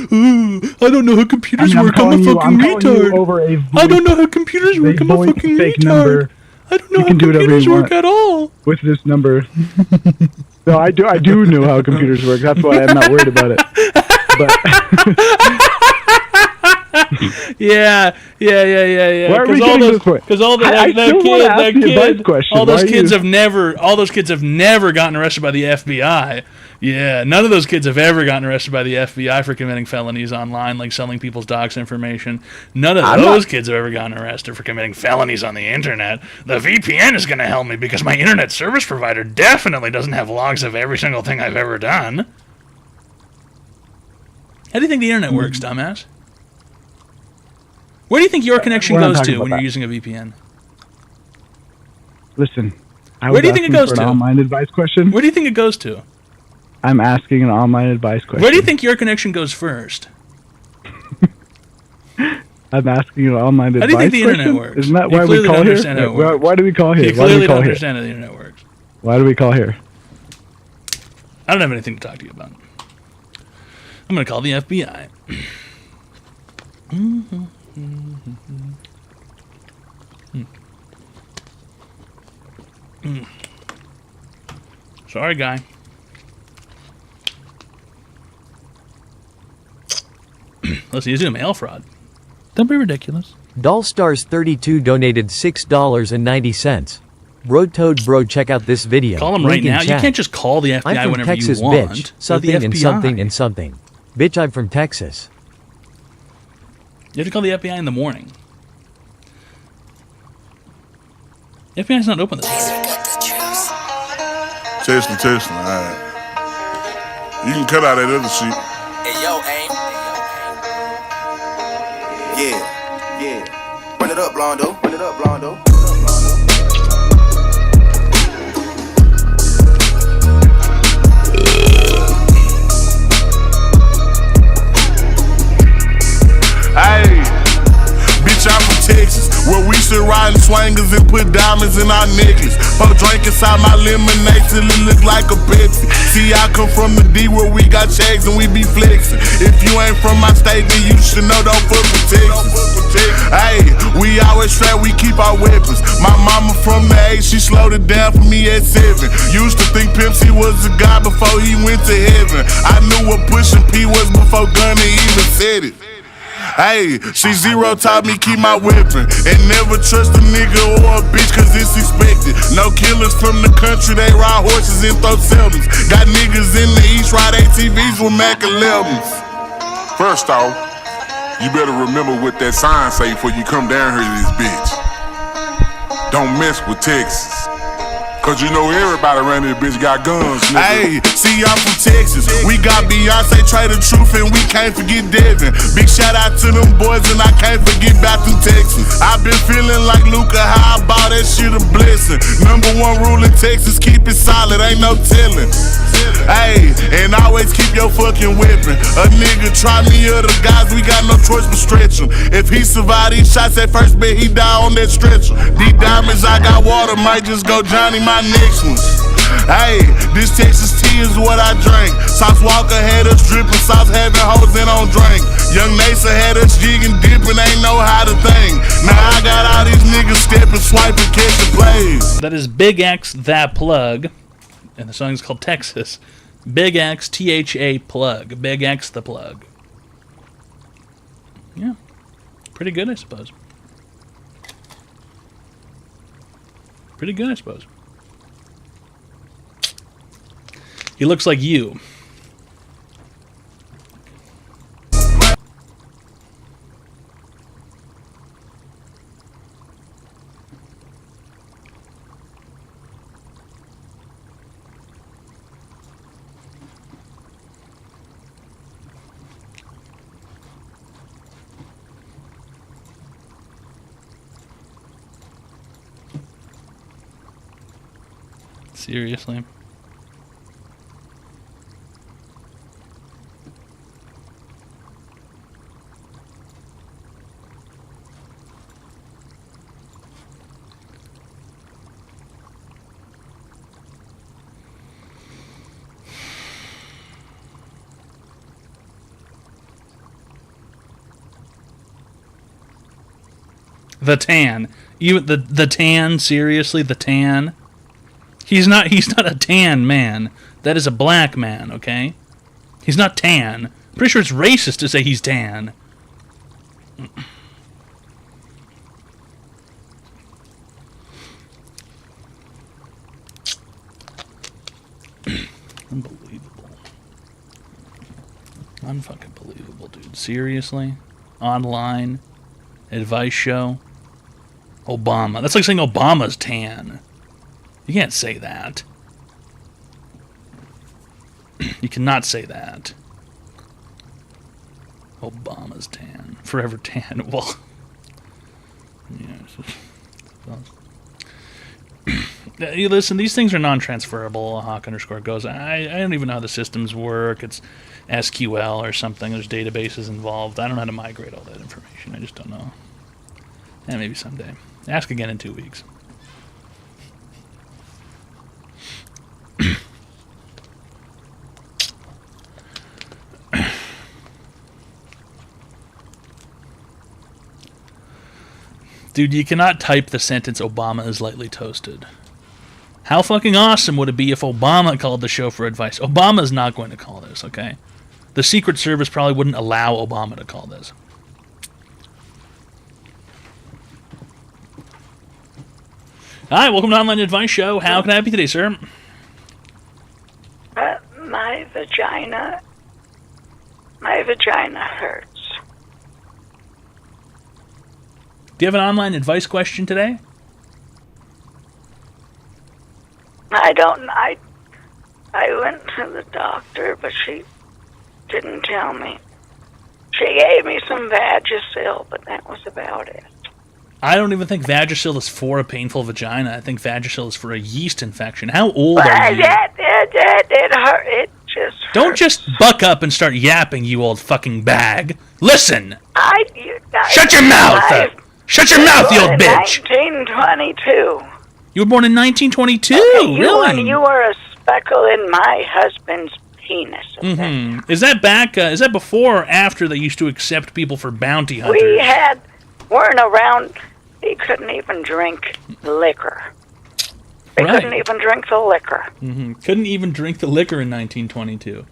I don't know how computers work. I'm a fucking calling you retard. over a I don't know how computers work. I'm a voice fucking fake retard. number. I don't know You how can do whatever computers you work want at all. with this number. No, I do know how computers work. That's why I'm not worried about it. Yeah. Why are we all getting those, to this point? Because all the I that still wanna kid, ask that the advice kid, question. all those Why are kids you- have never gotten arrested by the FBI. Yeah, none of those kids have ever gotten arrested by the FBI for committing felonies online, like selling people's docs information. None of those kids have ever gotten arrested for committing felonies on the internet. The VPN is going to help me because my internet service provider definitely doesn't have logs of every single thing I've ever done. How do you think the internet works, dumbass? Where do you think your connection We're not goes talking to about when you're that. using a VPN? Listen, Where do you think it goes an to? online advice question. Where do you think it goes to? I'm asking an online advice question. Where do you think your connection goes first? I'm asking an online How advice do you think the question? internet works? Isn't that You why we clearly call don't here? understand how it Why, works. why do we call here? You Why do clearly we don't call here? understand how the internet works. Why do we call here? I don't have anything to talk to you about. I'm going to call the FBI. Sorry, guy. Listen, he's doing mail fraud. Don't be ridiculous. Dollstars32 donated $6.90. Road Bro, check out this video. Call him Link right in now. You chat. can't just call the FBI I'm from whenever Texas, you want. bitch. They're the Something and FBI. something and something. Bitch, I'm from Texas. You have to call the FBI in the morning. The FBI's not open this morning. Testing, alright. You can cut out that other shit. Hey, yo, aim. Yeah. Run it up, Blondo. Hey, bitch, I'm from Texas, where we sit riding swangers and put diamonds in our necklace. Pour drink inside my lemonade till it look like a Pepsi. See, I come from the D where we got checks and we be flexing. If you ain't from my state, then you should know don't fuck with Texas. Hey, we always strap, we keep our weapons. My mama from the 8, she slowed it down for me at 7. Used to think Pimp C was a guy before he went to heaven. I knew what pushing P was before Gunna even said it. Hey, she zero taught me keep my weapon and never trust a nigga or a bitch cause it's expected. No killers from the country, they ride horses and throw seldom. Got niggas in the east ride ATVs with Mac 11s. First off, you better remember what that sign say before you come down here to this bitch. Don't mess with Texas. Cause you know everybody around this bitch got guns, nigga. Hey, see y'all from Texas. We got Beyonce, Trey the Truth, and we can't forget Devin. Big shout out to them boys, and I can't forget about them Texans. I've been feeling like Luca, how I bought that shit a blessing. Number 1 rule in Texas, keep it solid, ain't no telling. Hey, and always keep your fucking weapon. A nigga try me or the guys, we got no choice but stretch him. If he survive these shots at first, bet he die on that stretcher. These diamonds I got water, might just go Johnny my next one. Hey, this Texas tea is what I drink. Sauce Walker had us dripping, sauce having hoes in on drink. Young Nasa had us jigging, dipping, ain't know how to think. Now I got all these niggas stepping, swiping, catching plays. That is Big X That Plug, and the song is called Texas. Big X THA Plug. Big X the Plug. Yeah, pretty good, I suppose. Pretty good, I suppose. He looks like you. Seriously. The tan. Even the tan, seriously, the tan. He's not a tan man. That is a black man, okay? He's not tan. Pretty sure it's racist to say he's tan. Unbelievable. Unfucking believable, dude. Seriously? Online? Advice show? Obama. That's like saying Obama's tan. You can't say that. You cannot say that. Obama's tan. Forever tan. Well, yeah. You listen, these things are non-transferable. Hawk_ goes, I don't even know how the systems work. It's SQL or something. There's databases involved. I don't know how to migrate all that information. I just don't know. Yeah, maybe someday. Ask again in 2 weeks. Dude, you cannot type the sentence Obama is lightly toasted. How fucking awesome would it be if Obama called the show for advice? Obama's not going to call this, okay? The Secret Service probably wouldn't allow Obama to call this. Hi, welcome to Online Advice Show. How can I help you today, sir? My vagina hurts. Do you have an online advice question today? I don't. I went to the doctor, but she didn't tell me. She gave me some Vagisil, but that was about it. I don't even think Vagisil is for a painful vagina. I think Vagisil is for a yeast infection. How old are you? It hurt. It just hurt. Don't just buck up and start yapping, you old fucking bag. Listen! Shut your mouth! Shut your mouth, you old bitch! 1922. You were born in 1922? Okay, really? You were a speckle in my husband's penis. Mm-hmm. Is that back, is that before or after they used to accept people for bounty hunters? Weren't around, he couldn't even drink liquor. They Right. couldn't even drink the liquor. Couldn't even drink the liquor in 1922.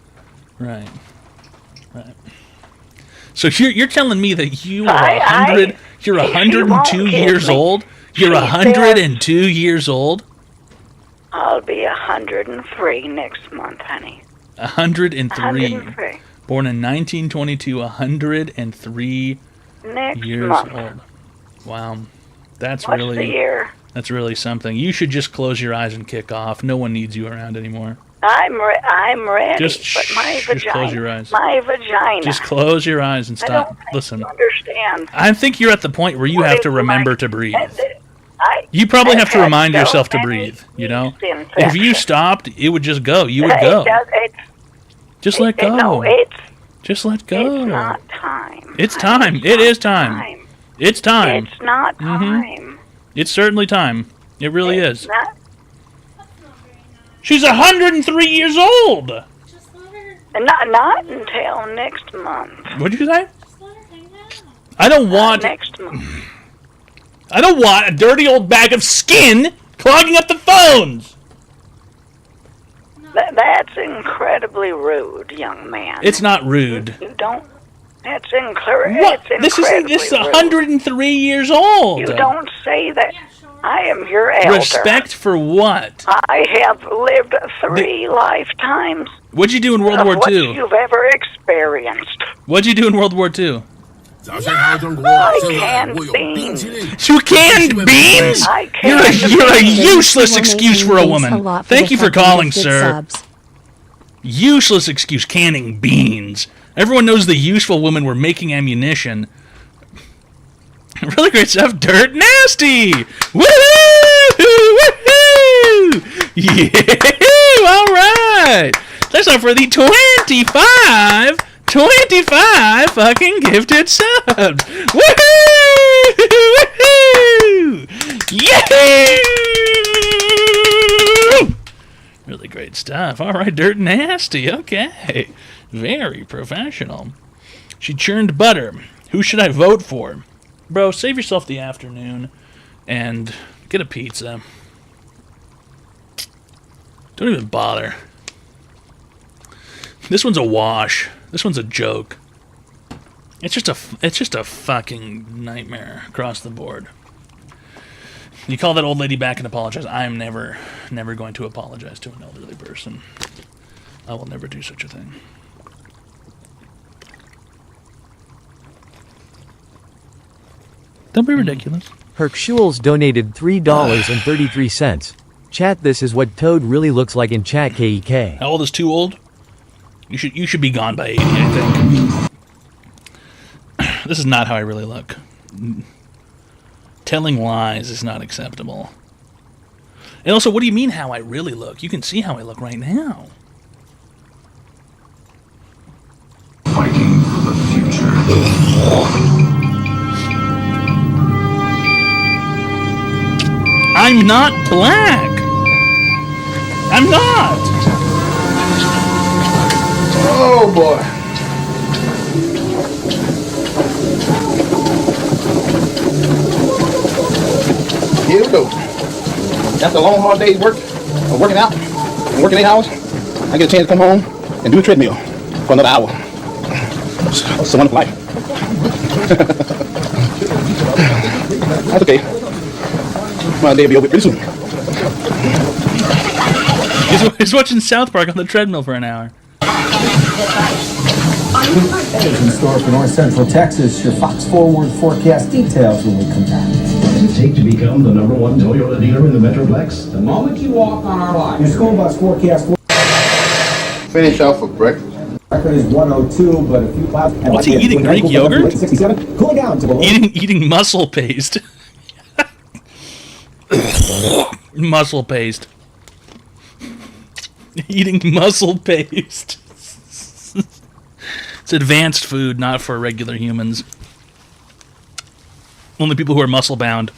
Right. So you're telling me that you are 100? You're if you 102 won't years give me- old. You're she 102 years old. I'll be 103 next month, honey. 103. 103. Born in 1922. 103 Next years month. old. Wow. That's What's really the year? That's really something. You should just close your eyes and kick off. No one needs you around anymore. I'm ready, Just but my just vagina. close your eyes. My vagina. Just close your eyes and I stop. don't Listen. understand. I think you're at the point where you What have is to remember to breathe. I, You probably have to I've remind had yourself so to many breathe, you know? yeast If you infections. stopped, it would just go. You would go. Just let go. No, it's Just let go. not time. It's time. It is time. It's time. It's not time. It's certainly time. It really is. Not, She's 103 years old. not until next month. What'd you say? I don't want. Next month. I don't want a dirty old bag of skin clogging up the phones. That's incredibly rude, young man. It's not rude. You don't. That's incredibly. What? It's This is rude. 103 years old. You don't say that. I am your elder. Respect for what? I have lived 3 lifetimes. What'd you do in World of War what II? you've ever experienced. What'd you do in World War II? I canned beans. You canned beans? You're a useless excuse for a woman. Thank you for calling, sir. Useless excuse, canning beans. Everyone knows the useful women were making ammunition. Really great stuff. Dirt Nasty! Woohoo! Woohoo! Yeah! All right! That's all for the 25 fucking gifted subs. Woohoo! Woohoo! Yeah! Really great stuff. All right, Dirt Nasty. Okay. Very professional. She churned butter. Who should I vote for? Bro, save yourself the afternoon and get a pizza. Don't even bother. This one's a wash. This one's a joke. It's just a fucking nightmare across the board. You call that old lady back and apologize. I am never going to apologize to an elderly person. I will never do such a thing. Don't be ridiculous. Herkshules donated $3.33. Chat, this is what Toad really looks like in chat KEK. How old is too old? You should be gone by 80, I think. This is not how I really look. Telling lies is not acceptable. And also, what do you mean how I really look? You can see how I look right now. Fighting for the future. I'm not black. I'm not. Oh boy. Here we go. After a long, hard day's work, of working out, and working 8 hours, I get a chance to come home and do a treadmill for another hour. It's a wonderful life. That's okay. My day will be over pretty soon. He's watching South Park on the treadmill for an hour. In store for North Central Texas, your Fox Forward forecast details when we come back. What does it take to become the #1 Toyota dealer in the Metroplex? The moment you walk on our lot. Your school bus forecast. Finish off with breakfast. Record is 102, but a few clouds. What's he eating? Greek yogurt? 67. Cooling down to below. Eating muscle paste. Muscle paste. Eating muscle paste. It's advanced food, not for regular humans. Only people who are muscle bound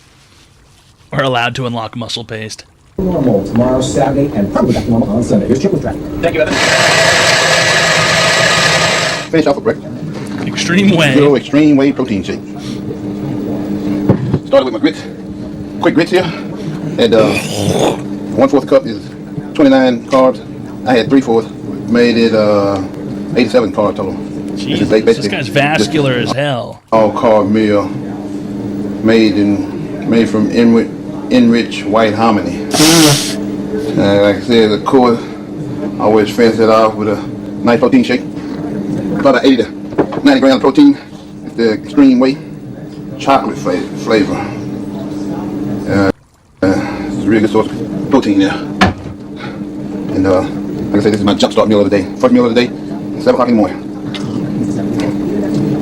are allowed to unlock muscle paste. Normal tomorrow, Saturday, and probably back to normal on Sunday. Here's Chip with traffic. Thank you, Evan. Finish off with breakfast. Extreme Whey. Zero Extreme Whey protein shake. Started with my grits. Quick grits here. And 1/4 cup is 29 carbs. I had 3/4, made it 87 carbs total. Jesus, this guy's vascular as hell. All carb meal made from enriched white hominy. Like I said, of course, I always finish it off with a nice protein shake. About 80 to 90 grams of protein. It's the extreme weight, chocolate flavor. It's a really good source of protein there. And like I said, this is my jumpstart meal of the day. First meal of the day, 7 o'clock in the morning.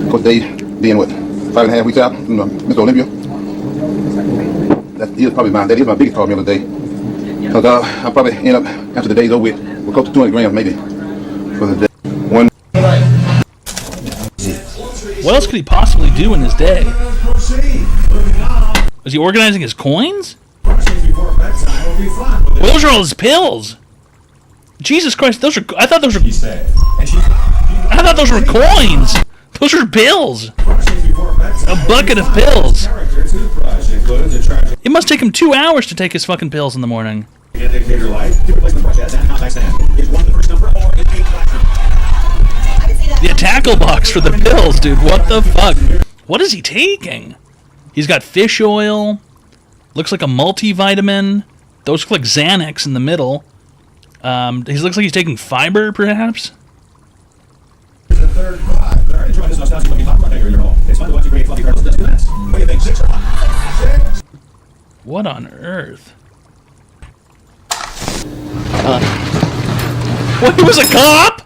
Of course, they being what, 5.5 weeks out from Mr. Olympia. That is my biggest carb meal of the day. Because I'll probably end up, after the day's over with close to 200 grams maybe for the day. What else could he possibly do in his day? Was he organizing his coins? Well, those are all his pills. Jesus Christ, those are. I thought those were coins. Those are pills. A bucket of pills. It must take him 2 hours to take his fucking pills in the morning. The tackle box for the pills, dude. What the fuck? What is he taking? He's got fish oil. Looks like a multivitamin. Those look like Xanax in the middle. He looks like he's taking fiber, perhaps. What on earth? What? He was a cop?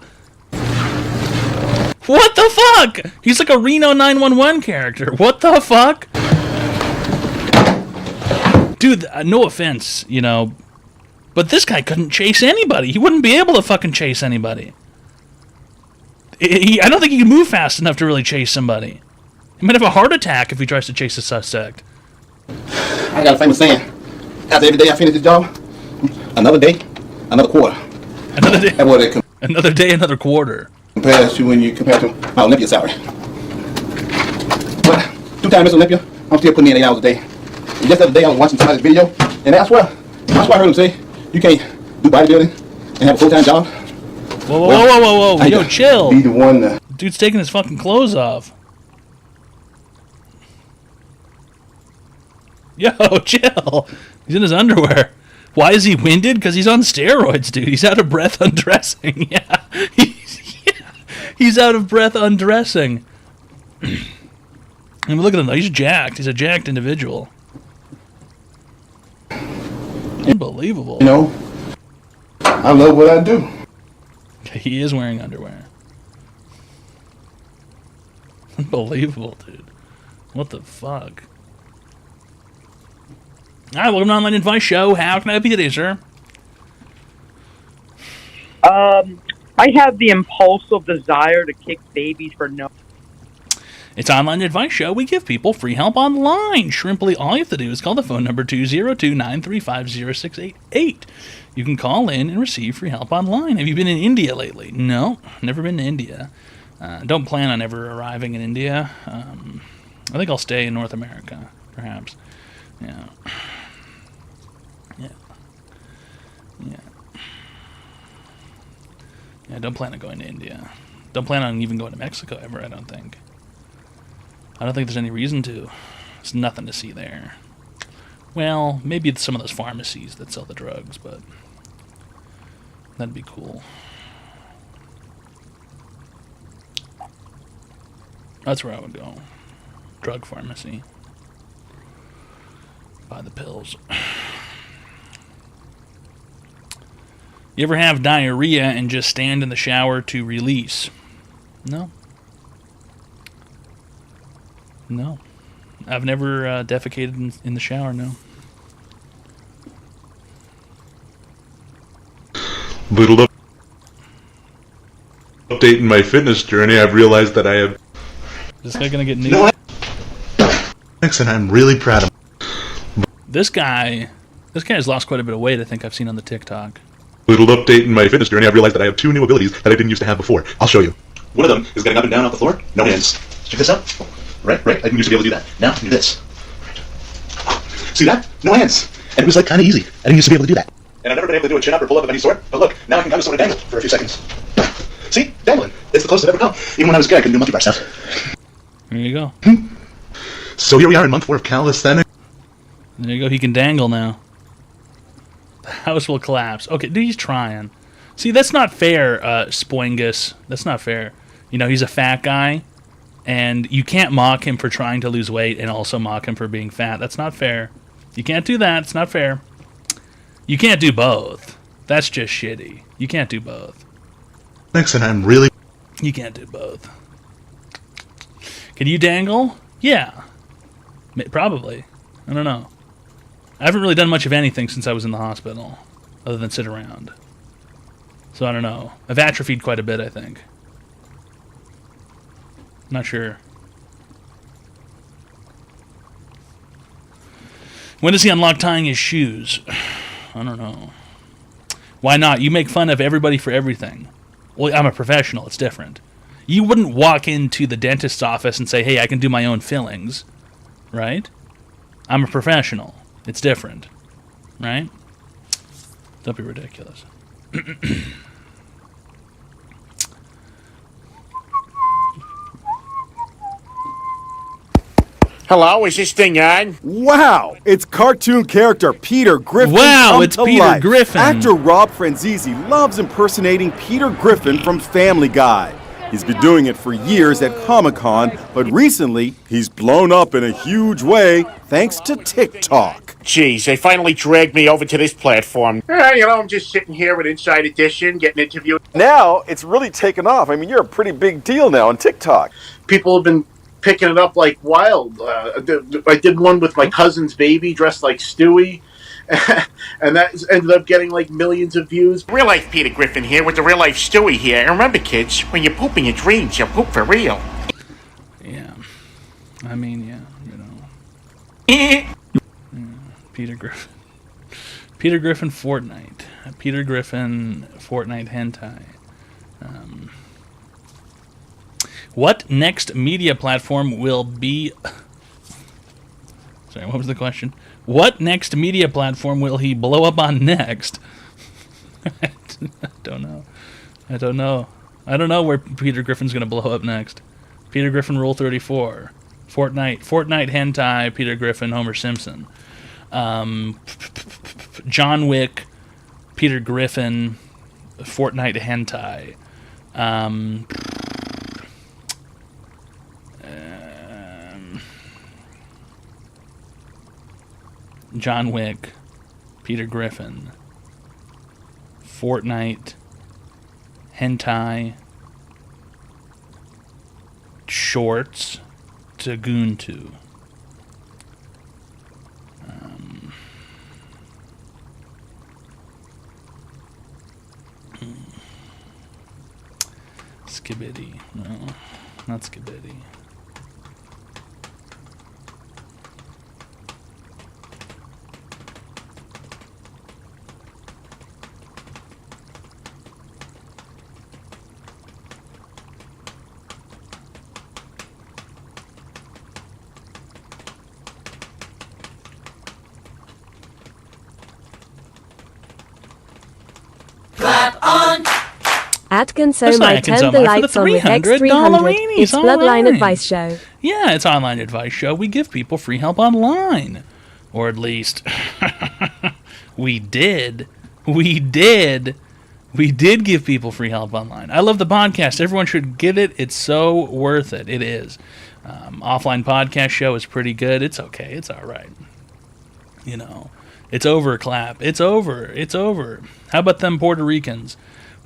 What the fuck? He's like a Reno 911 character. What the fuck? Dude, no offense, you know, but this guy couldn't chase anybody. He wouldn't be able to fucking chase anybody. I don't think he can move fast enough to really chase somebody. He might have a heart attack if he tries to chase a suspect. I got a famous saying. After every day I finish this job, another day, another quarter. Another day, that's what it another day, another quarter. Compares to when you compare to my Olympia salary. But 2-time Mr. Olympia, I'm still putting in 8 hours a day. And just the other day I was watching somebody's video, and I swear I heard him say, you can't do bodybuilding and have a full-time job. Whoa. Yo, chill. Be the one that... Dude's taking his fucking clothes off. Yo, chill. He's in his underwear. Why is he winded? Because he's on steroids, dude. He's out of breath undressing. Yeah. He's out of breath undressing. I mean, look at him, though. He's jacked. He's a jacked individual. Unbelievable. You know, I love what I do. He is wearing underwear. Unbelievable, dude. What the fuck? Alright, welcome to Online Advice Show. How can I help you today, sir? I have the impulsive desire to kick babies for no... It's Online Advice Show. We give people free help online. Shrimply, all you have to do is call the phone number 202-935-0688. You can call in and receive free help online. Have you been in India lately? No, never been to India. Don't plan on ever arriving in India. I think I'll stay in North America, perhaps. Yeah. Yeah, don't plan on going to India. Don't plan on even going to Mexico ever, I don't think. I don't think there's any reason to. There's nothing to see there. Well, maybe it's some of those pharmacies that sell the drugs, but that'd be cool. That's where I would go. Drug pharmacy. Buy the pills. You ever have diarrhea and just stand in the shower to release? No. No. I've never defecated in the shower, no. Little update in my fitness journey, I've realized that I have... Is this guy gonna get nude? And I'm really proud of him. This guy has lost quite a bit of weight, I think I've seen on the TikTok. Little update in my fitness journey, I've realized that I have 2 new abilities that I didn't used to have before. I'll show you. One of them is getting up and down off the floor, no hands. Check this out. Right? I didn't used to be able to do that. Now I can do this. See that? No hands. And it was like kind of easy. I didn't used to be able to do that. and I've never been able to do a chin-up or pull-up of any sort, but look, now I can kind of sort of dangle for a few seconds. See? Dangling. It's the closest I've ever come. Even when I was a kid, I couldn't do monkey bar stuff. There you go. So here we are in month 4 of calisthenics. There you go. He can dangle now. The house will collapse. Okay, dude, he's trying. See, that's not fair, Spoingus. That's not fair. You know, he's a fat guy, and you can't mock him for trying to lose weight and also mock him for being fat. That's not fair. You can't do that. It's not fair. You can't do both. That's just shitty. You can't do both. Thanks, and I'm really... You can't do both. Can you dangle? Yeah. Probably. I don't know. I haven't really done much of anything since I was in the hospital, other than sit around. So I don't know. I've atrophied quite a bit, I think. Not sure. When does he unlock tying his shoes? I don't know. Why not? You make fun of everybody for everything. Well, I'm a professional. It's different. You wouldn't walk into the dentist's office and say, hey, I can do my own fillings. Right? I'm a professional. It's different. Right? Don't be ridiculous. Hello, is this thing on? Wow, it's cartoon character Peter Griffin. Wow, come it's to Peter life. Griffin. Actor Rob Franzese loves impersonating Peter Griffin from Family Guy. He's been doing it for years at Comic-Con, but recently he's blown up in a huge way thanks to TikTok. Jeez, they finally dragged me over to this platform. I'm just sitting here with Inside Edition, getting interviewed. Now it's really taken off. I mean, you're a pretty big deal now on TikTok. People have been picking it up like wild. I did one with my cousin's baby dressed like Stewie, and that ended up getting like millions of views. Real life Peter Griffin here with the real life Stewie here. And remember, kids, when you poop in your dreams, you poop for real. Yeah. I mean, yeah, you know. Peter Griffin. Peter Griffin Fortnite. Peter Griffin Fortnite hentai. What next media platform will be... Sorry, what was the question? What next media platform will he blow up on next? I don't know. I don't know where Peter Griffin's going to blow up next. Peter Griffin Rule 34. Fortnite hentai, Peter Griffin, Homer Simpson. John Wick, Peter Griffin, Fortnite hentai. John Wick, Peter Griffin, Fortnite, hentai, shorts, Taguntu. Skibidi. No, not Skibidi. Atkinso might turn the lights on with X300. It's Bloodline Advice Show. Yeah, it's Online Advice Show. We give people free help online. Or at least, we did. We did give people free help online. I love the podcast. Everyone should get it. It's so worth it. It is. Offline podcast show is pretty good. It's okay. It's all right. You know, it's over, clap. It's over. It's over. How about them Puerto Ricans?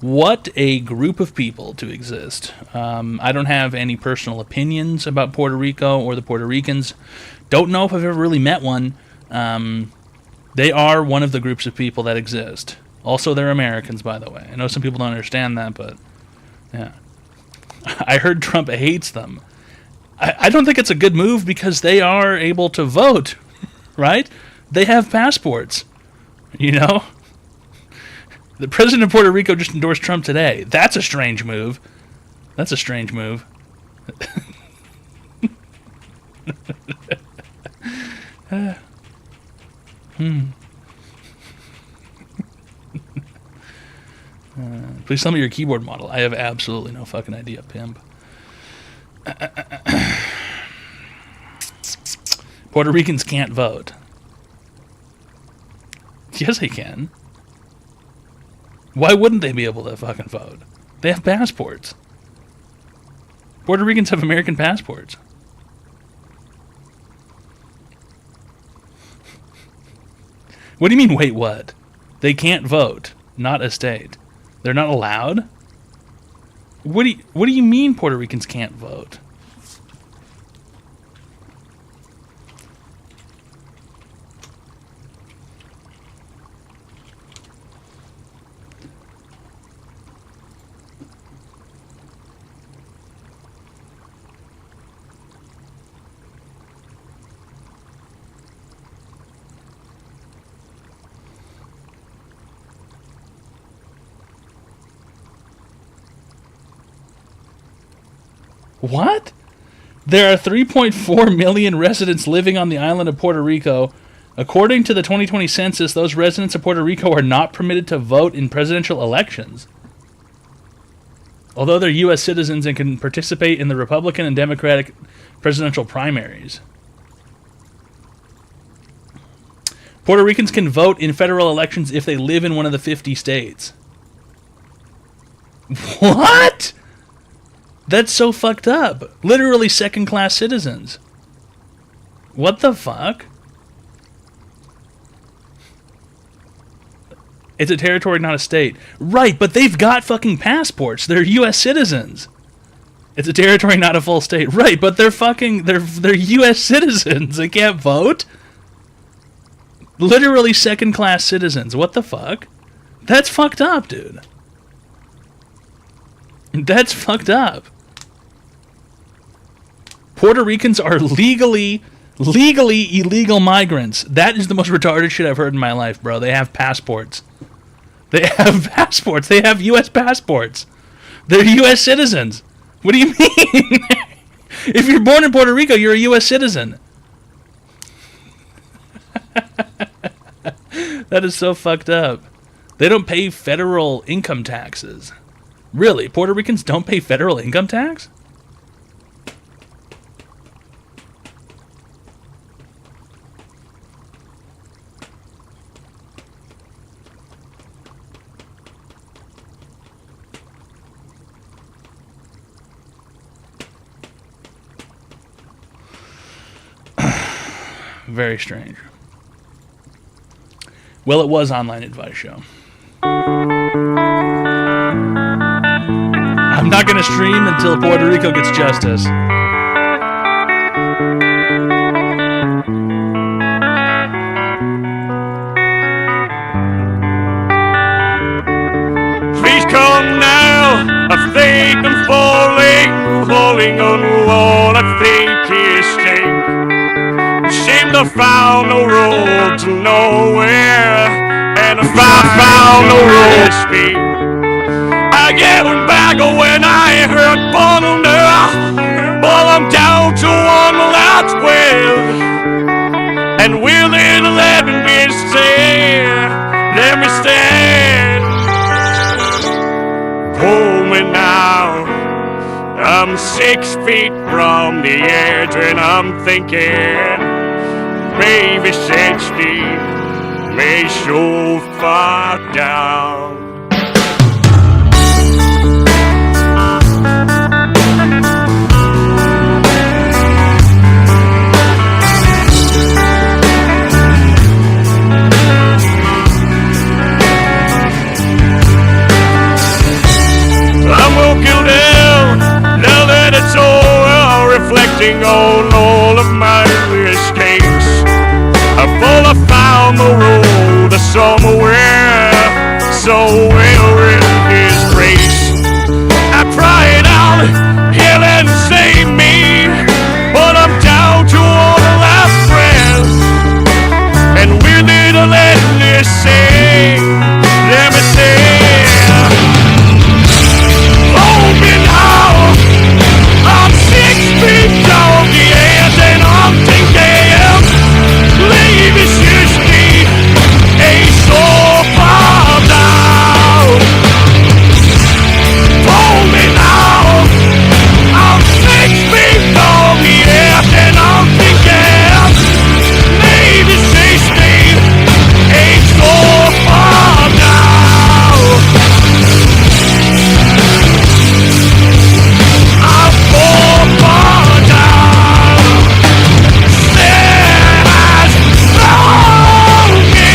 What a group of people to exist. I don't have any personal opinions about Puerto Rico or the Puerto Ricans. Don't know if I've ever really met one. They are one of the groups of people that exist. Also, they're Americans, by the way. I know some people don't understand that, but yeah. I heard Trump hates them. I don't think it's a good move because they are able to vote, right? They have passports, you know? The president of Puerto Rico just endorsed Trump today. That's a strange move. That's a strange move. Please tell me your keyboard model. I have absolutely no fucking idea, pimp. Puerto Ricans can't vote. Yes, they can. Why wouldn't they be able to fucking vote? They have passports. Puerto Ricans have American passports. What do you mean, wait, what? They can't vote. Not a state. They're not allowed? What do you mean Puerto Ricans can't vote? What? There are 3.4 million residents living on the island of Puerto Rico. According to the 2020 census, those residents of Puerto Rico are not permitted to vote in presidential elections. Although they're U.S. citizens and can participate in the Republican and Democratic presidential primaries. Puerto Ricans can vote in federal elections if they live in one of the 50 states. What? That's so fucked up. Literally second-class citizens. What the fuck? It's a territory, not a state. Right, but they've got fucking passports. They're U.S. citizens. It's a territory, not a full state. Right, but they're U.S. citizens. They can't vote? Literally second-class citizens. What the fuck? That's fucked up, dude. That's fucked up. Puerto Ricans are legally illegal migrants. That is the most retarded shit I've heard in my life, bro. They have passports. They have passports. They have U.S. passports. They're U.S. citizens. What do you mean? If you're born in Puerto Rico, you're a U.S. citizen. That is so fucked up. They don't pay federal income taxes. Really? Puerto Ricans don't pay federal income tax? Very strange. Well, it was online advice show. I'm not going to stream until Puerto Rico gets justice. Please come now. I think I'm falling on the wall. I think it's staying. Seemed I found no road to nowhere, and I found no road to speak. I get one back when I heard thunder, but I'm down to one last well. And will it let me stay? Let me stand. Pull me now. I'm 6 feet from the edge, and I'm thinking maybe 60 may so far down. I'm walking down, now that it's over, reflecting on all of my mistakes. I found the road to somewhere